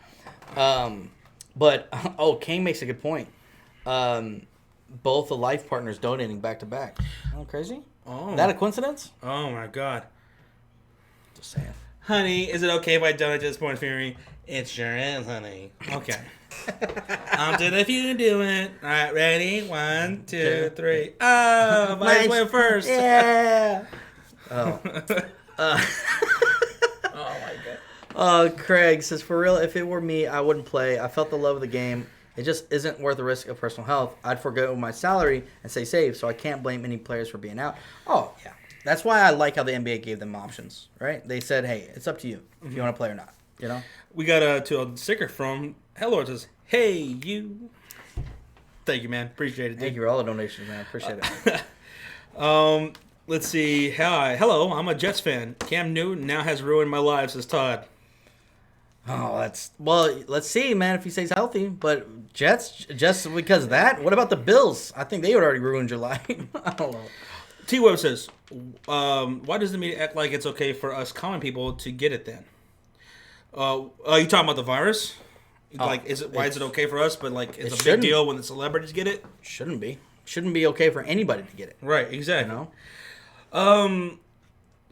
But Kane makes a good point. Both the life partners donating back to back. Oh, crazy? Oh, is that a coincidence? Oh my God. Just saying. Honey, is it okay if I donate to Sports Fury? It sure is, honey. Okay. I'll do it if you do it. All right, ready? 1, 2, 3. Oh, Vice went first. Yeah. Oh. Oh my God. Craig says, for real, if it were me, I wouldn't play. I felt the love of the game. It just isn't worth the risk of personal health. I'd forgo my salary and stay safe, so I can't blame any players for being out. Oh, yeah. That's why I like how the NBA gave them options, right? They said, hey, it's up to you if you want to play or not, you know? We got a sticker from Hello. It says, hey, you. Thank you, man. Appreciate it, dude. Thank you for all the donations, man. Appreciate it. Let's see. Hi. Hello, I'm a Jets fan. Cam Newton now has ruined my life, says Todd. Oh, let's see, man, if he stays healthy. But Jets, just because of that? What about the Bills? I think they would already ruined your life. I don't know. T-Web says, why does the media act like it's okay for us common people to get it then? You talking about the virus? Why is it okay for us, but like it's a big deal when the celebrities get it? Shouldn't be. Shouldn't be okay for anybody to get it. Right, exactly. You know?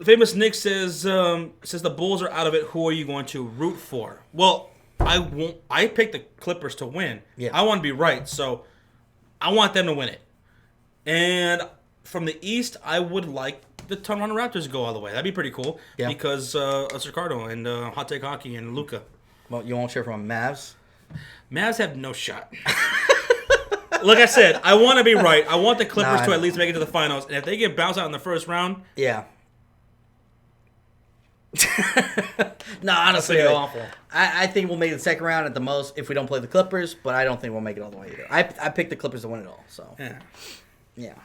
Famous Nick says the Bulls are out of it. Who are you going to root for? Well, I won't. I picked the Clippers to win. Yeah. I want to be right, so I want them to win it. And from the East, I would like the Toronto Raptors to go all the way. That'd be pretty cool. Yeah. Because Ricardo and Hot Take Hockey and Luka. Well, you won't cheer for Mavs? Mavs have no shot. Like I said, I want to be right. I want the Clippers to at least make it to the finals. And if they get bounced out in the first round... Yeah. No, honestly, awful. I think we'll make it the second round at the most if we don't play the Clippers, but I don't think we'll make it all the way either. I picked the Clippers to win it all, so... Yeah.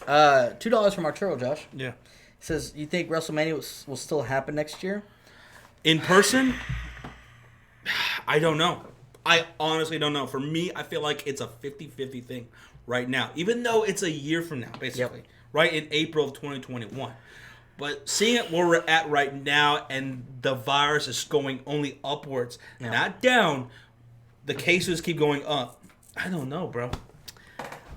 $2 from Arturo, Josh. Yeah. He says, you think WrestleMania will still happen next year? In person? I don't know. I honestly don't know. For me, I feel like it's a 50-50 thing right now. Even though it's a year from now, basically. Yep. Right? In April of 2021. But seeing it where we're at right now and the virus is going only upwards, not down, the cases keep going up. I don't know, bro.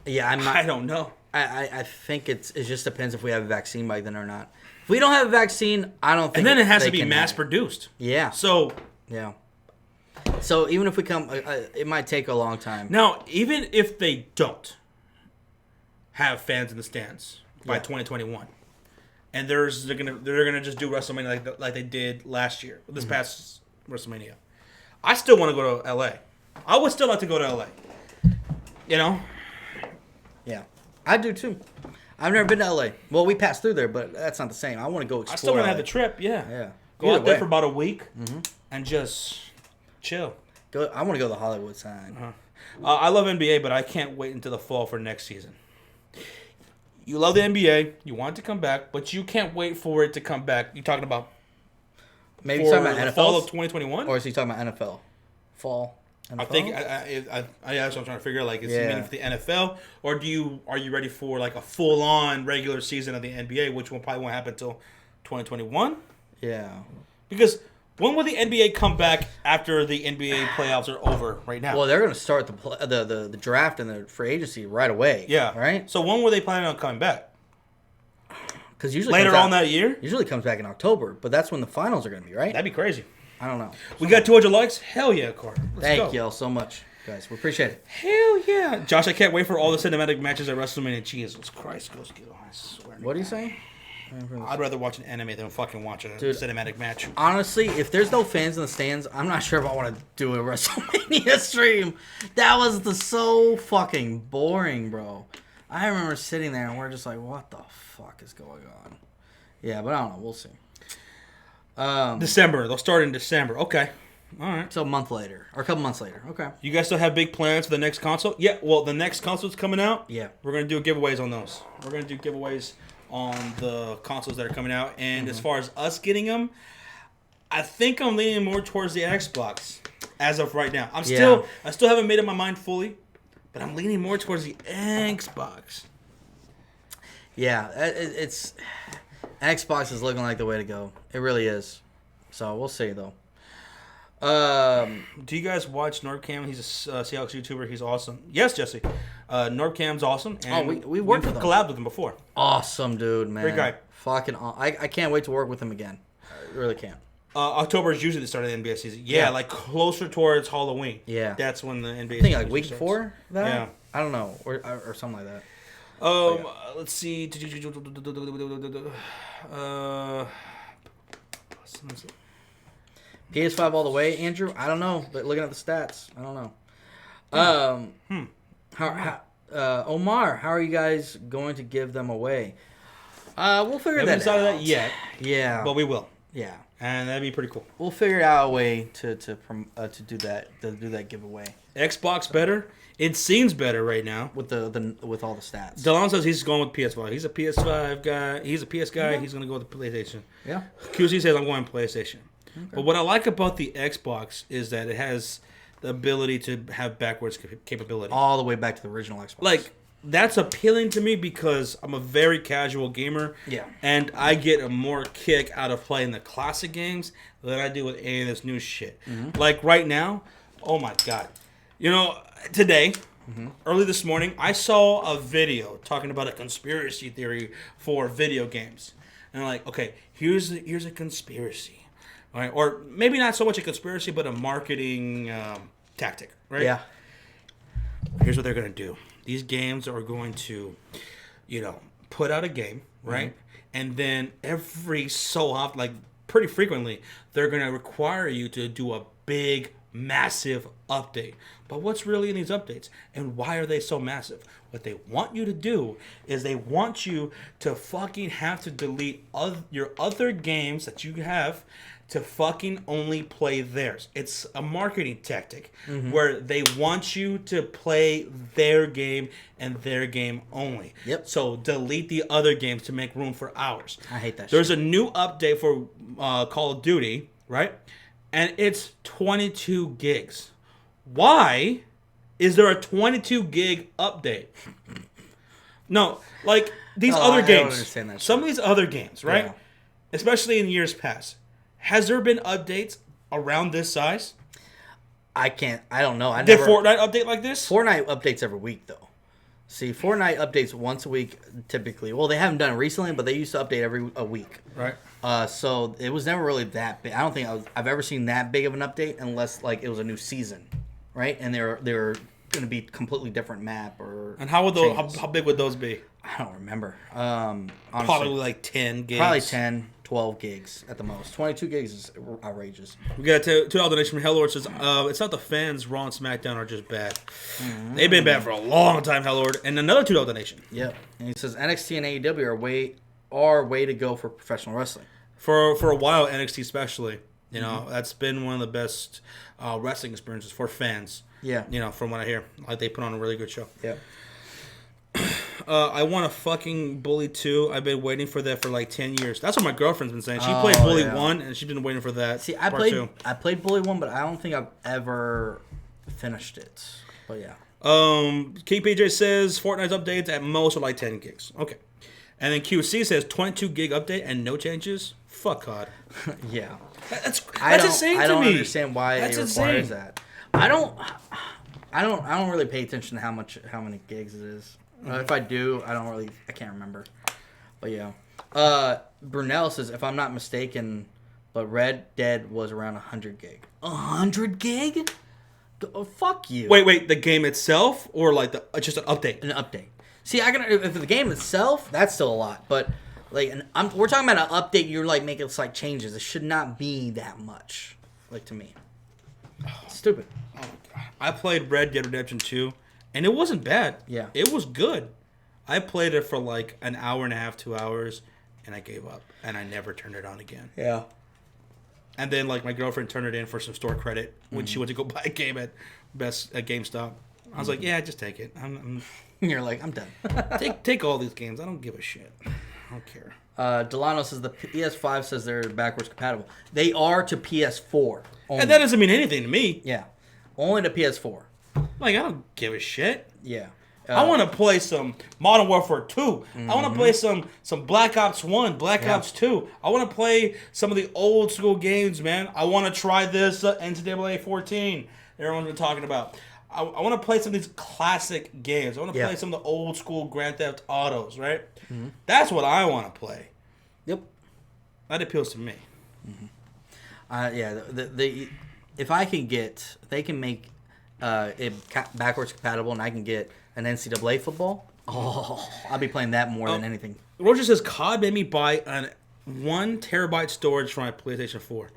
Yeah, I don't know. I think it just depends if we have a vaccine by then or not. If we don't have a vaccine, I don't think. And then it has to be mass produced. Yeah. So. Yeah. So even if we come, it might take a long time. Now, even if they don't have fans in the stands by 2021, and they're gonna just do WrestleMania like they did last year, this past WrestleMania, I still want to go to LA. I would still like to go to LA. You know? Yeah, I do too. I've never been to LA. Well, we passed through there, but that's not the same. I want to go explore. I still want to LA. have the trip. Yeah. Yeah. Go out there for about a week and just chill. I want to go to the Hollywood side. I love NBA, but I can't wait until the fall for next season. You love the NBA. You want it to come back, but you can't wait for it to come back. You talking about Maybe he's talking about NFL fall of 2021, or is he talking about NFL fall? NFL? I think that's what I'm trying to figure. Like, is he meaning for the NFL, or are you ready for like a full on regular season of the NBA, which probably won't happen until 2021? Yeah. Because when will the NBA come back after the NBA playoffs are over? Right now. Well, they're going to start the draft and the free agency right away. Yeah. Right. So when were they planning on coming back? Because usually later on that year. Usually comes back in October, but that's when the finals are going to be, right? That'd be crazy. I don't know. We got 200 likes. Hell yeah, Carter. Thank y'all so much, guys. We appreciate it. Hell yeah, Josh! I can't wait for all the cinematic matches at WrestleMania. Jesus Christ, go Skittle! I swear. What are you saying? I'd rather watch an anime than fucking watch a cinematic match. Honestly, if there's no fans in the stands, I'm not sure if I want to do a WrestleMania stream. That was so fucking boring, bro. I remember sitting there and we're just like, what the fuck is going on? Yeah, but I don't know. We'll see. December. They'll start in December. Okay. All right. So a month later. Or a couple months later. Okay. You guys still have big plans for the next console? Yeah. Well, the next console's coming out. Yeah. We're going to do giveaways on those. We're going to do giveaways on the consoles that are coming out. And as far as us getting them, I think I'm leaning more towards the Xbox as of right now. I still haven't made up my mind fully, but I'm leaning more towards the Xbox. Yeah, it's Xbox is looking like the way to go. It really is. So we'll see though. Do you guys watch NorbCam? He's a Seahawks YouTuber. He's awesome. Yes, Jesse. NorbCam's awesome. And we worked with him. Collabed with him before. Awesome dude, man. Great guy. Fucking. I can't wait to work with him again. I really can't. October is usually the start of the NBA season. Yeah, like closer towards Halloween. Yeah. That's when the NBA I think like week before that? Yeah. I don't know. Or something like that. Let's see. PS5 all the way, Andrew? I don't know, but looking at the stats, I don't know. Omar, how are you guys going to give them away? We'll figure that out. We haven't decided that yet. Yeah. But we will. Yeah. And that'd be pretty cool. We'll figure out a way to do that giveaway. Xbox better. It seems better right now with with all the stats. Delon says he's going with PS5. He's a PS5 guy. He's a PS guy. Yeah. He's going to go with the PlayStation. Yeah. QC says I'm going PlayStation. Okay. But what I like about the Xbox is that it has the ability to have backwards capability. All the way back to the original Xbox. Like, that's appealing to me because I'm a very casual gamer. Yeah. And I get a more kick out of playing the classic games than I do with any of this new shit. Mm-hmm. Like, right now, oh my God. You know, today, early this morning, I saw a video talking about a conspiracy theory for video games. And I'm like, okay, here's a conspiracy. All right? Or maybe not so much a conspiracy, but a marketing tactic, right? Yeah. Here's what they're going to do. These games are going to, put out a game, right? And then every so often, like pretty frequently, they're going to require you to do a big, massive update. But what's really in these updates? And why are they so massive? What they want you to do is they want you to fucking have to delete your other games that you have to fucking only play theirs. It's a marketing tactic where they want you to play their game and their game only. Yep. So delete the other games to make room for ours. I hate that There's a new update for Call of Duty, right? And it's 22 gigs. Why is there a 22 gig update? No, like these other games. I don't understand that. Some of these other games, right? Yeah. Especially in years past. Has there been updates around this size? I don't know. Did Fortnite update like this? Fortnite updates every week, though. See, Fortnite updates once a week typically. Well, they haven't done it recently, but they used to update every a week. Right. So it was never really that big. I don't think I've ever seen that big of an update unless like it was a new season, right? And they were going to be completely different map or. And how would those? How big would those be? I don't remember. Honestly, Probably like 10 gigs. Probably 10, 12 gigs at the most. 22 gigs is outrageous. We got a $2 donation from Hellord. Says, it's not the fans. Raw and SmackDown are just bad. They've been bad for a long time, Hellord. And another $2 donation. Yep. And he says NXT and AEW are way to go for professional wrestling. For a while, NXT especially. You know, that's been one of the best wrestling experiences for fans. Yeah. You know, from what I hear. Like, they put on a really good show. Yeah. I want a fucking Bully 2. I've been waiting for that for like 10 years. That's what my girlfriend's been saying. She played Bully 1, and she's been waiting for that. See, I played Bully 1, but I don't think I've ever finished it. But yeah. KPJ says Fortnite's updates at most are like 10 gigs. Okay. And then QC says 22 gig update and no changes. Fuck COD. Yeah. That's insane to me. I don't understand why that's it requires that. I don't really pay attention to how many gigs it is. If I do, I can't remember. But yeah. Brunel says, if I'm not mistaken, but Red Dead was around 100 gig. 100 gig? Oh, fuck you. Wait, the game itself or like just an update? An update. See, if the game itself, that's still a lot. But like, we're talking about an update. You're like making slight changes. It should not be that much. Like to me, stupid. Oh my God. I played Red Dead Redemption 2, and it wasn't bad. Yeah, it was good. I played it for like an hour and a half, 2 hours, and I gave up, and I never turned it on again. Yeah. And then like my girlfriend turned it in for some store credit when she went to go buy a game at GameStop. I was like, yeah, just take it. You're like, I'm done. take all these games. I don't give a shit. I don't care. Delano says the PS5 says they're backwards compatible. They are to PS4. Only. And that doesn't mean anything to me. Yeah. Only to PS4. Like, I don't give a shit. Yeah. I want to play some Modern Warfare 2. I want to play some Black Ops 1, Black Ops 2. I want to play some of the old school games, man. I want to try this NCAA 14 everyone's been talking about. I want to play some of these classic games. I want to play some of the old school Grand Theft Autos, right? Mm-hmm. That's what I want to play. Yep. That appeals to me. Mm-hmm. Yeah. If I can get, they can make it backwards compatible, and I can get an NCAA football. Oh, I'll be playing that more than anything. Roger says COD made me buy an 1 terabyte storage for my PlayStation 4.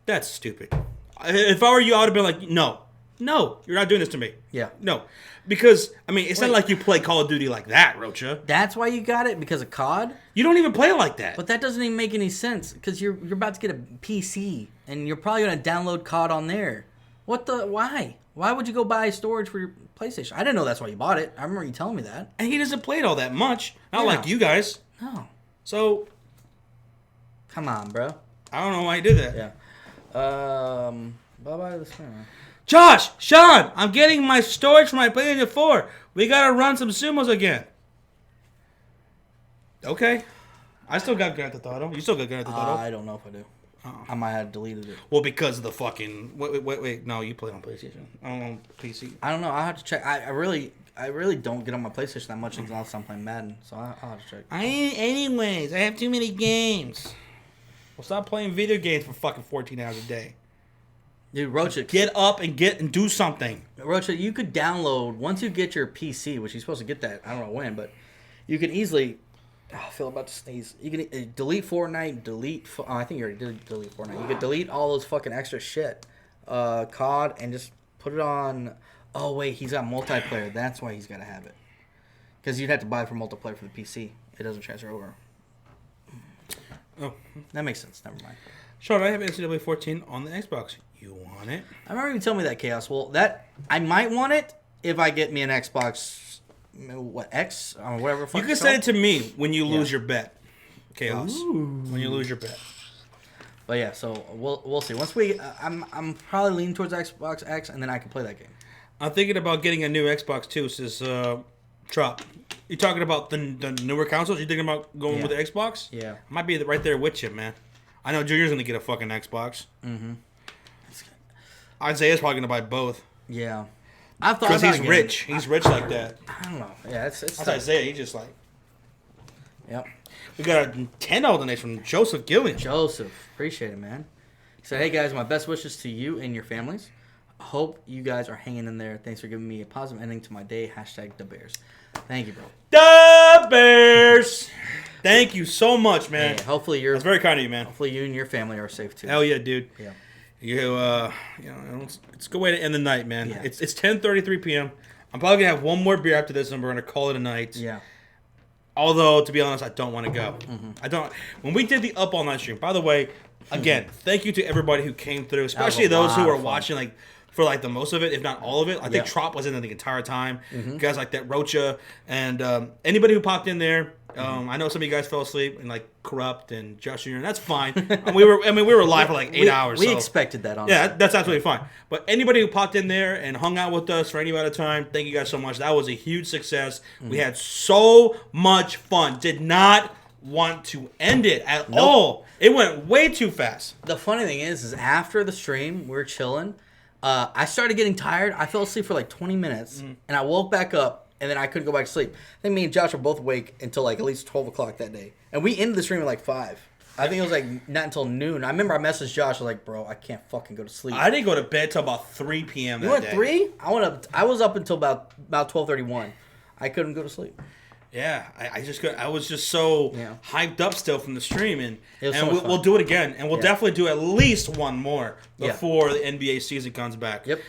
That's stupid. If I were you, I would have been like, no, you're not doing this to me. Yeah. No. Because, I mean, it's not like you play Call of Duty like that, Rocha. That's why you got it? Because of COD? You don't even play it like that. But that doesn't even make any sense, because you're about to get a PC, and you're probably going to download COD on there. Why? Why would you go buy storage for your PlayStation? I didn't know that's why you bought it. I remember you telling me that. And he doesn't play it all that much. Not like you guys. No. So. Come on, bro. I don't know why he did that. Yeah. Bye-bye to the screen. Josh! Sean! I'm getting my storage for my PlayStation 4. We gotta run some sumos again. Okay. I still got Grand Theft Auto. You still got Grand Theft Auto? I don't know if I do. I might have deleted it. Well, because of the fucking... Wait. No, you played on PlayStation. I don't know, PC. I don't know. I'll have to check. I really don't get on my PlayStation that much unless I'm playing Madden, so I'll have to check. Anyways, I have too many games. Well, stop playing video games for fucking 14 hours a day. Dude, Rocha, get up and do something. Rocha, you could download, once you get your PC, which you're supposed to get that, I don't know when, but you can easily... I feel about to sneeze. You can delete Fortnite, I think you already did delete Fortnite. You could delete all those fucking extra shit. COD, and just put it on... Oh, wait, he's got multiplayer. That's why he's got to have it. Because you'd have to buy it for multiplayer for the PC. It doesn't transfer over. Oh. That makes sense. Never mind. Sean, I have NCAA 14 on the Xbox. You want it? I remember you telling me that, Chaos. Well, I might want it if I get me an Xbox... X or whatever. You can send it to me when you lose your bet, Chaos. Ooh. When you lose your bet. But yeah, so we'll see. Once I'm probably leaning towards Xbox X, and then I can play that game. I'm thinking about getting a new Xbox too. Says Trop. You talking about the newer consoles? You thinking about going with the Xbox? Yeah, I might be right there with you, man. I know Junior's gonna get a fucking Xbox. Mm-hmm. Isaiah's probably gonna buy both. Yeah. I've thought Because about he's getting- rich. He's rich like that. I don't know. Yeah, it's That's tough. Isaiah. He just like. Yep. We got a $10 donation from Joseph Gillian. Joseph, appreciate it, man. He said, "Hey guys, my best wishes to you and your families. Hope you guys are hanging in there. Thanks for giving me a positive ending to my day. Hashtag the Bears." Thank you, bro. The Bears. Thank you so much, man. Hey, hopefully That's very kind of you, man. hopefully you and your family are safe too. Hell yeah, dude. Yeah. It's a good way to end the night, man. Yeah. It's 10:33 p.m. I'm probably gonna have one more beer after this, and we're gonna call it a night. Yeah. Although, to be honest, I don't want to go. I don't. When we did the Up All Night stream, by the way, again, thank you to everybody who came through, especially a those who lot were of fun. watching for the most of it, if not all of it. I think Trop was in there the entire time. Guys like that, Rocha, and anybody who popped in there. I know some of you guys fell asleep and Corrupt and Josh Jr. And that's fine. we were live for 8 hours. We so. expected that, honestly. Yeah, that's absolutely fine. But anybody who popped in there and hung out with us for any amount of time, thank you guys so much. That was a huge success. We had so much fun. Did not want to end it at all. It went way too fast. The funny thing is after the stream, we were chilling. I started getting tired. I fell asleep for 20 minutes, and I woke back up, and then I couldn't go back to sleep. I think me and Josh were both awake until at least 12 o'clock that day. And we ended the stream at 5. I think it was not until noon. I remember I messaged Josh. I was like, bro, I can't fucking go to sleep. I didn't go to bed till about 3 p.m. You that went day. 3? I was up until about 12:31. I couldn't go to sleep. Yeah, I just couldn't. I was just so hyped up still from the stream, and It was so much fun. we'll do it again, and we'll definitely do at least one more Yeah. before the NBA season comes back. Yep.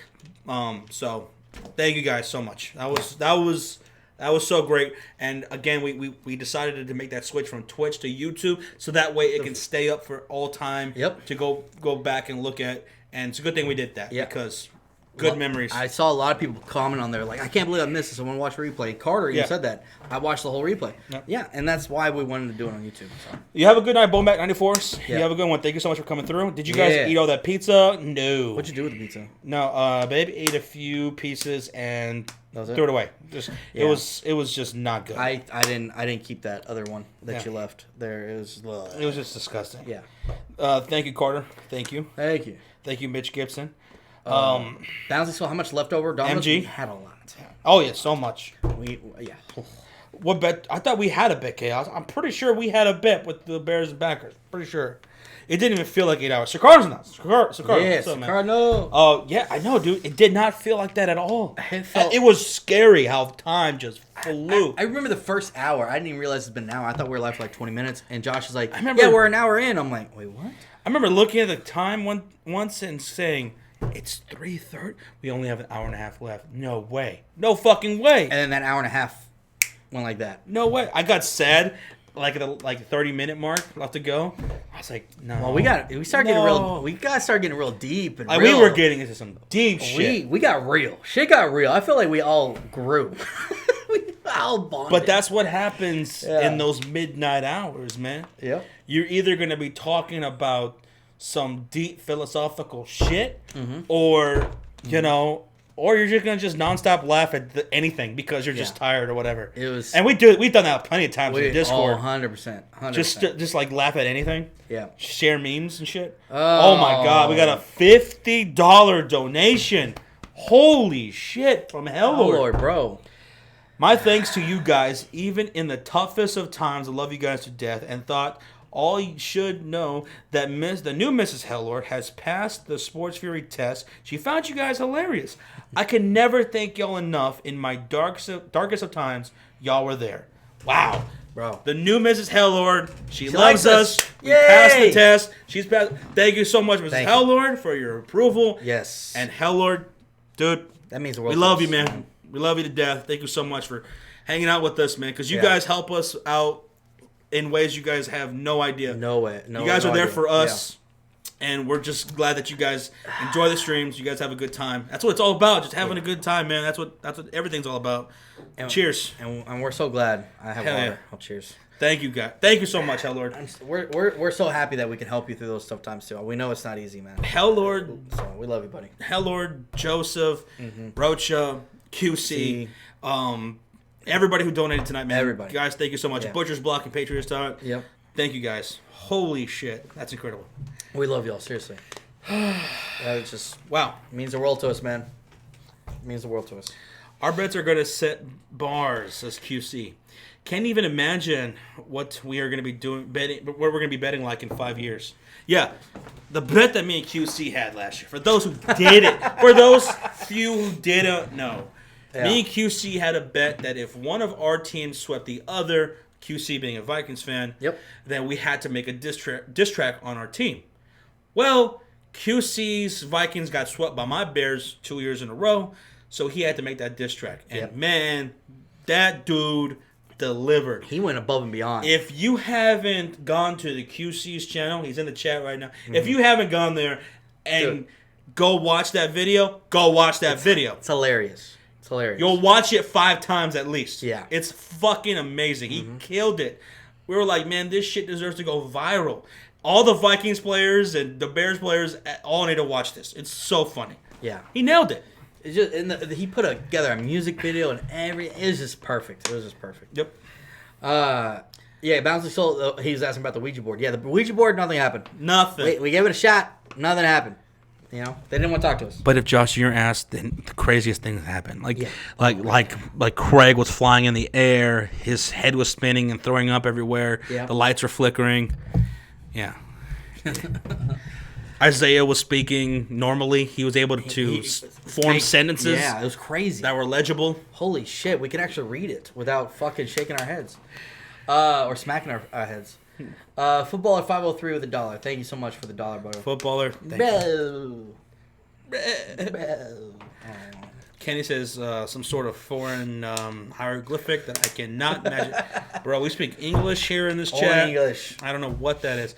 So thank you guys so much. That was so great. And again, we decided to make that switch from Twitch to YouTube, so that way it can stay up for all time. Yep. To go back and look at, and it's a good thing we did that because good memories. I saw a lot of people comment on there I can't believe I missed this. I want to watch the replay. Carter even said that. I watched the whole replay. Yep. Yeah, and that's why we wanted to do it on YouTube. So. You have a good night, Boneback 94s. Yeah. You have a good one. Thank you so much for coming through. Did you guys eat all that pizza? No. What'd you do with the pizza? No, babe ate a few pieces and threw it away. It was just not good. I didn't keep that other one that you left there. It was just disgusting. Yeah. Thank you, Carter. Thank you. Thank you. Thank you, Mitch Gibson. Bouncy saw how much leftover Domino's? MG? We had a lot. Oh yeah, so much. Yeah. What bet? I thought we had a bet, Chaos. I'm pretty sure we had a bet with the Bears and backers. Pretty sure. It didn't even feel like 8 hours. Sakar's not. Sakar. Yeah, What's up, man? Sakar, no. Oh yeah, I know, dude. It did not feel like that at all. It was scary how time just flew. I remember the first hour. I didn't even realize it's been an hour. I thought we were live for 20 minutes. And Josh was like, remember- we're an hour in. I'm like, wait, what? I remember looking at the time once and saying, it's 3:30. We only have an hour and a half left. No way. No fucking way. And then that hour and a half went like that. No way. I got sad. At the 30-minute mark left to go. I was like, no. Well, we gotta start getting real deep and we were getting into some deep shit. We got real. Shit got real. I feel like we all grew. We all bonded. But that's what happens in those midnight hours, man. Yeah. You're either gonna be talking about some deep philosophical shit, or or you're just gonna nonstop laugh at anything because you're just tired or whatever. It was, and we've done that plenty of times in Discord. 100%. Just laugh at anything. Yeah. Share memes and shit. Oh my god, we got a $50 donation. Holy shit from Hell Lord, bro. My thanks to you guys, even in the toughest of times. I love you guys to death, and thought all you should know that the new Mrs. Hellord has passed the Sports Fury test. She found you guys hilarious. I can never thank y'all enough. In my darkest of times, y'all were there. Wow. Bro. The new Mrs. Hellord, she likes loves us. We passed the test. She's passed. Thank you so much, Mrs. Hellord, for your approval. Yes. And Hellord, dude, that means the world. We love you, man. We love you to death. Thank you so much for hanging out with us, man, because you guys help us out in ways you guys have no idea. No way. No, you guys no are there idea. for us, and we're just glad that you guys enjoy the streams. You guys have a good time. That's what it's all about. Just having a good time, man. That's what everything's all about. And, cheers. And we're so glad I have water. Yeah. Oh, cheers. Thank you, guys. Thank you so much, Hell Lord. We're so happy that we can help you through those tough times too. We know it's not easy, man. Hell Lord. So we love you, buddy. Hell Lord, Joseph, Rocha, QC, everybody who donated tonight, man. Everybody. Guys, thank you so much. Butcher's Block and Patriots Talk. Yep. Thank you, guys. Holy shit. That's incredible. We love y'all, seriously. That just wow. means the world to us, man. It means the world to us. Our bets are going to set bars, says QC. Can't even imagine what we are going to be doing, betting, what we're going to be betting like in 5 years. Yeah, the bet that me and QC had last year. For those who did it, for those few who didn't know, me and QC had a bet that if one of our teams swept the other, QC being a Vikings fan, then we had to make a diss track on our team. Well, QC's Vikings got swept by my Bears 2 years in a row, so he had to make that diss track. And man, that dude delivered. He went above and beyond. If you haven't gone to the QC's channel, he's in the chat right now. Mm-hmm. If you haven't gone there and go watch that video, go watch that video. It's hilarious. It's hilarious. You'll watch it 5 times at least. Yeah. It's fucking amazing. He killed it. We were like, man, this shit deserves to go viral. All the Vikings players and the Bears players all need to watch this. It's so funny. Yeah. He nailed it. It's just, he put together a music video and it was just perfect. It was just perfect. Yep. Yeah, Bouncy Soul, he was asking about the Ouija board. Yeah, the Ouija board, nothing happened. Nothing. We gave it a shot. Nothing happened. You know, they didn't want to talk to us. But if Josh, you're asked, then the craziest things happen. Like Craig was flying in the air, his head was spinning and throwing up everywhere. Yeah. The lights were flickering. Yeah. Isaiah was speaking normally. He was able to form sentences. Yeah, it was crazy. That were legible. Holy shit, we could actually read it without fucking shaking our heads. Or smacking our heads. Footballer 503 with $1. Thank you so much for the $1, brother. Footballer. Kenny says some sort of foreign hieroglyphic that I cannot imagine. Bro, we speak English here in this chat. English. I don't know what that is.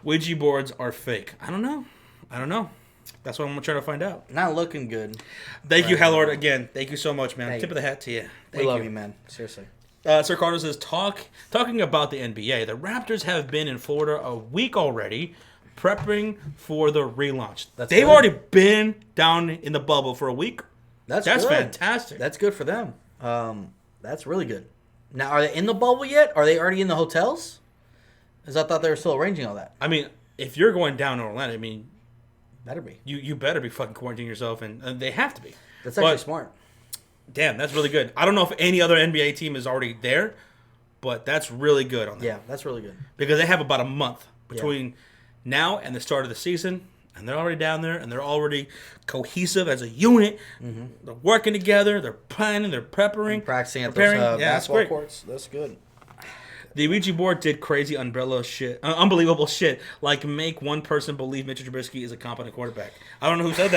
Ouija boards are fake. I don't know. That's what I'm going to try to find out. Not looking good. Thank you, Hellord, again. Thank you so much, man. Tip of the hat to you. We love you, man. Seriously. Sir Carter says, talking about the NBA, the Raptors have been in Florida a week already, prepping for the relaunch. They've already been down in the bubble for a week. That's fantastic. That's good for them. That's really good. Now, are they in the bubble yet? Are they already in the hotels? Because I thought they were still arranging all that. I mean, if you're going down to Orlando, I mean, better be. You better be fucking quarantining yourself, and they have to be. That's actually smart. Damn, that's really good. I don't know if any other NBA team is already there, but that's really good on that. Yeah, that's really good. Because they have about a month between now and the start of the season, and they're already down there, and they're already cohesive as a unit. Mm-hmm. They're working together. They're planning. They're preparing. Practicing at those basketball courts. That's good. The Ouija board did crazy unbelievable shit, like make one person believe Mitchell Trubisky is a competent quarterback. I don't know who said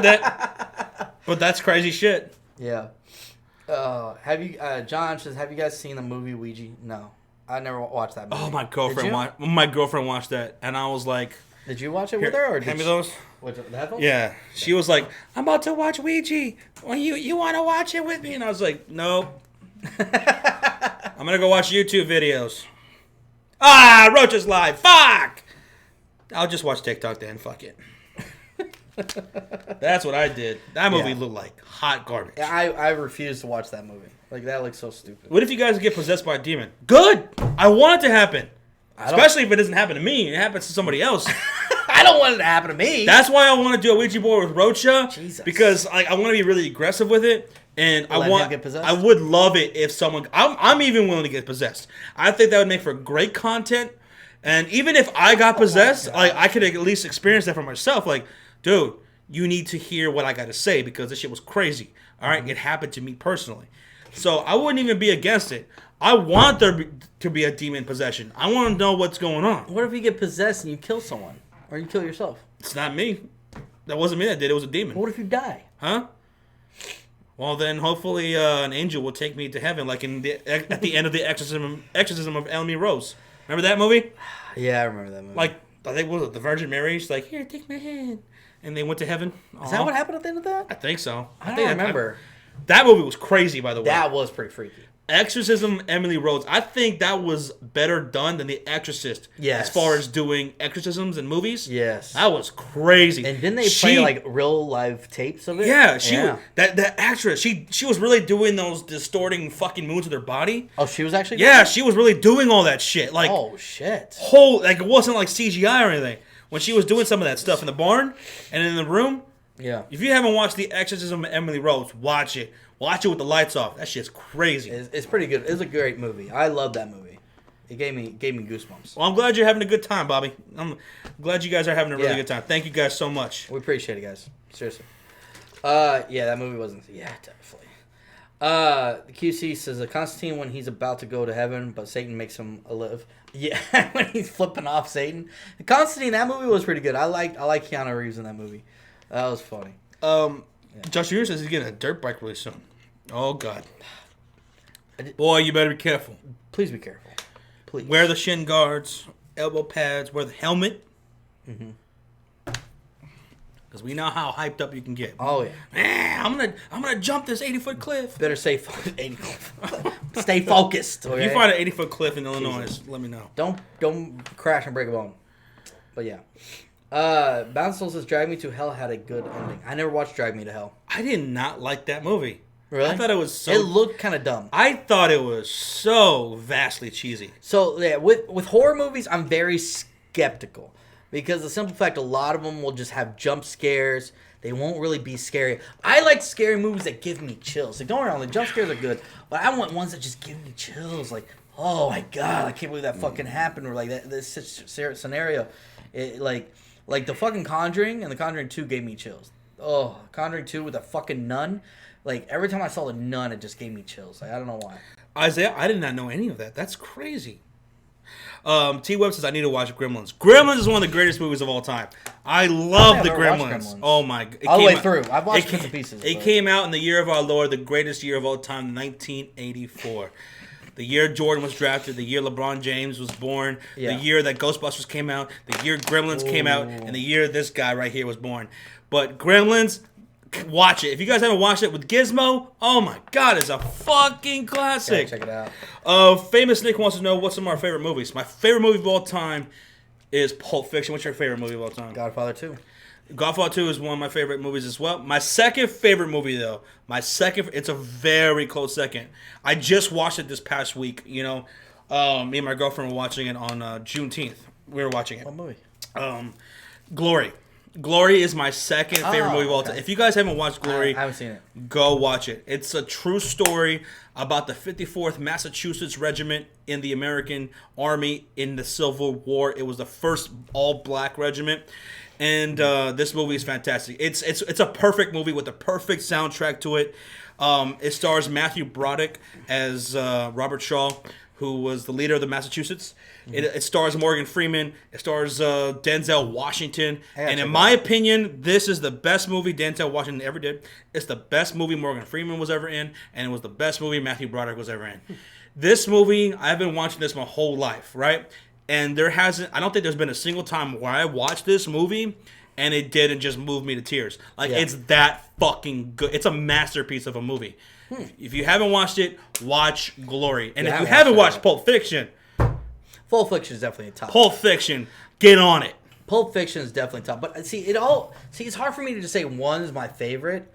that. But that's crazy shit. Yeah. John says, have you guys seen the movie Ouija? No. I never watched that movie. Oh, my girlfriend watched that, and I was like... Did you watch it with her? Or hand me those. What, the headphones? Yeah. She was like, I'm about to watch Ouija. Well, you want to watch it with me? And I was like, nope. I'm going to go watch YouTube videos. Roach is live. Fuck! I'll just watch TikTok then. Fuck it. That's what I did. That movie looked like hot garbage. I refuse to watch that movie. Like, that looks so stupid. What if you guys get possessed by a demon? Good! I want it to happen. Especially if it doesn't happen to me. It happens to somebody else. I don't want it to happen to me. That's why I want to do a Ouija board with Rocha. Jesus. Because I want to be really aggressive with it. And Let him get possessed? I would love it if someone... I'm even willing to get possessed. I think that would make for great content. And even if I got possessed, I could at least experience that for myself. Like, dude, you need to hear what I got to say because this shit was crazy. All right? Mm-hmm. It happened to me personally. So I wouldn't even be against it. I want there to be a demon possession. I want to know what's going on. What if you get possessed and you kill someone? Or you kill yourself? It's not me. That wasn't me that did it. It was a demon. What if you die? Huh? Well, then hopefully an angel will take me to heaven, like at the end of the exorcism of Emily Rose. Remember that movie? Yeah, I remember that movie. Like, I think what was it, the Virgin Mary? She's like, here, take my hand. And they went to heaven. Is that what happened at the end of that? I think so. I don't remember. That movie was crazy, by the way. That was pretty freaky. Exorcism, Emily Rose. I think that was better done than The Exorcist. Yes. As far as doing exorcisms in movies. Yes. That was crazy. And didn't they play like real live tapes of it? Yeah, that actress, she was really doing those distorting fucking moves with her body. Oh, she was actually doing that? She was really doing all that shit. Like, oh shit. Like it wasn't like CGI or anything. When she was doing some of that stuff in the barn and in the room, Yeah. If you haven't watched The Exorcism of Emily Rose, watch it. Watch it with the lights off. That shit's crazy. It's pretty good. It's a great movie. I love that movie. It gave me goosebumps. Well, I'm glad you're having a good time, Bobby. I'm glad you guys are having a really Yeah. good time. Thank you guys so much. We appreciate it, guys. Seriously. Yeah, that movie wasn't. Yeah, definitely. The QC says Constantine when he's about to go to heaven, but Satan makes him live. Yeah, when he's flipping off Satan. Constantine, that movie was pretty good. I like Keanu Reeves in that movie. That was funny. Josh Jr. says he's getting a dirt bike really soon. Oh, God. Boy, you better be careful. Please be careful. Please. Wear the shin guards, elbow pads, wear the helmet. Mm-hmm. Because we know how hyped up you can get. Oh, yeah. Man, I'm gonna jump this 80-foot cliff. Better stay stay focused. Okay? If you find an 80-foot cliff in Illinois, let me know. Don't crash and break a bone. But yeah. Bounce Soul says Drag Me to Hell had a good ending. I never watched Drag Me to Hell. I did not like that movie. Really? I thought it was so... It looked kind of dumb. I thought it was so vastly cheesy. So, yeah, with horror movies, I'm very skeptical. Because the simple fact, a lot of them will just have jump scares. They won't really be scary. I like scary movies that give me chills. Like, don't worry, the jump scares are good. But I want ones that just give me chills. Like, oh my God, I can't believe that fucking happened. Or like, this scenario. Like the fucking Conjuring and the Conjuring 2 gave me chills. Oh, Conjuring 2 with a fucking nun. Like, every time I saw the nun, it just gave me chills. Like, I don't know why. Isaiah, I did not know any of that. That's crazy. T-Web says, I need to watch Gremlins. Gremlins is one of the greatest movies of all time. I love the Gremlins. Oh, my God. All the way through. I've watched bits and pieces. It came out in the year of our Lord, the greatest year of all time, 1984. The year Jordan was drafted, the year LeBron James was born, the year that Ghostbusters came out, the year Gremlins came out, and the year this guy right here was born. But Gremlins, watch it. If you guys haven't watched it with Gizmo, oh my God, it's a fucking classic. Check it out. Famous Nick wants to know what's some of our favorite movies. My favorite movie of all time is Pulp Fiction. What's your favorite movie of all time? Godfather 2. Godfather 2 is one of my favorite movies as well. My second favorite movie, though, it's a very close second. I just watched it this past week. You know, me and my girlfriend were watching it on Juneteenth. We were watching it. What movie? Glory. Glory is my second favorite movie of all time. If you guys haven't watched Glory, I haven't seen it. Go watch it. It's a true story about the 54th Massachusetts Regiment in the American Army in the Civil War. It was the first all-black regiment. And this movie is fantastic. It's a perfect movie with a perfect soundtrack to it. It stars Matthew Broderick as Robert Shaw, who was the leader of the Massachusetts. It stars Morgan Freeman. It stars Denzel Washington. And in my opinion, this is the best movie Denzel Washington ever did. It's the best movie Morgan Freeman was ever in. And it was the best movie Matthew Broderick was ever in. This movie, I've been watching this my whole life, right? And I don't think there's been a single time where I watched this movie and it didn't just move me to tears. Like, it's that fucking good. It's a masterpiece of a movie. If you haven't watched it, watch Glory. And if you haven't watched Pulp Fiction... Pulp Fiction is definitely top. Pulp Fiction, get on it. Pulp Fiction is definitely top. But it's hard for me to just say one is my favorite.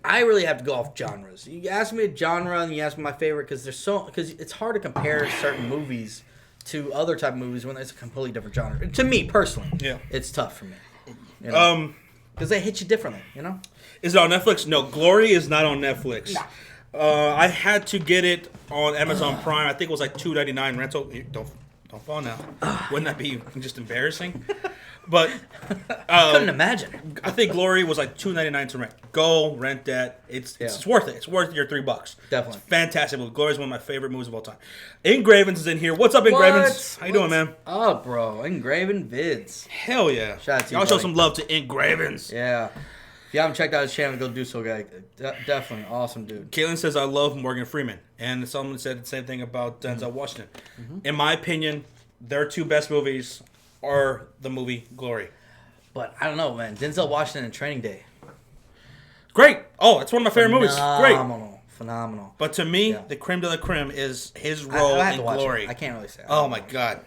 I really have to go off genres. You ask me a genre and you ask me my favorite because it's hard to compare certain movies to other type of movies when it's a completely different genre. To me personally, it's tough for me. You know? Because they hit you differently, you know? Is it on Netflix? No, Glory is not on Netflix. Nah. I had to get it on Amazon Prime. I think it was like $2.99 rental. Don't fall now. Wouldn't that be just embarrassing? But I couldn't imagine. I think Glory was like $2.99 to rent. Go rent that. It's worth it. It's worth your $3. Definitely. It's fantastic movie. Glory is one of my favorite movies of all time. Engravens is in here. What's up, Engravens? How you doing, man? Oh, bro. Engraven Vids. Hell yeah. Shout out to you, y'all show some love to Engravens. Yeah. If you haven't checked out his channel, go do so, guys. Definitely awesome, dude. Caitlin says, I love Morgan Freeman. And someone said the same thing about Denzel Washington. In my opinion, their two best movies are the movie Glory. But I don't know, man. Denzel Washington and Training Day. Great. Oh, it's one of my favorite movies. Great. Phenomenal. But to me, the creme de la creme is his role in Glory. I can't really say. Oh, my God.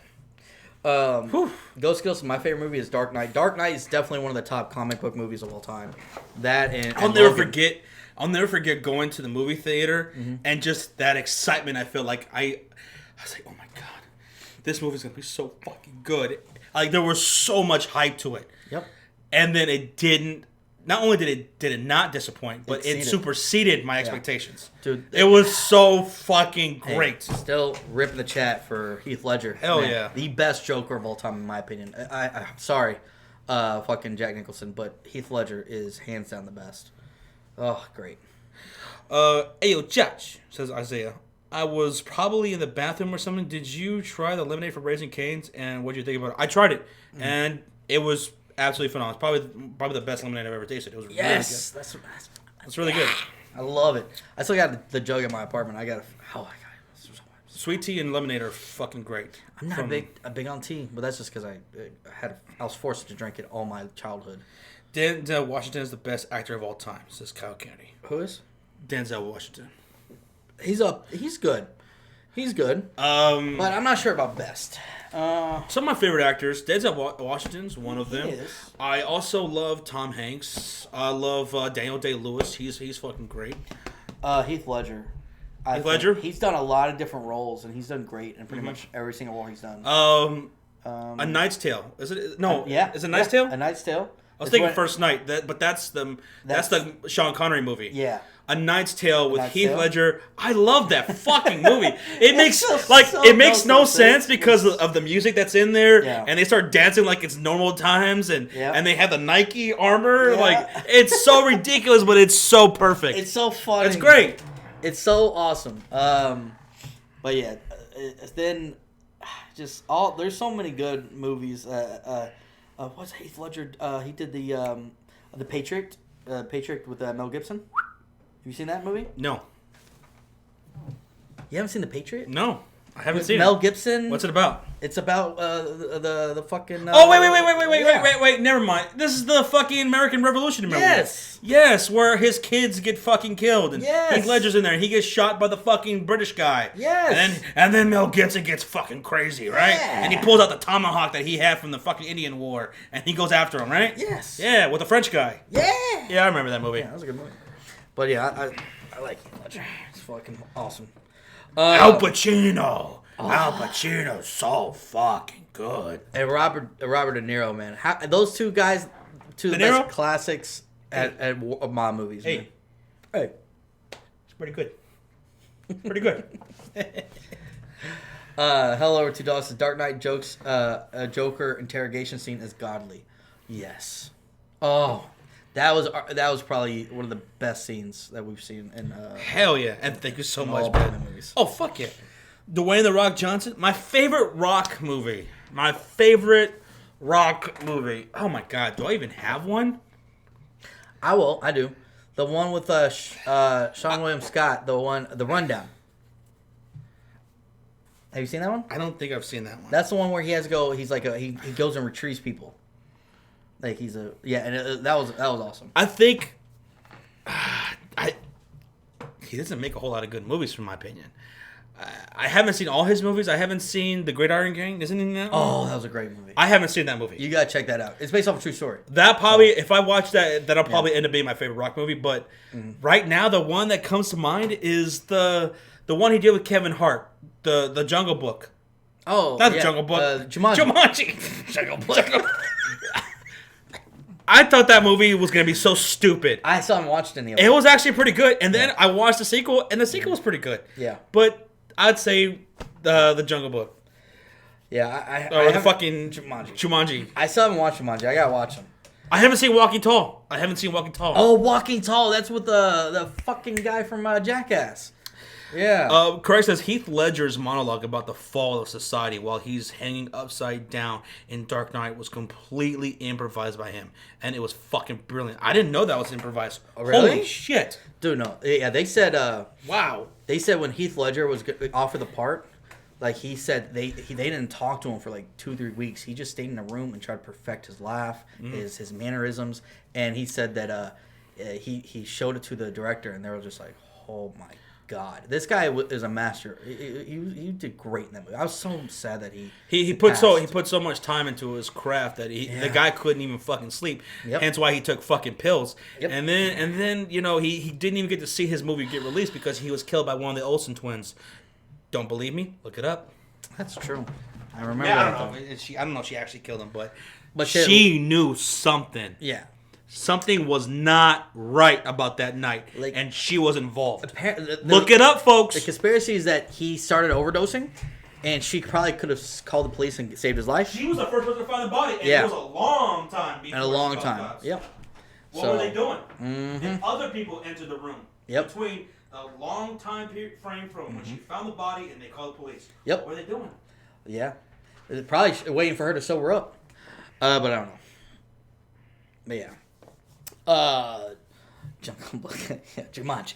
Ghost Skills, my favorite movie is Dark Knight. Dark Knight is definitely one of the top comic book movies of all time. That and I'll never forget going to the movie theater and just that excitement. I feel like I was like, oh my God, this movie's gonna be so fucking good. Like there was so much hype to it. Yep. And then it didn't not only did it not disappoint, but it superseded my expectations. Dude, it was so fucking great. Still ripping the chat for Heath Ledger. Hell yeah. The best Joker of all time, in my opinion. I'm sorry, fucking Jack Nicholson, but Heath Ledger is hands down the best. Oh, great. Ayo, Josh, says Isaiah. I was probably in the bathroom or something. Did you try the lemonade from Raising Cane's? And what did you think about it? I tried it, and it was absolutely phenomenal. It's probably the best lemonade I've ever tasted. It was really good. That's really good. I love it. I still got the jug in my apartment. I got it. Sweet tea and lemonade are fucking great. I'm not big on tea, but that's just because I was forced to drink it all my childhood. Denzel Washington is the best actor of all time, says Kyle Kennedy. Who is? Denzel Washington. He's good. He's good. But I'm not sure about best. Some of my favorite actors, Denzel Washington's one of them. He is. I also love Tom Hanks. I love Daniel Day-Lewis. He's fucking great. Heath Ledger. Heath Ledger? He's done a lot of different roles, and he's done great in pretty much every single role he's done. A Knight's Tale. Is it? No. Yeah. Is it Knight's Tale? A Knight's Tale. I was thinking First Night, but that's the Sean Connery movie. Yeah. A Knight's Tale with Heath Tale? Ledger. I love that fucking movie. It makes no sense because of the music that's in there, and they start dancing like it's normal times, and they have the Nike armor. Yeah. Like it's so ridiculous, but it's so perfect. It's so funny. It's great. It's so awesome. But yeah, then just there's so many good movies. What's Heath Ledger? He did the Patriot. Patriot with Mel Gibson. Have you seen that movie? No. You haven't seen The Patriot? No, I haven't seen Mel it. Gibson. What's it about? It's about the fucking. Wait! Never mind. This is the fucking American Revolution. Remember? Yes, where his kids get fucking killed, and Heath Ledger's in there, and he gets shot by the fucking British guy. Yes, and then Mel Gibson gets fucking crazy, right? Yeah. And he pulls out the tomahawk that he had from the fucking Indian War, and he goes after him, right? Yes. Yeah, with the French guy. Yeah. Yeah, I remember that movie. Yeah, that was a good movie. But yeah, I like Heath Ledger. It's fucking awesome. Al Pacino. Al Pacino's so fucking good. And Robert De Niro, man. Those two guys, two of the best classics at mob movies. Hey. Man. Hey. It's pretty good. Pretty good. Hello over to Dawson. Dark Knight jokes. Joker interrogation scene is godly. Yes. Oh, that was probably one of the best scenes that we've seen in. Hell yeah! And thank you so much, man. Movies. Oh fuck yeah! Dwayne The Rock Johnson, my favorite Rock movie. My favorite Rock movie. Oh my god, do I even have one? I do. The one with Sean William Scott. The Rundown. Have you seen that one? I don't think I've seen that one. That's the one where he has to go. He's like he goes and retrieves people. Like and that was awesome. I think he doesn't make a whole lot of good movies, from my opinion. I haven't seen all his movies. I haven't seen The Great Iron Gang. Isn't he in that one? Oh, that was a great movie. I haven't seen that movie. You gotta check that out. It's based off a true story. That probably, if I watch that'll probably end up being my favorite Rock movie. But right now, the one that comes to mind is the one he did with Kevin Hart, the Jungle Book. Oh, not the Jungle Book. Jumanji. Jungle Book. I thought that movie was going to be so stupid. I saw him watched it in the It was actually pretty good. And then I watched the sequel, and the sequel was pretty good. Yeah. But I'd say the Jungle Book. Yeah, or the fucking Jumanji. I still haven't watched Jumanji. I got to watch them. I haven't seen Walking Tall. Oh, Walking Tall. That's with the fucking guy from Jackass. Yeah. Craig says Heath Ledger's monologue about the fall of society while he's hanging upside down in Dark Knight was completely improvised by him, and it was fucking brilliant. I didn't know that was improvised. Oh, really? Holy shit, dude! No, yeah, they said. Wow. They said when Heath Ledger was offered the part, like he said they didn't talk to him for like 2-3 weeks. He just stayed in a room and tried to perfect his laugh, his mannerisms, and he said that he showed it to the director, and they were just like, oh my God, this guy is a master. He did great in that movie. I was so sad that he put so much time into his craft that the guy couldn't even fucking sleep. Yep. Hence why he took fucking pills. Yep. And then he didn't even get to see his movie get released because he was killed by one of the Olsen twins. Don't believe me? Look it up. That's true. I remember. Yeah, I don't know if she actually killed him, but But she knew something. Yeah. something was not right about that night, Like, and she was involved. The, Look it up, folks. The conspiracy is that he started overdosing, and she probably could have called the police and saved his life. She was the first person to find the body, and Yeah. it was a long time before. And a long time. Yep. What were they doing? Mm-hmm. And other people entered the room. Yep. Between a long time frame from when she found the body and they called the police. Yep. What were they doing? Yeah. They're probably waiting for her to sober up. But I don't know. But yeah. Jungle Book. Yeah, Jumanji.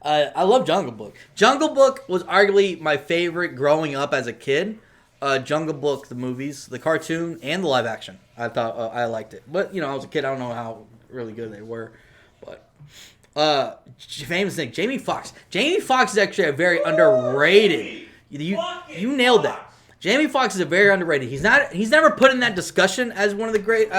I love Jungle Book. Jungle Book was arguably my favorite growing up as a kid. Jungle Book, the movies, the cartoon, and the live action. I thought I liked it. But, I was a kid. I don't know how really good they were. But famous thing, Jamie Foxx. Jamie Foxx is actually a very underrated. You nailed that. Jamie Foxx is a very underrated. He's never put in that discussion as one of the great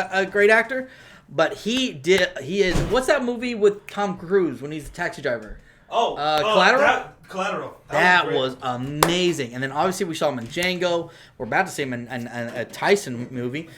actor, but he is. What's that movie with Tom Cruise when he's a taxi driver? Collateral. Collateral. That was amazing. And then obviously we saw him in Django. We're about to see him in a Tyson movie.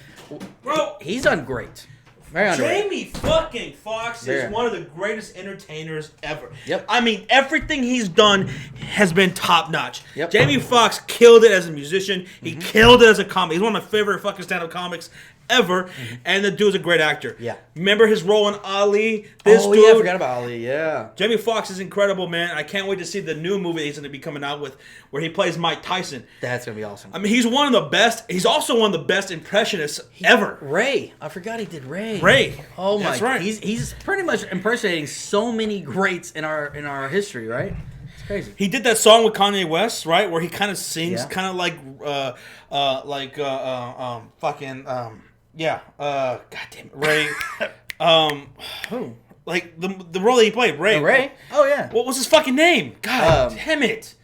Bro, he's done great. Very underrated. Jamie fucking Foxx is one of the greatest entertainers ever. Yep. I mean, everything he's done has been top notch. Yep. Jamie Foxx killed it as a musician. He killed it as a comic. He's one of my favorite fucking stand-up comics ever. And the dude's a great actor. Yeah. Remember his role in Ali? Yeah, I forgot about Ali. Yeah. Jamie Foxx is incredible, man. I can't wait to see the new movie he's going to be coming out with where he plays Mike Tyson. That's going to be awesome. I mean, he's one of the best. He's also one of the best impressionists ever. Ray. I forgot he did Ray. Ray. Oh my. That's right. He's pretty much impersonating so many greats in our history, right? It's crazy. He did that song with Kanye West, right, where he kind of sings, kind of like, God damn it, Ray. Who? Like the role that he played, Ray. Ray? Oh yeah. What was his fucking name? God damn it.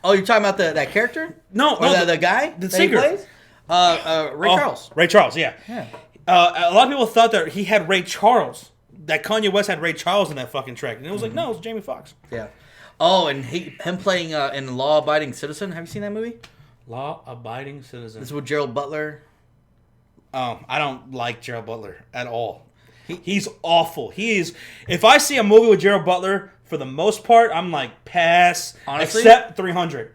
Oh, you're talking about that character? No, the guy, the singer. He plays? Ray Charles. Ray Charles, yeah. Yeah. A lot of people thought that he had Ray Charles, that Kanye West had Ray Charles in that fucking track, and it was like, no, it's Jamie Foxx. Yeah. Oh, and him playing in Law Abiding Citizen. Have you seen that movie? Law Abiding Citizen. This is with Gerald Butler. I don't like Gerald Butler at all. He's awful. If I see a movie with Gerald Butler, for the most part, I'm like, pass. Honestly? Except 300.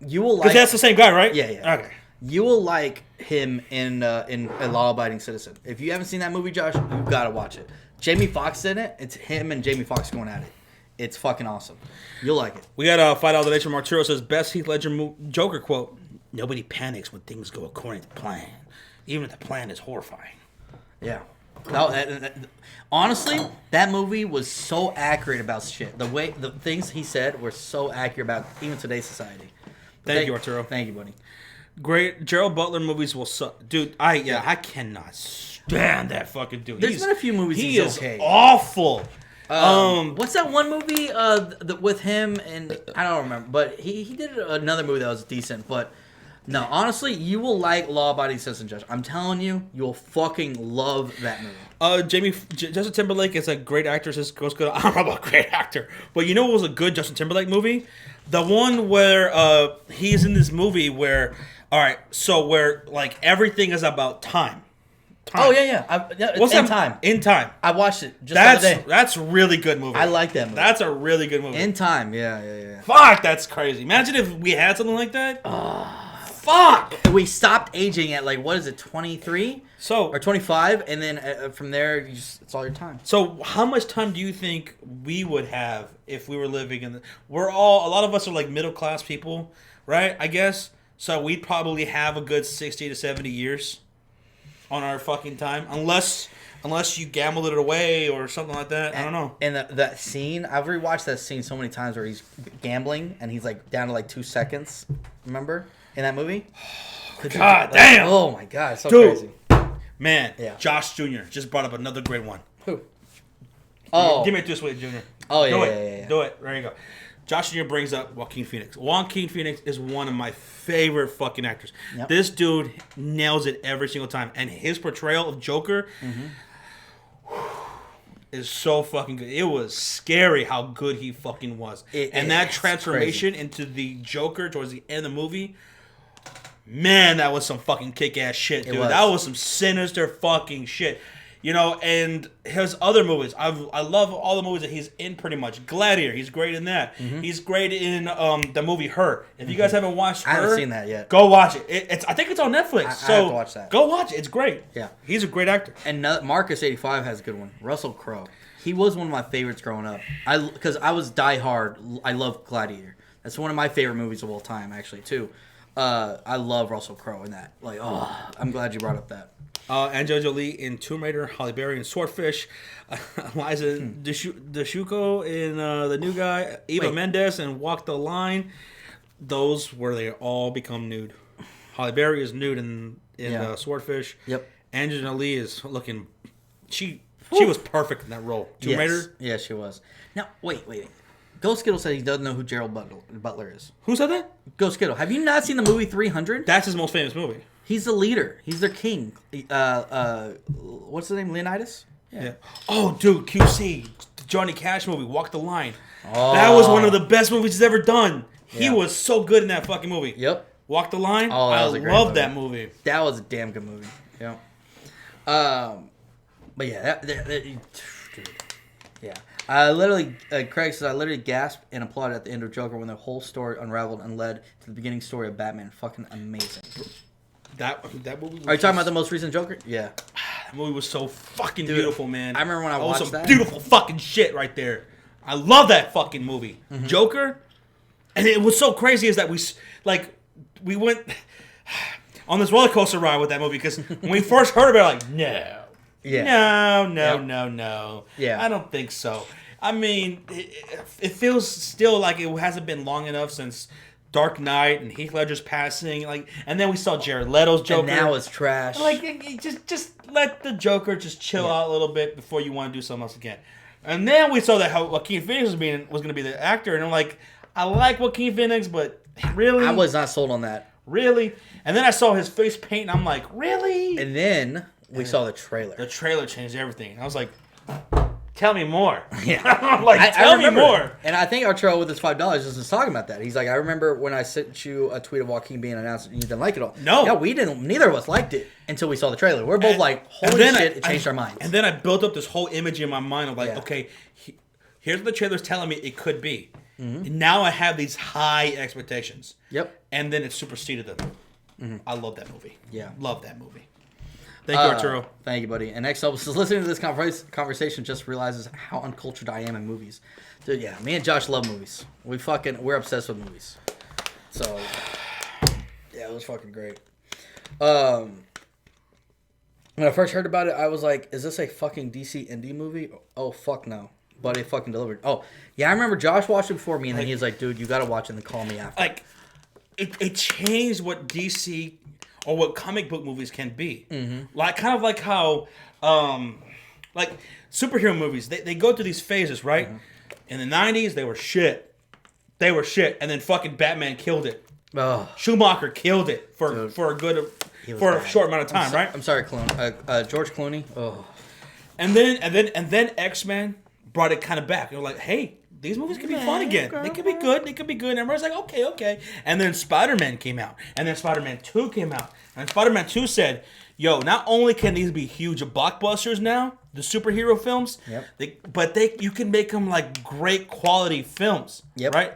You will like... Because that's the same guy, right? Yeah. Okay. You will like him in A Law Abiding Citizen. If you haven't seen that movie, Josh, you've got to watch it. Jamie Foxx in it. It's him and Jamie Foxx going at it. It's fucking awesome. You'll like it. We got a $5 donation from Arturo. Says, best Heath Ledger Joker quote. Nobody panics when things go according to plan. Even if the plan is horrifying. Yeah. No, honestly, that movie was so accurate about shit. The things he said were so accurate about even today's society. Thank you, Arturo. Thank you, buddy. Great Gerald Butler movies will suck, dude. I cannot stand that fucking dude. There's been a few movies he he's is okay. Awful. What's that one movie with him and I don't remember, but he did another movie that was decent. But no, honestly, you will like Law Abiding Citizen, Josh. I'm telling you, you'll fucking love that movie. Justin Timberlake is a great actor. Says goes good. I don't know about great actor, but you know what was a good Justin Timberlake movie? The one where he's in this movie where, where like everything is about time. Oh yeah. What's In that? Time. In Time. I watched it just the other day. That's a really good movie. I like that movie. That's a really good movie. In Time. Yeah. Fuck, that's crazy. Imagine if we had something like that. Fuck. We stopped aging at 23? Or 25, and then from there, it's all your time. So how much time do you think we would have if we were living in a lot of us are like middle class people, right? I guess. So we'd probably have a good 60 to 70 years on our fucking time. Unless you gambled it away or something like that. I don't know. And that scene, I've rewatched that scene so many times where he's gambling and he's down to 2 seconds. Remember? In that movie? God damn! Oh my god, it's so Dude. crazy. Man, Yeah. Josh Jr. just brought up another great one. Who? Oh. Give me this way, Jr. Oh, yeah, Do yeah, it. yeah. Do it. There you go. Josh Jr. brings up Joaquin Phoenix. Joaquin Phoenix is one of my favorite fucking actors. Yep. This dude nails it every single time. And his portrayal of Joker is so fucking good. It was scary how good he fucking was. That transformation into the Joker towards the end of the movie, man, that was some fucking kick-ass shit, dude. That was some sinister fucking shit. You know, and his other movies. I love all the movies that he's in pretty much. Gladiator, he's great in that. He's great in the movie Her. If you guys haven't watched Her, I haven't seen that yet. Go watch it. It's I think it's on Netflix. I So have to watch that. Go watch it. It's great. Yeah. He's a great actor. And Marcus85 has a good one. Russell Crowe. He was one of my favorites growing up. Because I was diehard. I love Gladiator. That's one of my favorite movies of all time, actually, too. I love Russell Crowe in that. Like, I'm glad you brought up that. Angelina Jolie in Tomb Raider, Halle Berry in Swordfish, Eliza Dushku in The New Guy, Eva Mendes in Walk the Line. Those where they all become nude. Halle Berry is nude in Swordfish. Yep. Angelina Jolie is looking. She was perfect in that role. Tomb Raider. Yeah, she was. Now, wait. Ghost Skittle said he doesn't know who Gerald Butler is. Who said that? Ghost Skittle. Have you not seen the movie 300? That's his most famous movie. He's the leader. He's their king. What's his name? Leonidas? Yeah. Oh, dude, QC. The Johnny Cash movie, Walk the Line. Oh. That was one of the best movies he's ever done. He was so good in that fucking movie. Yep. Walk the Line. Oh, that was a great love movie. that movie. That was a damn good movie. Yeah. But yeah, dude. Yeah. Craig says, I literally gasped and applauded at the end of Joker when the whole story unraveled and led to the beginning story of Batman. Fucking amazing. That movie was Are you talking about the most recent Joker? Yeah. That movie was so fucking beautiful, man. I remember when I watched that. Beautiful fucking shit right there. I love that fucking movie. Mm-hmm. Joker. And it was so crazy is that we went on this roller coaster ride with that movie because when we first heard about it, like, no. Yeah. No. Yeah. I don't think so. I mean, it feels still like it hasn't been long enough since Dark Knight and Heath Ledger's passing. And then we saw Jared Leto's Joker. And now it's trash. Just let the Joker just chill out a little bit before you want to do something else again. And then we saw that how Joaquin Phoenix was going to be the actor, and I'm like, I like Joaquin Phoenix, but really, I was not sold on that. Really, and then I saw his face paint, and I'm like, really? And then we saw the trailer. The trailer changed everything. I was like, tell me more. Yeah. I'm like, tell me more. And I think our trail with his $5 is talking about that. He's like, I remember when I sent you a tweet of Joaquin being announced and you didn't like it all. No. Yeah, we didn't. Neither of us liked it until we saw the trailer. We're both like, holy shit, it changed our minds. And then I built up this whole image in my mind of like, okay, here's what the trailer's telling me it could be. Mm-hmm. And now I have these high expectations. Yep. And then it superseded them. Mm-hmm. I love that movie. Yeah. Love that movie. Thank you, Arturo. Thank you, buddy. And next up, listening to this conversation just realizes how uncultured I am in movies. Dude, yeah, me and Josh love movies. We're obsessed with movies. So, yeah, it was fucking great. When I first heard about it, I was like, is this a fucking DC indie movie? Oh, fuck no. But it fucking delivered. Oh, yeah, I remember Josh watched it before me, and then he was like, dude, you gotta watch it and then call me after. Like, it changed what DC or what comic book movies can be. Mm-hmm. Kind of like how, like, superhero movies, they go through these phases, right? Mm-hmm. In the 90s, they were shit. And then fucking Batman killed it. Oh. Schumacher killed it for a short amount of time, right? I'm sorry, George Clooney. Oh. And then X-Men brought it kind of back. They were like, hey, these movies can be fun again. They can be good. And everyone's like, okay. And then Spider-Man came out. And then Spider-Man 2 came out. And Spider-Man 2 said, yo, not only can these be huge blockbusters now, the superhero films, but you can make them like great quality films, right?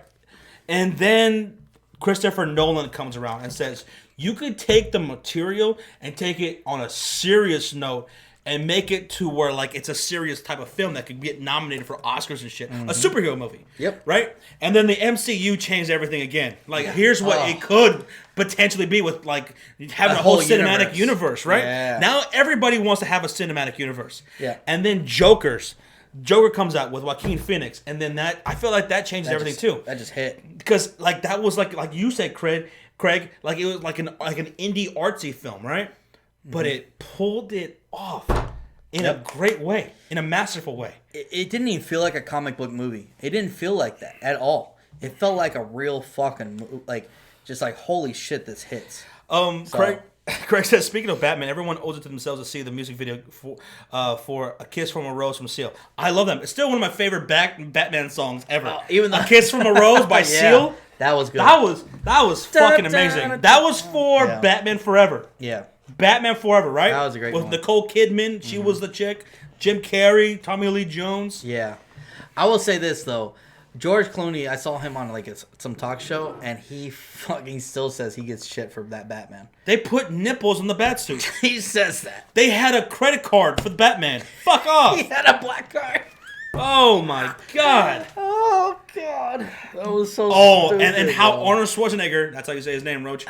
And then Christopher Nolan comes around and says, you could take the material and take it on a serious note and make it to where like it's a serious type of film that could get nominated for Oscars and shit. Mm-hmm. A superhero movie. Yep. Right? And then the MCU changed everything again. Like here's what it could potentially be with like having a whole cinematic universe, right? Yeah. Now everybody wants to have a cinematic universe. Yeah. And then Joker comes out with Joaquin Phoenix, and then I feel like that changes everything too. That just hit. Because like that was like you said, Craig, like it was like an indie artsy film, right? But it pulled it off in a great way, in a masterful way. It didn't even feel like a comic book movie. It didn't feel like that at all. It felt like a real fucking, like, just like, holy shit, this hits. Craig says, speaking of Batman, everyone owes it to themselves to see the music video for A Kiss from a Rose from Seal. I love them. It's still one of my favorite Batman songs ever. Even A Kiss from a Rose by Seal. That was good. That was fucking amazing. That was for Batman Forever. Yeah. Batman Forever, right? That was a great With one. Nicole Kidman, she was the chick. Jim Carrey, Tommy Lee Jones. Yeah. I will say this, though. George Clooney, I saw him on like some talk show, and he fucking still says he gets shit for that Batman. They put nipples on the Batsuit. He says that. They had a credit card for the Batman. Fuck off. He had a black card. Oh my god. Oh god. That was so Oh, stupid, and how though. Arnold Schwarzenegger, that's how you say his name, Roach.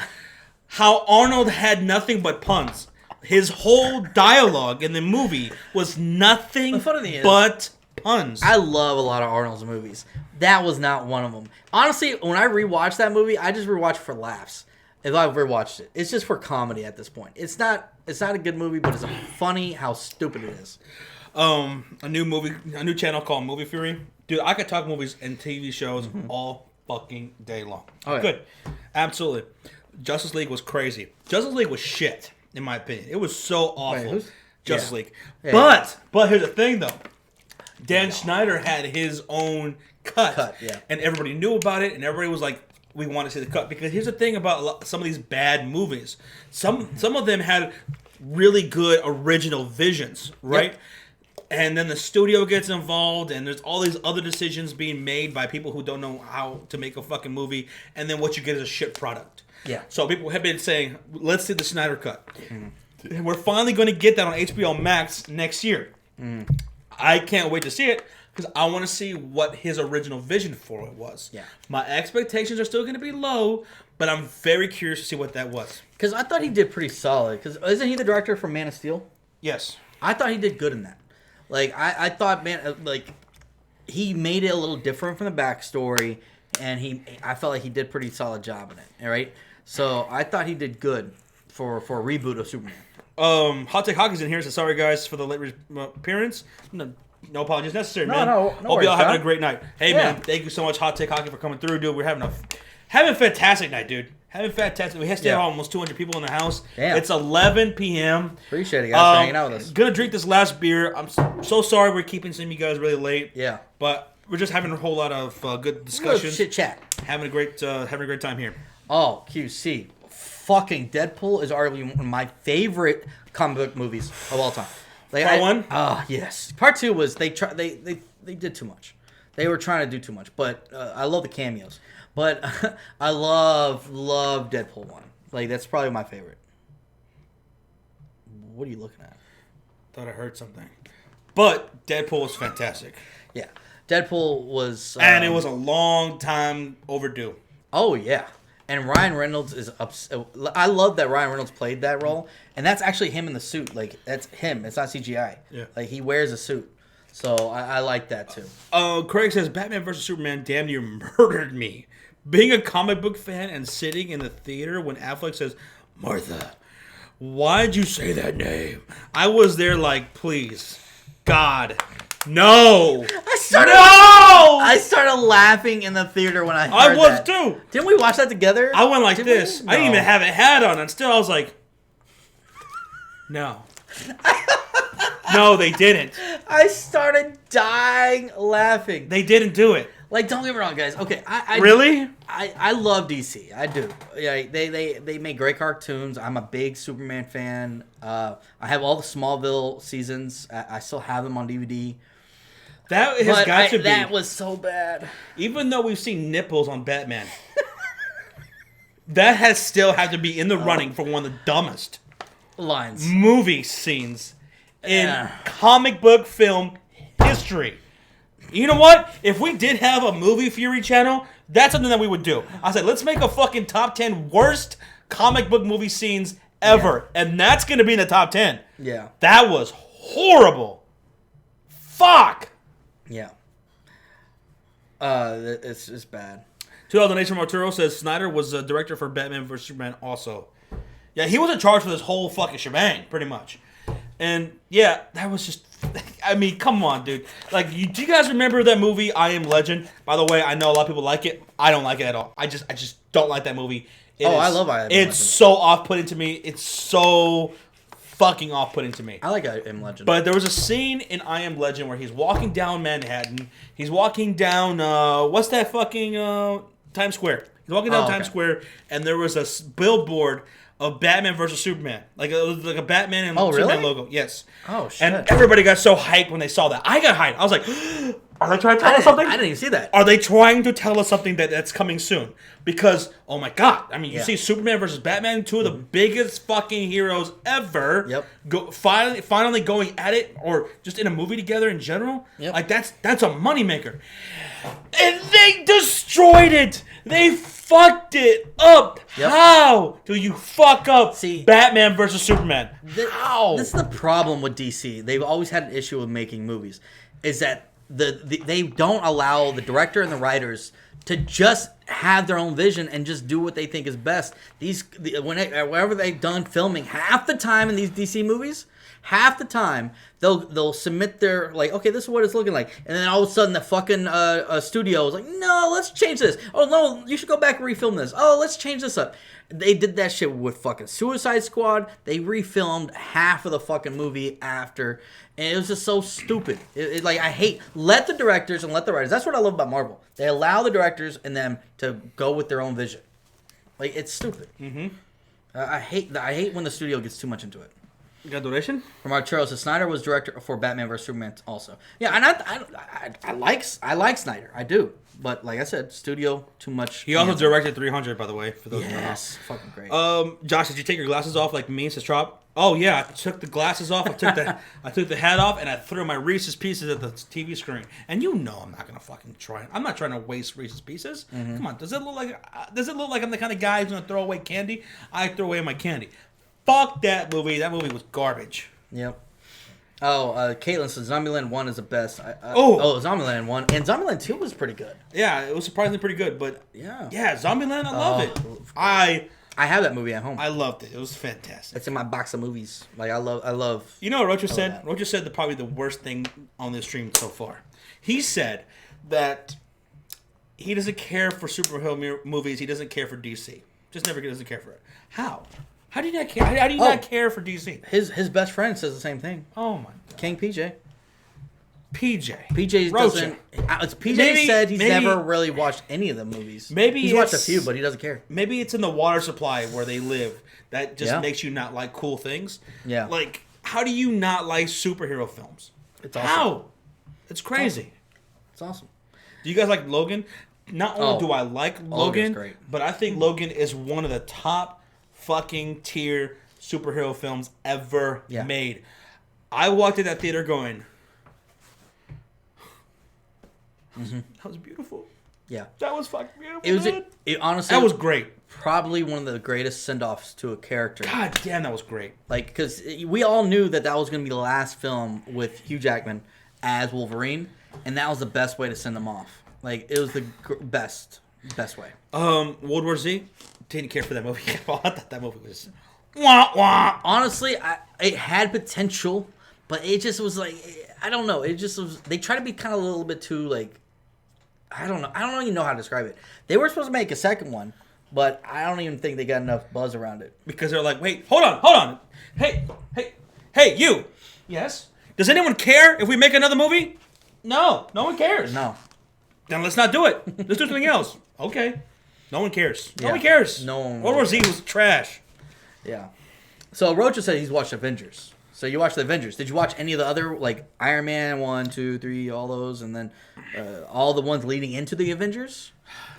How Arnold had nothing but puns. His whole dialogue in the movie was nothing The funny thing is, but puns. I love a lot of Arnold's movies. That was not one of them. Honestly, when I rewatch that movie, I just rewatch for laughs. If I've rewatched it, it's just for comedy at this point. It's not a good movie, but it's funny how stupid it is. A new channel called Movie Fury. Dude, I could talk movies and TV shows all fucking day long. Oh, yeah. Good. Absolutely. Justice League was crazy. Justice League was shit, in my opinion. It was so awful. who's- Justice Yeah. League. Yeah. But here's the thing, though. Dan Schneider had his own cut. Yeah. And everybody knew about it, and everybody was like, we want to see the cut. Because here's the thing about some of these bad movies. Some of them had really good original visions, right? Yep. And then the studio gets involved, and there's all these other decisions being made by people who don't know how to make a fucking movie, and then what you get is a shit product. Yeah. So people have been saying, let's see the Snyder Cut. And we're finally going to get that on HBO Max next year. I can't wait to see it, because I want to see what his original vision for it was. Yeah. My expectations are still going to be low, but I'm very curious to see what that was. Because I thought he did pretty solid. Because isn't he the director for Man of Steel? Yes. I thought he did good in that. Like, I thought, man, like, he made it a little different from the backstory, and I felt like he did a pretty solid job in it, all right? So I thought he did good for a reboot of Superman. Hot Take Hockey's in here, so sorry guys for the late appearance. No apologies necessary, No, man. no Hope worries, y'all having Tom. a great night. Hey, Yeah. man, thank you so much, Hot Take Hockey, for coming through, dude. We're having a fantastic night, dude. Having fantastic. We have to have Yeah. almost 200 people in the house. Damn. It's 11 p.m. Appreciate it, guys, for hanging out with us. Gonna drink this last beer. I'm so sorry we're keeping some of you guys really late. Yeah. But we're just having a whole lot of good Little discussions. chit chat. Having a great time here. Oh, QC. Fucking Deadpool is arguably one of my favorite comic book movies of all time. Like, Part one? Yes. Part two was they did too much. They were trying to do too much. But I love the cameos. But I love Deadpool 1. Like, that's probably my favorite. What are you looking at? Thought I heard something. But Deadpool was fantastic. Yeah. Deadpool was... And it was a long time overdue. Oh, yeah. And Ryan Reynolds is I love that Ryan Reynolds played that role. And that's actually him in the suit. Like, that's him. It's not CGI. Yeah. Like, he wears a suit. So I like that, too. Craig says, Batman vs. Superman damn near murdered me. Being a comic book fan and sitting in the theater when Affleck says, Martha, why'd you say that name? I was there like, please, God, no. I started laughing in the theater when I heard I was that. too. Didn't we watch that together? I went like Did this. we? I didn't No. even have a hat on, and still I was like, no. No, they didn't. I started dying laughing. They didn't do it. Like, don't get me wrong, guys. Okay, Really? I love DC. I do. Yeah, they make great cartoons. I'm a big Superman fan. I have all the Smallville seasons. I still have them on DVD. That has But got to be. that was so bad. Even though we've seen nipples on Batman, that has still had to be in the running for one of the dumbest Lines. movie scenes in Yeah. comic book film history. You know what? If we did have a Movie Fury channel, that's something that we would do. I said, let's make a fucking top 10 worst comic book movie scenes ever. And that's going to be in the top 10. Yeah. That was horrible. Fuck. Yeah. It's bad. 2000 Nation Arturo says Snyder was a director for Batman vs. Superman also. Yeah, he was in charge for this whole fucking shebang, pretty much. And yeah, that was just... I mean, come on, dude. Like, do you guys remember that movie, I Am Legend? By the way, I know a lot of people like it. I don't like it at all. I just don't like that movie. I love I Am Legend. It's so off-putting to me. It's so fucking off-putting to me. I like I Am Legend. But there was a scene in I Am Legend where he's walking down Manhattan. He's walking down, what's that fucking, Times Square. He's walking down Times okay. Square, and there was a billboard of Batman versus Superman. Like it was like a Batman and Oh, Superman really? logo. Yes. Oh, shit. And everybody got so hyped when they saw that. I got hyped. I was like, are they trying to tell us something? I didn't even see that. Are they trying to tell us something that's coming soon? Because, oh my God. I mean, you see Superman versus Batman, two of the biggest fucking heroes ever. Yep. Finally going at it, or just in a movie together in general. Yep. Like, that's a moneymaker. And they destroyed it. They fucked it up. Yep. How do you fuck up See, Batman versus Superman? How? This is the problem with DC. They've always had an issue with making movies. Is that they don't allow the director and the writers to just have their own vision and just do what they think is best. Whenever they've done filming, half the time in these DC movies, half the time they'll submit their like, okay, this is what it's looking like, and then all of a sudden the fucking studio is like, no, let's change this. Oh no, you should go back and refilm this. Oh, let's change this up. They did that shit with fucking Suicide Squad. They refilmed half of the fucking movie after, and it was just so stupid. Like, I hate, let the directors and let the writers. That's what I love about Marvel. They allow the directors and them to go with their own vision. Like, it's stupid. Mm-hmm. I hate when the studio gets too much into it. You got a donation? From Arturo, so Snyder was director for Batman vs Superman also. Yeah, and I like Snyder. I do. But like I said, studio too much. He also directed 300, by the way, for those who don't know. Yes, fucking great. Josh, did you take your glasses off like me, says Trop? Oh yeah, I took the glasses off. I took the hat off, and I threw my Reese's Pieces at the TV screen. And you know I'm not gonna fucking try. I'm not trying to waste Reese's Pieces. Mm-hmm. Come on, does it look like I'm the kind of guy who's gonna throw away candy? I throw away my candy. Fuck that movie. That movie was garbage. Yep. Oh, Caitlin says Zombieland 1 is the best. Zombieland 1. And Zombieland 2 was pretty good. Yeah, it was surprisingly pretty good. But yeah, Zombieland, I love it. I have that movie at home. I loved it. It was fantastic. It's in my box of movies. Like, I love. You know what Rocha said? Rocha said probably the worst thing on this stream so far. He said that he doesn't care for superhero movies. He doesn't care for DC. Just never doesn't care for it. How? How do you not care? How do you not care for DC? His best friend says the same thing. Oh my God. King PJ. PJ doesn't. PJ said he's never really watched any of the movies. Maybe he's watched a few, but he doesn't care. Maybe it's in the water supply where they live that just makes you not like cool things. Yeah. Like, how do you not like superhero films? It's awesome. How? It's crazy. It's awesome. Do you guys like Logan? Not only do I like Logan, great. but I think Logan is one of the top fucking tier superhero films ever made. I walked in that theater going, that was beautiful. Yeah. That was fucking beautiful. It honestly, that was great. Probably one of the greatest send-offs to a character. God damn, that was great. Like, because we all knew that was going to be the last film with Hugh Jackman as Wolverine, and that was the best way to send him off. Like, it was the best way. World War Z, didn't care for that movie at all. I thought that movie was wah wah. Honestly, it had potential, but it just was like, I don't know. It just was. They tried to be kind of a little bit too like, I don't know. I don't even know how to describe it. They were supposed to make a second one, but I don't even think they got enough buzz around it. Because they're like, wait, hold on. Hey, you. Yes? Does anyone care if we make another movie? No one cares. No. Then let's not do it. Let's do something else. Okay. No one cares. Yeah. No one cares. No one. World War Z was trash. Yeah. So Rocha said he's watched Avengers. So you watched the Avengers. Did you watch any of the other, like Iron Man 1, 2, 3, all those, and then all the ones leading into the Avengers?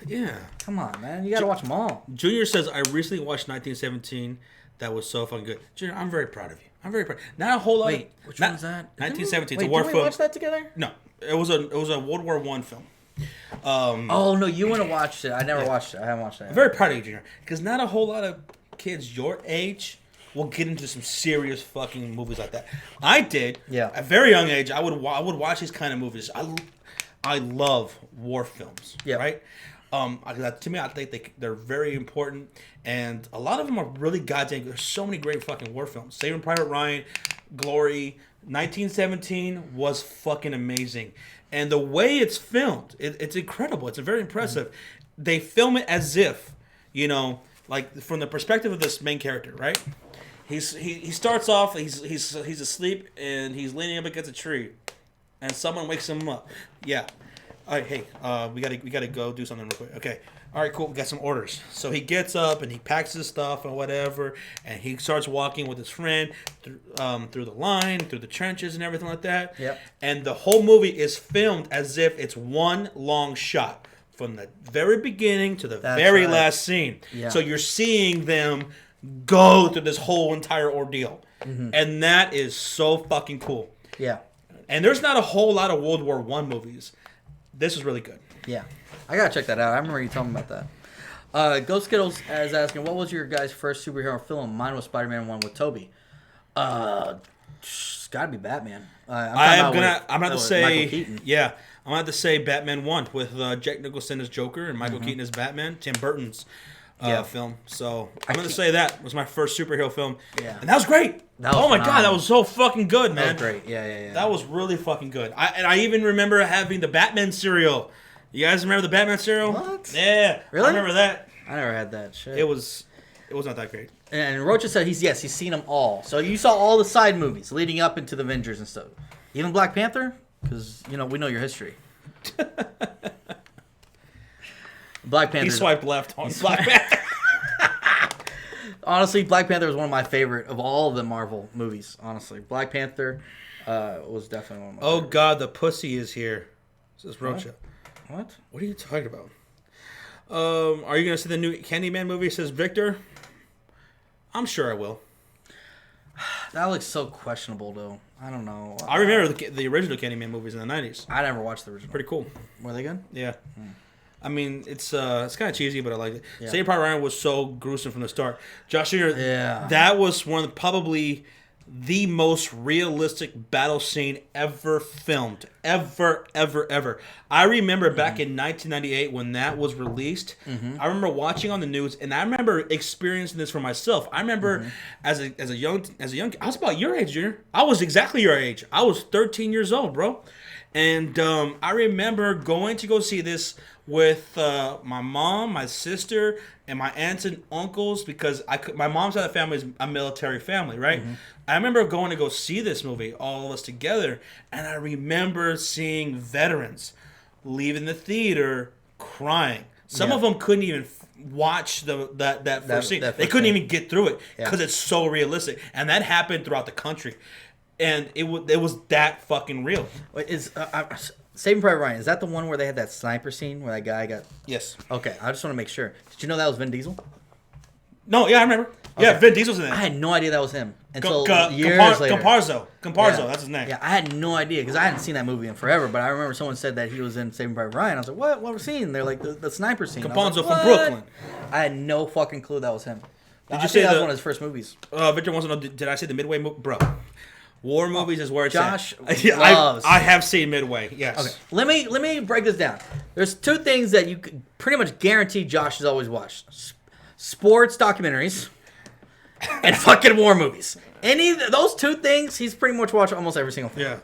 Yeah. Come on, man. You got to watch them all. Junior says, I recently watched 1917. That was so fucking good. Junior, I'm very proud of you. I'm very proud. Not a whole lot. Wait, which one was that? 1917. It's a war film. Did we watch that together? No. It was a World War I film. Oh, no. You want to watch it. I never watched it. I haven't watched it. I'm very proud of you, Junior. Because not a whole lot of kids your age will get into some serious fucking movies like that. I did. Yeah. At a very young age, I would watch these kind of movies. I love war films. Yeah. Right? To me, I think they're very important, and a lot of them are really goddamn. There's so many great fucking war films. Saving Private Ryan, Glory, 1917 was fucking amazing, and the way it's filmed, it's incredible. It's very impressive. Mm-hmm. They film it as if, like from the perspective of this main character, right? He starts off. He's asleep and he's leaning up against a tree, and someone wakes him up. Yeah. All right, hey, we gotta go do something real quick. Okay, all right, cool, we got some orders. So he gets up and he packs his stuff and whatever, and he starts walking with his friend through the line, through the trenches and everything like that. Yep. And the whole movie is filmed as if it's one long shot from the very beginning to the very last scene. Yeah. So you're seeing them go through this whole entire ordeal. Mm-hmm. And that is so fucking cool. Yeah. And there's not a whole lot of World War I movies. This is really good. Yeah. I gotta check that out. I remember you telling me about that. Ghost Skittles is asking, what was your guys' first superhero film? Mine was Spider-Man 1 with Toby. It's gotta be Batman. I'm gonna have to say, Michael Keaton. Yeah, I'm gonna have to say Batman 1 with Jack Nicholson as Joker and Michael Keaton as Batman. Tim Burton's film. So I'm gonna say that was my first superhero film. Yeah, and that was great. Oh my god, that was so fucking good, man. That was great. Yeah. That was really fucking good. I even remember having the Batman cereal. You guys remember the Batman cereal? What? Yeah, really? I remember that. I never had that shit. It was not that great. And Rocha said he's seen them all. So you saw all the side movies leading up into the Avengers and stuff. Even Black Panther, because we know your history. Black Panther. He swiped left on Black Panther. Honestly, Black Panther was one of my favorite of all the Marvel movies. Honestly, Black Panther was definitely one of my. Oh God, the pussy is here. Says Rocha. What? What are you talking about? Are you gonna see the new Candyman movie? Says Victor. I'm sure I will. That looks so questionable, though. I don't know. I remember the original Candyman movies in the 90s. I never watched the original. Pretty cool. Were they good? Yeah. I mean, it's kind of cheesy, but I like it. Yeah. Saving Private Ryan was so gruesome from the start. Josh Jr., that was one of probably the most realistic battle scene ever filmed. Ever. I remember back in 1998 when that was released, I remember watching on the news, and I remember experiencing this for myself. I remember as a young I was about your age, Junior. I was exactly your age. I was 13 years old, bro. And I remember going to go see this with my mom, my sister, and my aunts and uncles, because my mom's side of the family is a military family, right? I remember going to go see this movie, all of us together, and I remember seeing veterans leaving the theater crying. Some of them couldn't even watch that first scene. They couldn't even get through it because it's so realistic, and that happened throughout the country, and it was that fucking real. Is Saving Private Ryan, is that the one where they had that sniper scene where that guy got... Yes. Okay, I just want to make sure. Did you know that was Vin Diesel? No, yeah, I remember. Okay. Yeah, Vin Diesel's in it. I had no idea that was him until years later. Comparzo, that's his name. Yeah, I had no idea because I hadn't seen that movie in forever, but I remember someone said that he was in Saving Private Ryan. I was like, what we're seeing? They're like, the sniper scene. Comparzo like, from Brooklyn. I had no fucking clue that was him. Did you say that was one of his first movies? Victor wants to know, did I say the Midway movie? Bro. War movies is where it's Josh at. I have seen Midway, yes. Okay, let me break this down. There's two things that you could pretty much guarantee Josh has always watched. Sports documentaries and fucking war movies. Those two things, he's pretty much watched almost every single film. Yeah.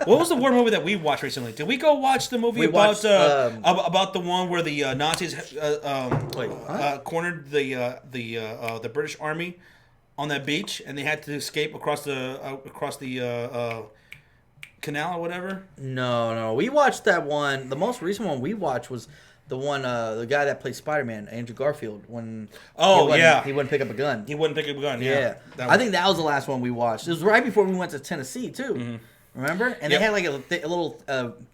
What was the war movie that we watched recently? Did we go watch the movie about the one where the Nazis cornered the British Army on that beach, and they had to escape across the canal or whatever? No. We watched that one. The most recent one we watched was the one, the guy that played Spider-Man, Andrew Garfield. He wouldn't pick up a gun. He wouldn't pick up a gun. Yeah. I think that was the last one we watched. It was right before we went to Tennessee too. Mm-hmm. Remember? And they had like a little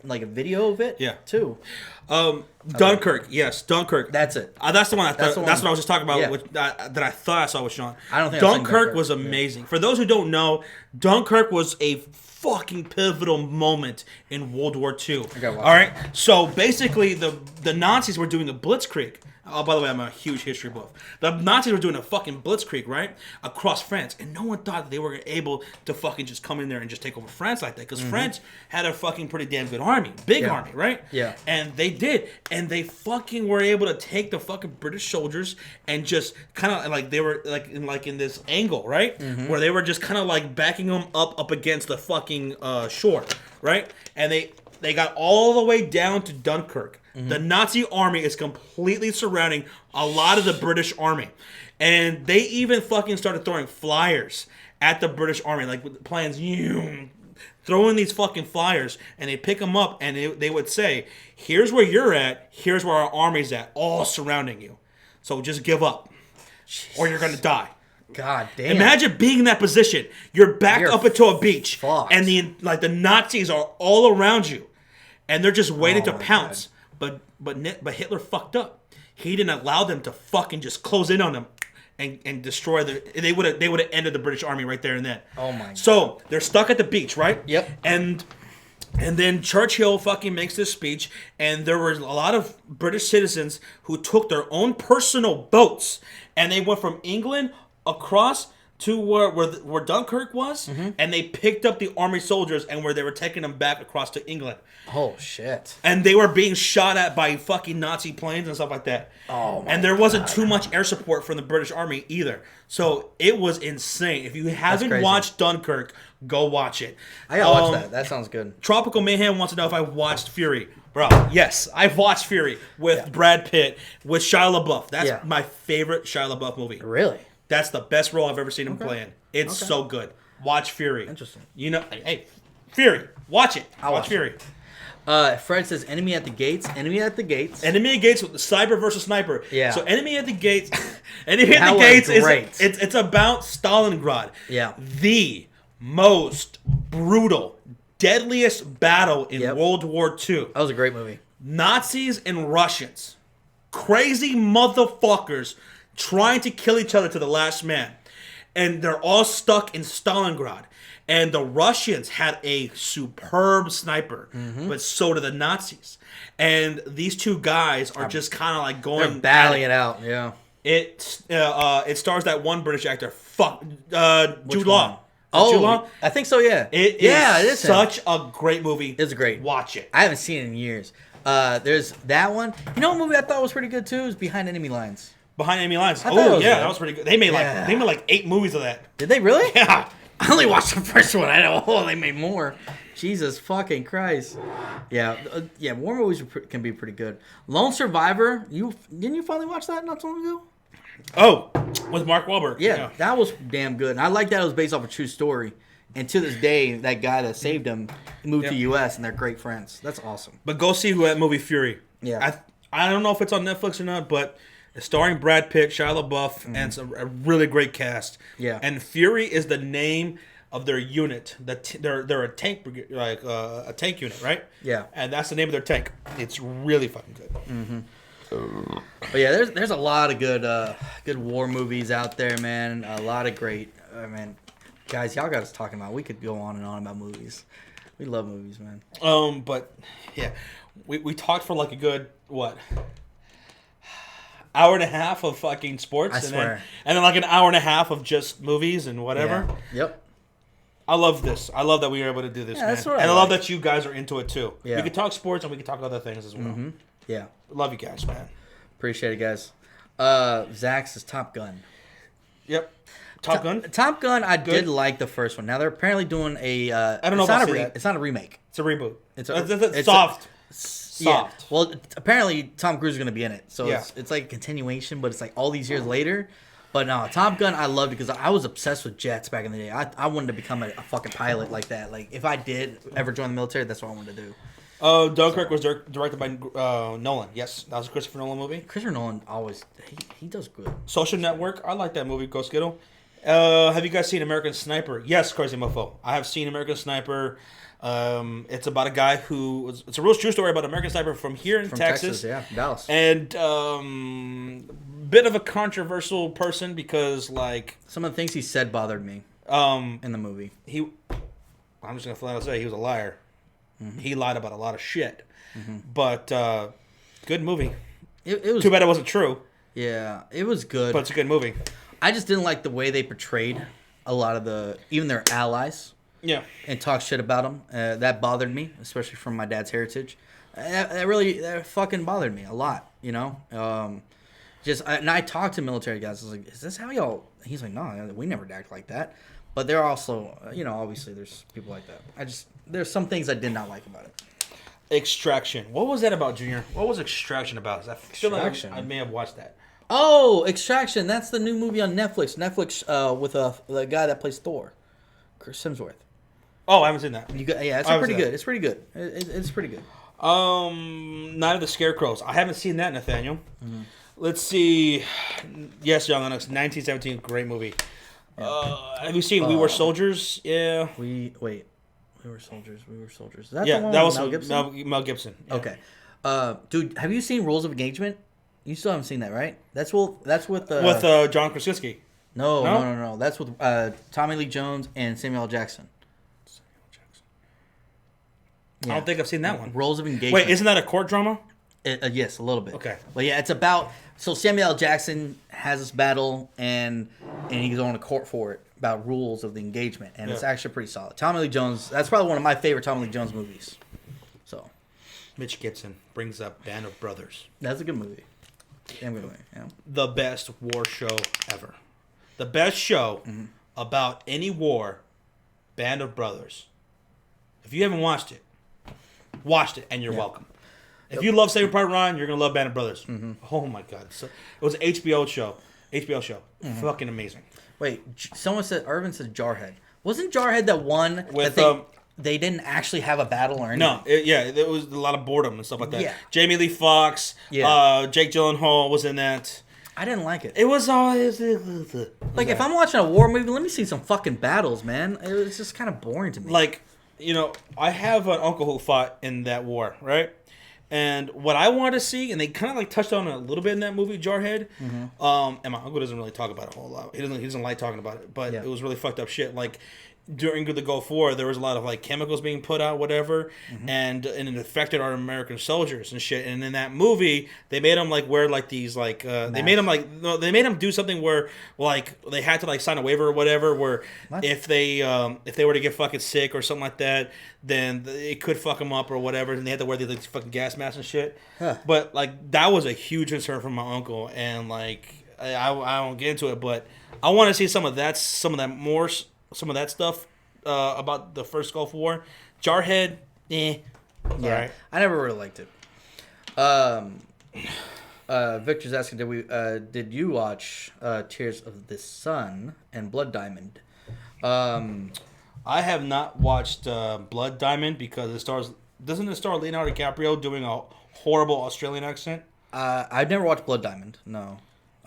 like a video of it. Too. Dunkirk, yes, Dunkirk. That's it. That's the one. That's what I was just talking about. That I thought I saw with Sean. I don't think Dunkirk was amazing. For those who don't know, Dunkirk was a fucking pivotal moment in World War II. All right. So basically, the Nazis were doing a blitzkrieg. Oh, by the way, I'm a huge history buff. The Nazis were doing a fucking blitzkrieg, right? Across France. And no one thought that they were able to fucking just come in there and just take over France like that. Because France had a fucking pretty damn good army. Big army, right? Yeah. And they did. And they fucking were able to take the fucking British soldiers and just kind of like they were like in this angle, right? Mm-hmm. Where they were just kind of like backing them up against the fucking shore, right? And they got all the way down to Dunkirk. Mm-hmm. The Nazi army is completely surrounding a lot of the British army. And they even fucking started throwing flyers at the British army, like with plans, throwing these fucking flyers, and they pick them up, and they would say, here's where you're at, here's where our army's at, all surrounding you. So just give up, or you're going to die. God damn. Imagine being in that position. You're backed up into a beach, fucked. and the Nazis are all around you, and they're just waiting to my pounce. But Hitler fucked up. He didn't allow them to fucking just close in on them and destroy they would have ended the British army right there and then. Oh my God. So they're stuck at the beach, right? Yep. And then Churchill fucking makes this speech, and there were a lot of British citizens who took their own personal boats, and they went from England across to where Dunkirk was, and they picked up the army soldiers, and where they were taking them back across to England. Oh shit. And they were being shot at by fucking Nazi planes and stuff like that. Oh my And there wasn't too much air support from the British Army either. So it was insane. If you haven't crazy. watched Dunkirk, go watch it. I gotta watch that. That sounds good. Tropical Mayhem wants to know if I watched Fury. Bro, yes, I've watched Fury with Brad Pitt, with Shia LaBeouf. That's my favorite Shia LaBeouf movie. Really? That's the best role I've ever seen him play in. It's so good. Watch Fury. Interesting. You know, hey, Fury. Watch it. I'll watch Fury. Fred says Enemy at the Gates. Enemy at the Gates. Enemy at the Gates with the Cyber versus Sniper. Yeah. So Enemy at the Gates. Enemy at the Gates is it's about Stalingrad. Yeah. The most brutal, deadliest battle in World War II. That was a great movie. Nazis and Russians, crazy motherfuckers, trying to kill each other to the last man, and they're all stuck in Stalingrad. And the Russians had a superb sniper, but so did the Nazis. And these two guys are just kind of like going... They're battling it out, yeah. It stars that one British actor, Jude one? Law. Oh, Jude Law? I think so, yeah. It is such a great movie. It's great. Watch it. I haven't seen it in years. There's that one. You know what movie I thought was pretty good, too? Is Behind Enemy Lines. Behind Enemy Lines. I thought it Oh, was yeah, good. that was pretty good. They made like 8 movies of that. Did they really? Yeah. I only watched the first one. I know. Oh, they made more. Jesus fucking Christ. Yeah, war movies can be pretty good. Lone Survivor. Didn't you finally watch that not so long ago? Oh, with Mark Wahlberg. Yeah, that was damn good. And I like that it was based off a true story. And to this day, that guy that saved him moved to the U.S. and they're great friends. That's awesome. But go see that movie Fury. Yeah. I don't know if it's on Netflix or not, but it's starring Brad Pitt, Shia LaBeouf, and it's a really great cast. Yeah. And Fury is the name of their unit. They're a tank brigade, like a tank unit, right? Yeah. And that's the name of their tank. It's really fucking good. Mm-hmm. But yeah, there's a lot of good war movies out there, man. A lot of great, man. Guys, y'all got us talking about. We could go on and on about movies. We love movies, man. But yeah, we talked for like a good hour and a half of fucking sports. I swear. And then like an hour and a half of just movies and whatever. Yeah. Yep. I love this. I love that we were able to do this, man. That's what and I like. love that you guys are into it too. Yeah. We can talk sports and we can talk other things as well. Mm-hmm. Yeah. Love you guys, man. Appreciate it, guys. Zach says Top Gun. Yep. Top Gun? Top Gun, I did like the first one. Now they're apparently doing a. I don't know if I'll see that. It's not a remake. It's a reboot. It's soft. Soft. Yeah. Well, apparently Tom Cruise is going to be in it, so Yeah. it's like a continuation, but it's like all these years later. But no, Top Gun, I loved it because I was obsessed with jets back in the day. I wanted to become a fucking pilot like that. Like if I did ever join the military, that's what I wanted to do. Dunkirk was directed by Nolan. Yes, that was a Christopher Nolan movie. Christopher Nolan always he does good. Social Network. I like that movie. Go Skittle. Have you guys seen American Sniper? Yes, Crazy Mofo. I have seen American Sniper. It's about a guy it's a real true story about American Sniper from here in Texas. Yeah, Dallas. And bit of a controversial person because like some of the things he said bothered me. In the movie, I'm just gonna flat out say he was a liar. Mm-hmm. He lied about a lot of shit. Mm-hmm. But good movie. It was too bad it wasn't true. Yeah, it was good. But it's a good movie. I just didn't like the way they portrayed a lot of even their allies. Yeah. And talk shit about them. That bothered me, especially from my dad's heritage. That fucking bothered me a lot, you know? And I talked to military guys. I was like, is this how y'all... He's like, no, we never act like that. But there are also, obviously there's people like that. There's some things I did not like about it. Extraction. What was that about, Junior? What was Extraction about? I feel like I may have watched that. Oh, Extraction. That's the new movie on Netflix. With the guy that plays Thor, Chris Hemsworth. Oh, I haven't seen that. It's pretty good. It's pretty good. It's pretty good. Night of the Scarecrows. I haven't seen that, Nathaniel. Mm-hmm. Let's see. Yes, Young Lennox, 1917, great movie. Yeah. Have you seen We Were Soldiers? Yeah. We Were Soldiers. We Were Soldiers. Is that the one that was Mel Gibson? Mel Gibson. Yeah. Okay. Dude, have you seen Rules of Engagement? You still haven't seen that, right? That's with John Krasinski. No. That's with Tommy Lee Jones and Samuel L. Jackson. Yeah. I don't think I've seen that one. Rules of Engagement. Wait, isn't that a court drama? Yes, a little bit. Okay. But yeah, it's about... So Samuel L. Jackson has this battle, and he's going to court for it, about rules of the engagement. And it's actually pretty solid. Tommy Lee Jones... That's probably one of my favorite Tommy Lee Jones movies. So... Mitch Gibson brings up Band of Brothers. That's a good movie. Damn good movie, yeah. The best war show ever. The best show about any war, Band of Brothers. If you haven't watched it, and you're welcome. If you love Saving Private Ryan, you're gonna love Band of Brothers. Mm-hmm. Oh my god, it was an HBO show. Fucking amazing. Wait, someone said Irvin said Jarhead. Wasn't Jarhead that one with they didn't actually have a battle or anything? No, there was a lot of boredom and stuff like that. Yeah. Jamie Lee Foxx, Jake Gyllenhaal was in that. I didn't like it. It was always like if I'm watching a war movie, let me see some fucking battles, man. It was just kind of boring to me. Like, I have an uncle who fought in that war, right? And what I want to see, and they kind of like touched on it a little bit in that movie, Jarhead. Mm-hmm. And my uncle doesn't really talk about it a whole lot. He doesn't like talking about it, but it was really fucked up shit. Like during the Gulf War, there was a lot of like chemicals being put out, whatever, and it affected our American soldiers and shit. And in that movie, they made them like wear like these like they made them do something where like they had to like sign a waiver or whatever, where if they were to get fucking sick or something like that, then it could fuck them up or whatever, and they had to wear these fucking gas masks and shit. Huh. But like that was a huge concern from my uncle, and like I won't get into it, but I want to see some of that stuff about the first Gulf War. Jarhead, Yeah, right. I never really liked it. Victor's asking, did you watch Tears of the Sun and Blood Diamond? I have not watched Blood Diamond because doesn't it star Leonardo DiCaprio doing a horrible Australian accent? I've never watched Blood Diamond, no,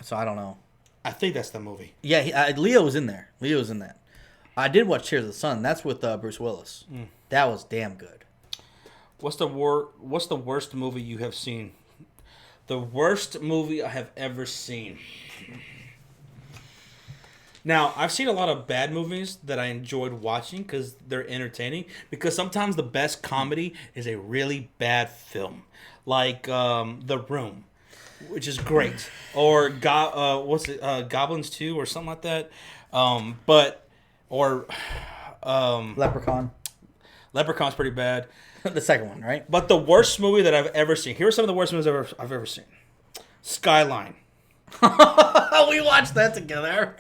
so I don't know. I think that's the movie. Yeah, Leo was in there. Leo was in that. I did watch Tears of the Sun. That's with Bruce Willis. That was damn good. What's the worst movie you have seen? The worst movie I have ever seen. Now, I've seen a lot of bad movies that I enjoyed watching because they're entertaining. Because sometimes the best comedy is a really bad film. Like The Room, which is great. Or Goblins 2 or something like that. Leprechaun. Leprechaun's pretty bad. The second one, right? But the worst movie that I've ever seen. Here are some of the worst movies I've ever seen. Skyline. We watched that together.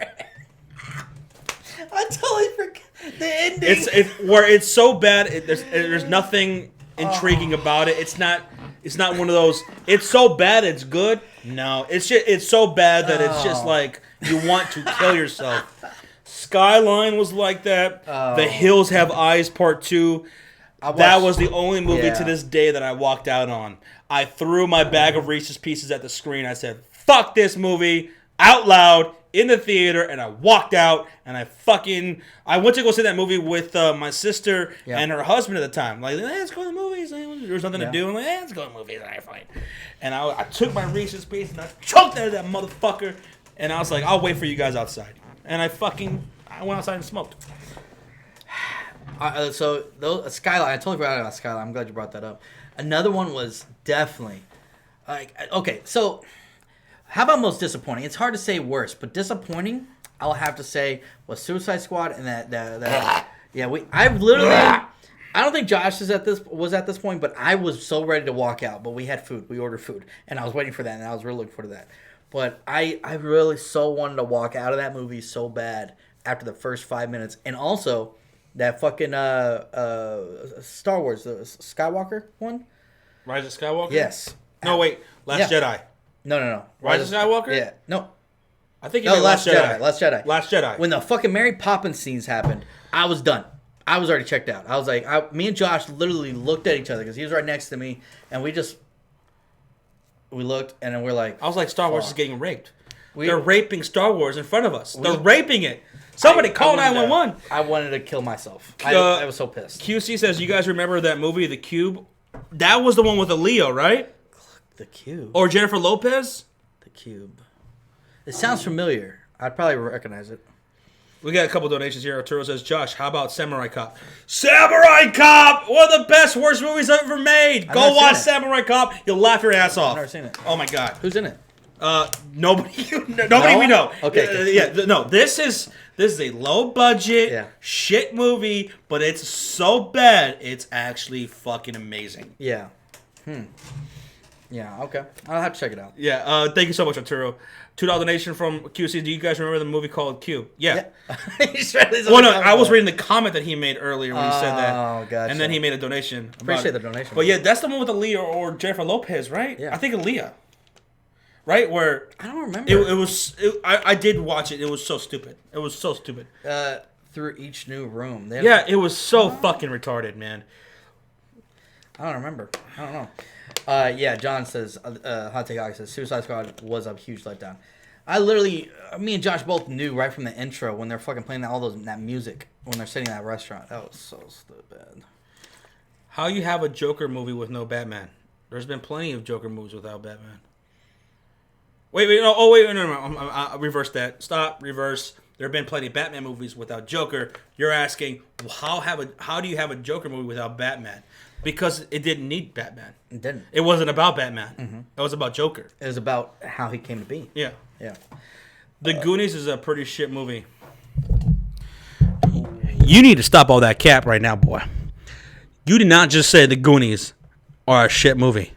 I totally forgot the ending. It's so bad. There's nothing intriguing about it. It's not one of those. It's so bad it's good. No, it's so bad that it's just like you want to kill yourself. Skyline was like that. The Hills Have Eyes Part 2. That was the only movie to this day that I walked out on. I threw my bag of Reese's Pieces at the screen. I said, fuck this movie, out loud, in the theater, and I walked out, and I went to go see that movie with my sister and her husband at the time. Like, let's go to the movies. There was nothing to do. I'm like, let's go to the movies. All right, fine. And I took my Reese's Pieces, and I choked out of that motherfucker, and I was like, I'll wait for you guys outside. And I went outside and smoked. Skyline, I totally forgot about Skyline. I'm glad you brought that up. Another one was definitely so how about most disappointing? It's hard to say worst, but disappointing, I'll have to say, was Suicide Squad and that I don't think Josh was at this point, but I was so ready to walk out, but we had food. We ordered food, and I was waiting for that, and I was really looking forward to that. But I really so wanted to walk out of that movie so bad after the first 5 minutes. And also, that fucking Star Wars, the Skywalker one? Rise of Skywalker? Yes. No, wait. Last Jedi. No. Rise of Skywalker? Yeah. No. I think you meant Last Jedi. Last Jedi. Last Jedi. When the fucking Mary Poppins scenes happened, I was done. I was already checked out. I was like, me and Josh literally looked at each other because he was right next to me, and we looked, and then we're like, I was like, Star Wars is getting raped. We- They're raping Star Wars in front of us. They're raping it. Somebody call 911. I wanted to kill myself. I was so pissed. QC says, you guys remember that movie, The Cube? That was the one with Aaliyah, right? The Cube. Or Jennifer Lopez? The Cube. It sounds familiar. I'd probably recognize it. We got a couple donations here. Arturo says, Josh, how about Samurai Cop? Samurai Cop! One of the best, worst movies ever made. Go watch Samurai Cop. You'll laugh your ass off. I've never seen it. Oh, my God. Who's in it? Nobody we know. Okay. No, this is a low budget shit movie, but it's so bad, it's actually fucking amazing. Yeah. Yeah, okay. I'll have to check it out. Yeah, thank you so much, Arturo. $2 donation from QC. Do you guys remember the movie called Cube? Yeah. Well, no, I was reading the comment that he made earlier when he said that. Oh, gotcha. And then he made a donation. Appreciate the donation. But yeah, that's the one with Aaliyah or Jennifer Lopez, right? Yeah. I think Aaliyah. Right? Where I don't remember. I did watch it. It was so stupid. It was so stupid. Through each new room. It was so fucking retarded, man. I don't remember. I don't know. Yeah, John says, Hot Take Hawk says, Suicide Squad was a huge letdown. Me and Josh both knew right from the intro when they're fucking playing that music when they're sitting in that restaurant. That was so stupid. How you have a Joker movie with no Batman? There's been plenty of Joker movies without Batman. Wait, no, reverse that. Stop, reverse. There have been plenty of Batman movies without Joker. You're asking, how do you have a Joker movie without Batman? Because it didn't need Batman. It didn't. It wasn't about Batman. Mm-hmm. It was about Joker. It was about how he came to be. Yeah. Yeah. The Goonies is a pretty shit movie. You need to stop all that cap right now, boy. You did not just say The Goonies are a shit movie.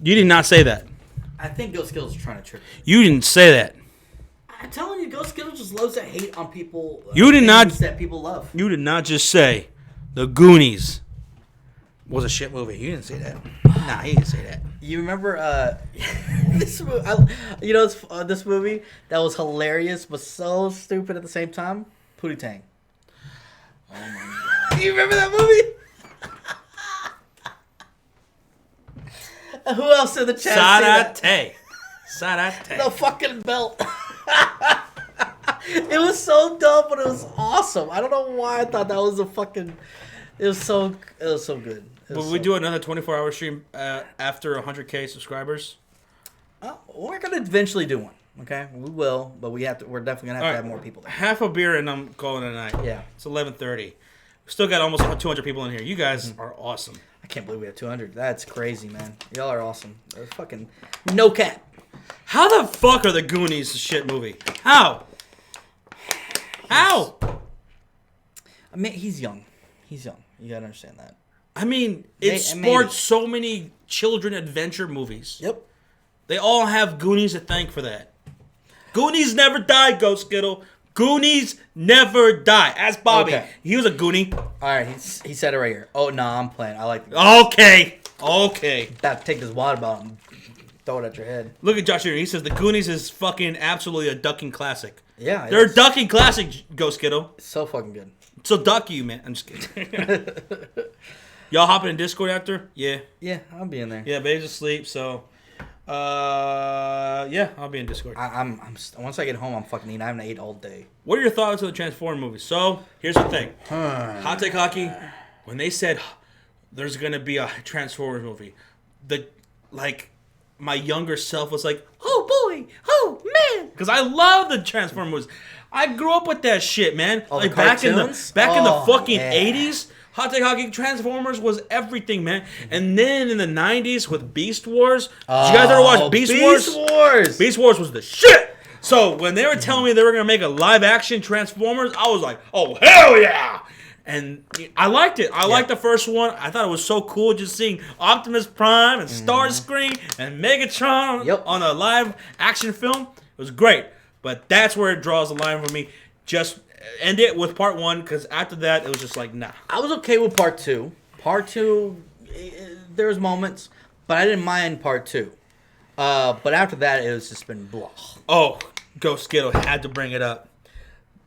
You did not say that. I think Ghost Skittles is trying to trick me. You didn't say that. I'm telling you, Ghost Skittles just loves to hate on people. You did not. That people love. You did not just say The Goonies was a shit movie. You didn't say that. Nah, he didn't say that. You remember this movie? This movie that was hilarious but so stupid at the same time. Pootie Tang. Oh my god! You remember that movie? Who else in the chat? Sarate. The fucking belt. It was so dumb, but it was awesome. I don't know why I thought that was a fucking. It was so good. Will we do another 24-hour stream after 100K subscribers? We're gonna eventually do one. Okay, we will, but we're definitely gonna have to have more people there. Half a beer and I'm calling it a night. Yeah, it's 11:30. We still got almost 200 people in here. You guys are awesome. I can't believe we have 200. That's crazy, man. Y'all are awesome. That's fucking no cap. How the fuck are the Goonies a shit movie? How? I mean, he's young. He's young. You gotta understand that. I mean, it sports so many children adventure movies. Yep. They all have Goonies to thank for that. Goonies never die, Ghost Skittle. Goonies never die. Ask Bobby. Okay. He was a Goonie. All right, he said it right here. Oh, no, I'm playing. I like Okay. That take this water bottle and throw it at your head. Look at Josh here. He says the Goonies is fucking absolutely a ducking classic. Yeah. They're a ducking classic, Ghost Skittle. It's so fucking good. So duck you, man. I'm just kidding. Y'all hopping in Discord after? Yeah. Yeah, I'll be in there. Yeah, babe's asleep, so... yeah, I'll be in Discord. I'm once I get home, I'm fucking eating. I haven't ate all day. What are your thoughts on the Transformers movie? So, here's the thing. Hot Take Hockey, when they said there's going to be a Transformers movie, my younger self was like, oh boy, oh man. Because I love the Transformers movies. I grew up with that shit, man. Oh, like the back in the fucking 80s. Hot Take Hockey Transformers was everything, man. And then in the 90s with Beast Wars. Did you guys ever watch Beast Wars? Beast Wars! Beast Wars was the shit! So when they were telling me they were going to make a live-action Transformers, I was like, oh, hell yeah! And I liked it. I liked the first one. I thought it was so cool just seeing Optimus Prime and Starscream and Megatron on a live-action film. It was great. But that's where it draws the line for me. Just... end it with part one, because after that, it was just like, nah. I was okay with part two. Part two, there was moments, but I didn't mind part two. But after that, it was just been blah. Oh, Ghost Skittle had to bring it up.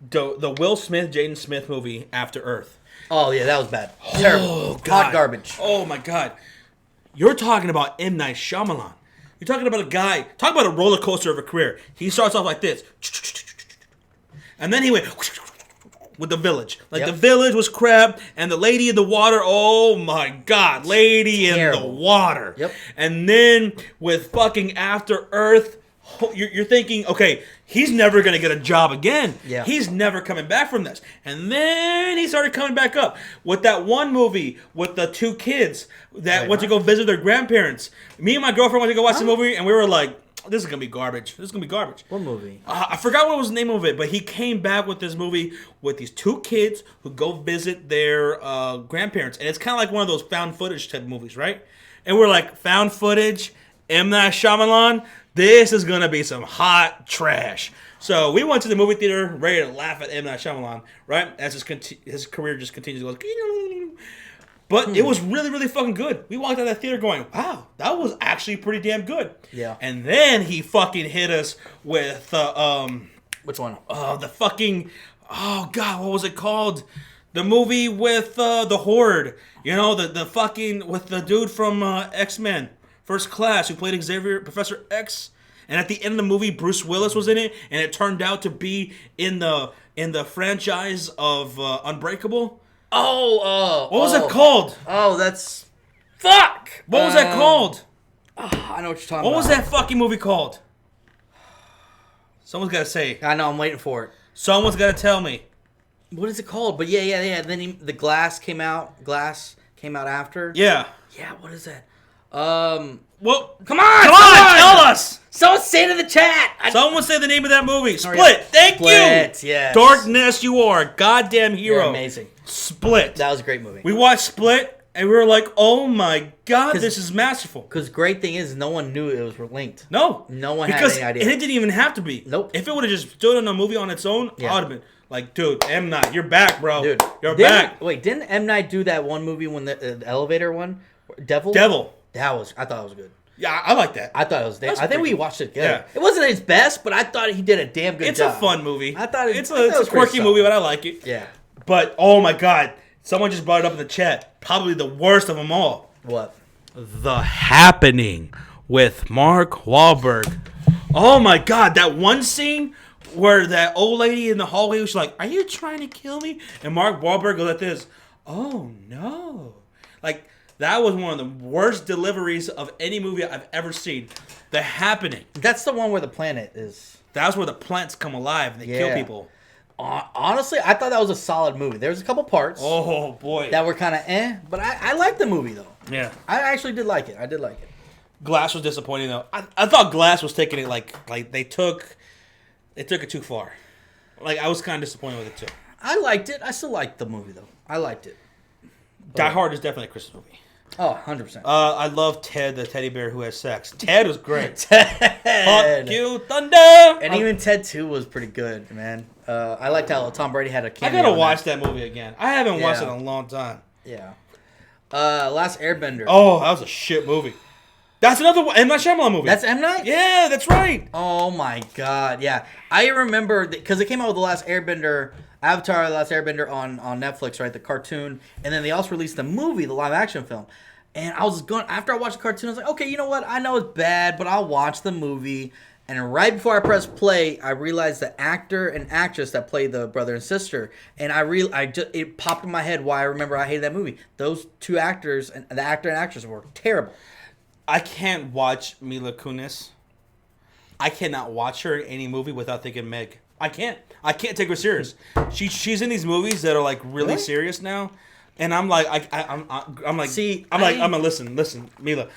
the Will Smith, Jaden Smith movie, After Earth. Oh, yeah, that was bad. Terrible. Oh, God. Hot garbage. Oh, my God. You're talking about M. Night Shyamalan. You're talking about a guy, talk about a roller coaster of a career. He starts off like this. And then he went with The Village. Like, The Village was crap, and The Lady in the Water, oh my God, Lady in the Water. Yep. And then with fucking After Earth, you're thinking, okay, he's never going to get a job again. Yeah. He's never coming back from this. And then he started coming back up with that one movie with the two kids that went to go visit their grandparents. Me and my girlfriend went to go watch the movie, and we were like, this is going to be garbage. This is going to be garbage. What movie? I forgot what was the name of it, but he came back with this movie with these two kids who go visit their grandparents. And it's kind of like one of those found footage type movies, right? And we're like, found footage, M. Night Shyamalan, this is going to be some hot trash. So we went to the movie theater ready to laugh at M. Night Shyamalan, right? As his career just continues to go. But it was really, really fucking good. We walked out of that theater going, wow, that was actually pretty damn good. Yeah. And then he fucking hit us with, which one? The fucking, oh God, what was it called? The movie with the Horde. You know, the fucking, with the dude from X-Men, First Class, who played Xavier, Professor X. And at the end of the movie, Bruce Willis was in it, and it turned out to be in the franchise of Unbreakable. What was it called? Oh, that's... Fuck! What was that called? I know what you're talking about. What was that fucking movie called? Someone's got to say. I know, I'm waiting for it. Someone's got to tell me. What is it called? But yeah. Then the Glass came out. Glass came out after. Yeah. Yeah, what is that? Well, come on, tell us. Someone say it in the chat. Someone say the name of that movie. Split. Thank you. Split, yes. Darkness, you are a goddamn hero. You're amazing. Split. That was a great movie. We watched Split, and we were like, oh my God, this is masterful. Because great thing is, no one knew it was linked. No. No one had any idea. And it didn't even have to be. Nope. If it would have just stood on a movie on its own, I would have been like, dude, M. Night, you're back, bro. Dude. You're back. Wait, didn't M. Night do that one movie when the elevator one? Devil? I thought it was good. Yeah, I like that. I thought it was. I think we watched it together. Yeah. It wasn't his best, but I thought he did a damn good job. It's a fun movie. I thought it's a quirky movie, but I like it. Yeah. But oh my God, someone just brought it up in the chat. Probably the worst of them all. What? The Happening with Mark Wahlberg. Oh my God, that one scene where that old lady in the hallway was like, "Are you trying to kill me?" And Mark Wahlberg goes like this. Oh no! Like. That was one of the worst deliveries of any movie I've ever seen. The Happening. That's the one where the planet is. That's where the plants come alive and they kill people. Honestly, I thought that was a solid movie. There was a couple parts. Oh, boy. That were kind of but I liked the movie, though. Yeah. I actually did like it. I did like it. Glass was disappointing, though. I thought Glass was taking it like they took it too far. Like, I was kind of disappointed with it, too. I liked it. I still liked the movie, though. I liked it. Die Hard is definitely a Christmas movie. Oh, 100%. I love Ted, the teddy bear who has sex. Ted was great. Ted. Fuck you, Thunder. And even Ted 2 was pretty good, man. I liked how Tom Brady had a cameo. I gotta watch that movie again. I haven't watched it in a long time. Yeah. Last Airbender. Oh, that was a shit movie. That's another M. Night Shyamalan movie. That's M. Night? Yeah, that's right. Oh my God, yeah. I remember, because it came out with The Last Airbender... Avatar: The Last Airbender on Netflix, right? The cartoon. And then they also released the movie, the live action film. And I was going, after I watched the cartoon, I was like, okay, you know what? I know it's bad, but I'll watch the movie. And right before I pressed play, I realized the actor and actress that played the brother and sister. And it popped in my head why I remember I hated that movie. Those two actors, and the actor and actress, were terrible. I can't watch Mila Kunis. I cannot watch her in any movie without thinking Meg. I can't take her serious. She's in these movies that are like really serious now, and I'm like I'm like listen, Mila,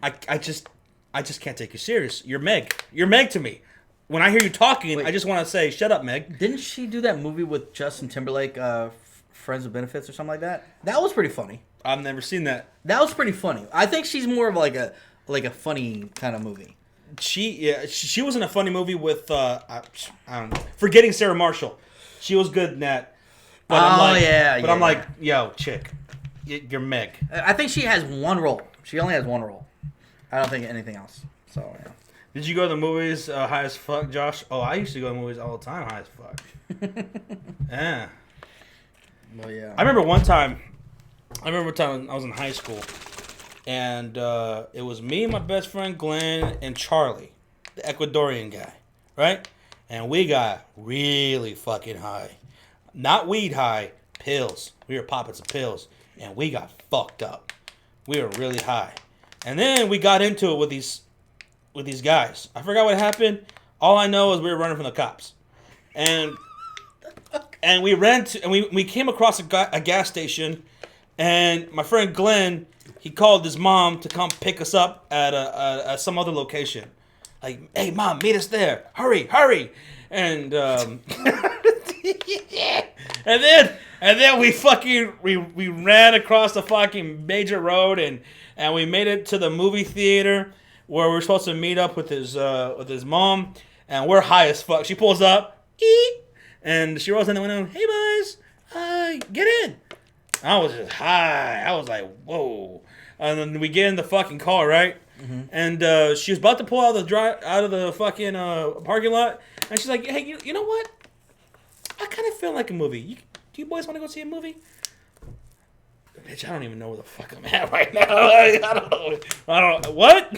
I just can't take you serious. You're Meg. You're Meg to me. When I hear you talking, I just want to say, shut up, Meg. Didn't she do that movie with Justin Timberlake, Friends with Benefits or something like that? That was pretty funny. I've never seen that. That was pretty funny. I think she's more of like a funny kind of movie. She was in a funny movie with I don't know, Forgetting Sarah Marshall. She was good in that. But I'm like, yo, chick, you're Meg. I think she has one role. She only has one role. I don't think anything else. So yeah. Did you go to the movies high as fuck, Josh? Oh, I used to go to movies all the time high as fuck. Yeah. Well, yeah. I remember one time I was in high school, and it was me, my best friend Glenn, and Charlie, the Ecuadorian guy, right? And we got really fucking high. Not weed high, pills. We were popping some pills, and we got fucked up. We were really high. And then we got into it with these guys. I forgot what happened. All I know is we were running from the cops. And we ran to, and we came across a gas station, and my friend Glenn, he called his mom to come pick us up at some other location. Like, hey mom, meet us there. Hurry. And and then we ran across the fucking major road and we made it to the movie theater where we're supposed to meet up with his mom, and we're high as fuck. She pulls up, and she rolls in the window. Hey boys, get in. I was just high. I was like, whoa. And then we get in the fucking car, right? Mm-hmm. And she was about to pull out of the fucking parking lot, and she's like, hey, you know what? I kind of feel like a movie. Do you boys want to go see a movie? Bitch, I don't even know where the fuck I'm at right now. I don't know. What?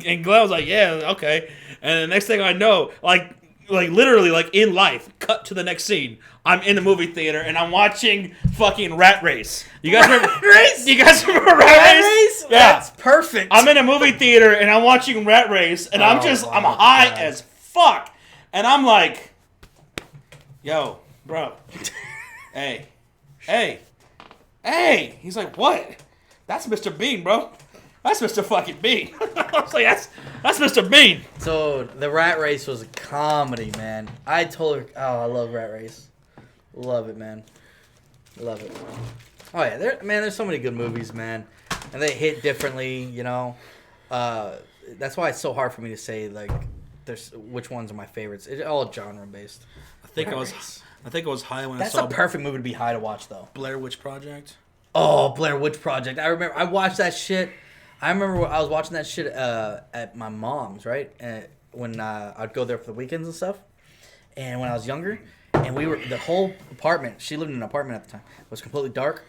And Glenn was like, yeah, okay. And the next thing I know, like literally, like in life, cut to the next scene. I'm in the movie theater and I'm watching fucking Rat Race. You guys remember Rat Race? You guys remember Rat Race? Yeah. That's perfect. I'm in a movie theater and I'm watching Rat Race, and I'm high as fuck. And I'm like, yo, bro. Hey. He's like, what? That's Mr. Bean, bro. That's Mr. fucking Bean. I was like, that's Mr. Bean. So the Rat Race was a comedy, man. I told her, I love Rat Race. Love it, man. Love it. Oh yeah, there's so many good movies, man, and they hit differently, you know. That's why it's so hard for me to say like, there's which ones are my favorites. It's all genre based. I think I was high when That's I saw. That's a perfect movie to be high to watch, though. Blair Witch Project. Oh, Blair Witch Project. I remember I watched that shit. I remember I was watching that shit at my mom's, right? When I'd go there for the weekends and stuff. And when I was younger, and the whole apartment, she lived in an apartment at the time, was completely dark.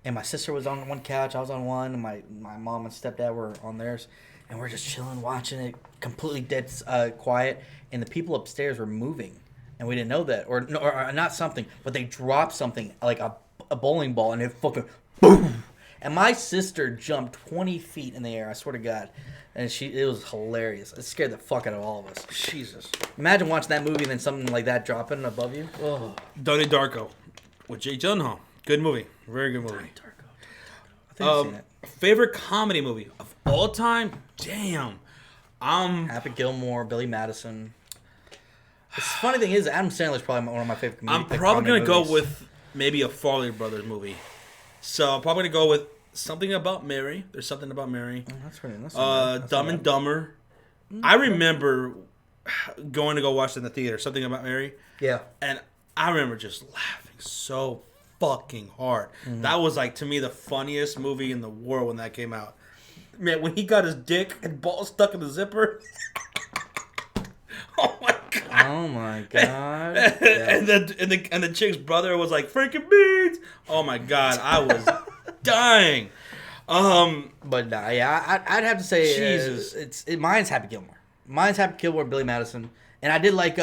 And my sister was on one couch, I was on one, and my mom and stepdad were on theirs. And we're just chilling, watching it, completely dead quiet. And the people upstairs were moving. And we didn't know that. Or not something, but they dropped something, like a bowling ball, and it fucking boom. And my sister jumped 20 feet in the air, I swear to God. And it was hilarious. It scared the fuck out of all of us. Jesus. Imagine watching that movie and then something like that dropping above you. Oh. Donnie Darko with Jake Gyllenhaal. Good movie. Very good movie. Donnie Darko. I think I've seen it. Favorite comedy movie of all time? Damn. Happy Gilmore, Billy Madison. The funny thing is, Adam Sandler's probably one of my favorite comedies. I'm probably going to go with maybe a Farley Brothers movie. So I'm probably going to go with Something About Mary. There's Something About Mary. Oh, that's pretty nice. Dumb and Dumber. I remember going to go watch it in the theater, Something About Mary. Yeah. And I remember just laughing so fucking hard. Mm-hmm. That was, like, to me, the funniest movie in the world when that came out. Man, when he got his dick and balls stuck in the zipper. Oh my god! Oh my god! And the chick's brother was like freaking beans. Oh my god, I was dying. But yeah, I'd have to say Jesus. Mine's Happy Gilmore. Mine's Happy Gilmore, Billy Madison, and I did like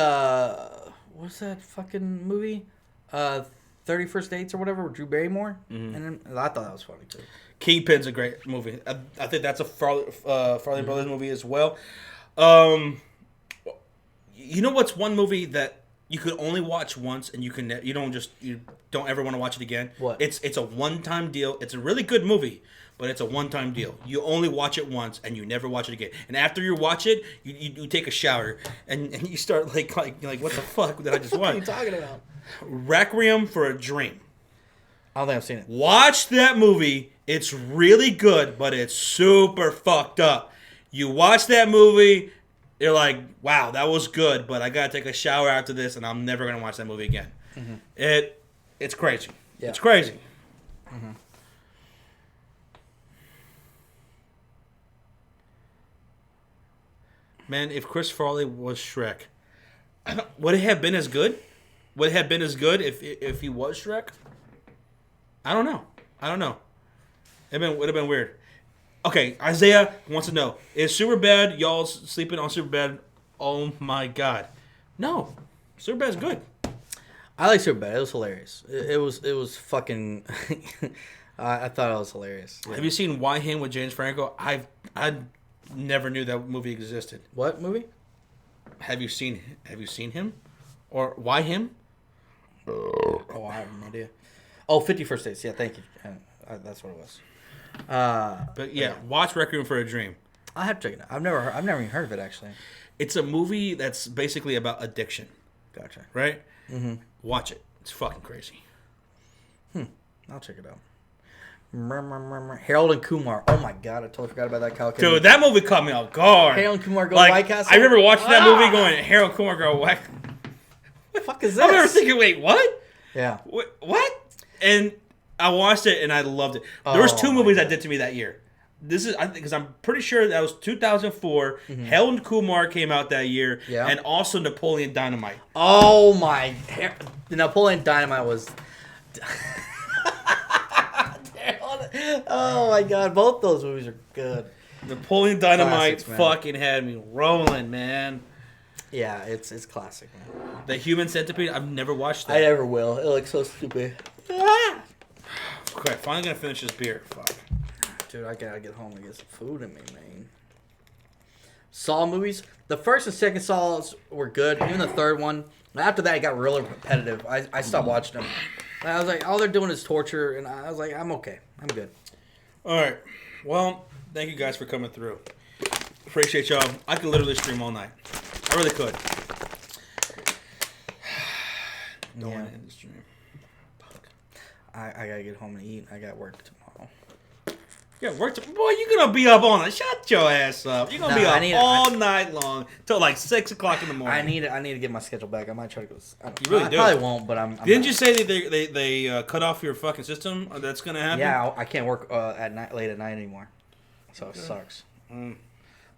what's that fucking movie? 31st Dates or whatever with Drew Barrymore, and then, I thought that was funny too. Kingpin's a great movie. I think that's a Farley Brothers movie as well. You know what's one movie that you could only watch once and you don't ever want to watch it again? What? It's a one-time deal. It's a really good movie, but it's a one-time deal. You only watch it once and you never watch it again. And after you watch it, you take a shower and you start like what the fuck did I just watch? What are you talking about? Requiem for a Dream. I don't think I've seen it. Watch that movie. It's really good, but it's super fucked up. You watch that movie, you're like, wow, that was good, but I gotta take a shower after this, and I'm never gonna watch that movie again. Mm-hmm. It's crazy. Yeah. It's crazy. Mm-hmm. Man, if Chris Farley was Shrek, would it have been as good? Would it have been as good if he was Shrek? I don't know. It would have been weird. Okay, Isaiah wants to know, is Superbad, y'all sleeping on Superbad? Oh my God. No. Superbad's good. I like Superbad. It was hilarious. It was fucking... I thought it was hilarious. Yeah. Have you seen Why Him with James Franco? I never knew that movie existed. What movie? Have you seen him? Or Why Him? Oh, I have no idea. Oh, 50 First Dates. Yeah, thank you. That's what it was. But yeah, watch Requiem for a Dream. I have to check it out. I've never even heard of it, actually. It's a movie that's basically about addiction. Gotcha. Right? Mm-hmm. Watch it. It's fucking crazy. I'll check it out. Harold and Kumar. Oh my God, I totally forgot about that Kyle Kinane. Dude, that movie caught me off guard. Harold and Kumar go to White Castle? I remember watching that movie going, Harold and Kumar go White. What the fuck is this? I remember thinking, wait, what? Yeah. What? And I watched it and I loved it. There was two movies that did to me that year. This is, I think, because I'm pretty sure that was 2004. Mm-hmm. Harold and Kumar came out that year, and also Napoleon Dynamite. Oh my! Napoleon Dynamite was. Oh my God! Both those movies are good. Napoleon Dynamite fucking had me rolling, man. Yeah, it's classic, man. The Human Centipede. I've never watched that. I never will. It looks so stupid. Okay, finally gonna finish this beer. Fuck. Dude, I gotta get home and get some food in me, man. Saw movies. The first and second Saws were good. Even the third one. After that, it got really repetitive. I stopped watching them. I was like, all they're doing is torture, and I was like, I'm okay. I'm good. All right. Well, thank you guys for coming through. Appreciate y'all. I could literally stream all night. I really could. Don't want to end the stream. Fuck. I gotta get home and eat. I got work tomorrow. Yeah, work. Boy, you're gonna be up all night. Shut your ass up. You're gonna be up all night long till like 6 o'clock in the morning. I need to get my schedule back. I might try to go. You really do. Probably won't, but I'm Didn't you say that they cut off your fucking system? That's gonna happen. Yeah, I can't work at night, late at night anymore. So it sucks.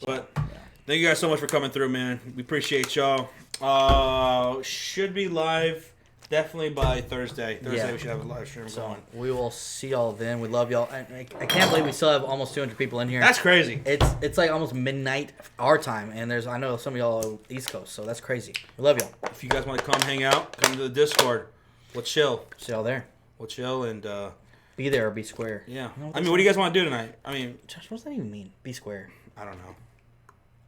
But thank you guys so much for coming through, man. We appreciate y'all. Should be live. Definitely by Thursday. We should have a live stream going. We will see y'all then. We love y'all. I can't believe we still have almost 200 people in here. That's crazy. It's like almost midnight our time, and I know some of y'all are East Coast, so that's crazy. We love y'all. If you guys want to come hang out, come to the Discord. We'll chill. See y'all there. We'll chill and be there or be square. Yeah. What do you guys want to do tonight? I mean, Josh, what does that even mean? Be square. I don't know.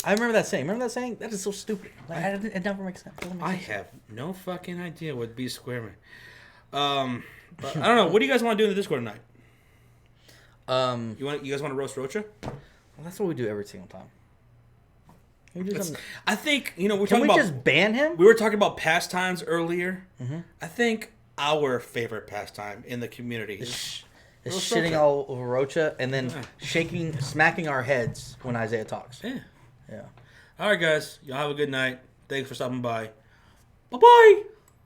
I remember that saying. Remember that saying? That is so stupid. Like, it never makes sense. I have no fucking idea what be square means. But I don't know. What do you guys want to do in the Discord tonight? You guys want to roast Rocha? Well, that's what we do every single time. I think we're Can talking we about. just ban him? We were talking about pastimes earlier. Mm-hmm. I think our favorite pastime in the community is shitting all over Rocha and then smacking our heads when Isaiah talks. Yeah. Yeah. All right, guys. Y'all have a good night. Thanks for stopping by. Bye-bye.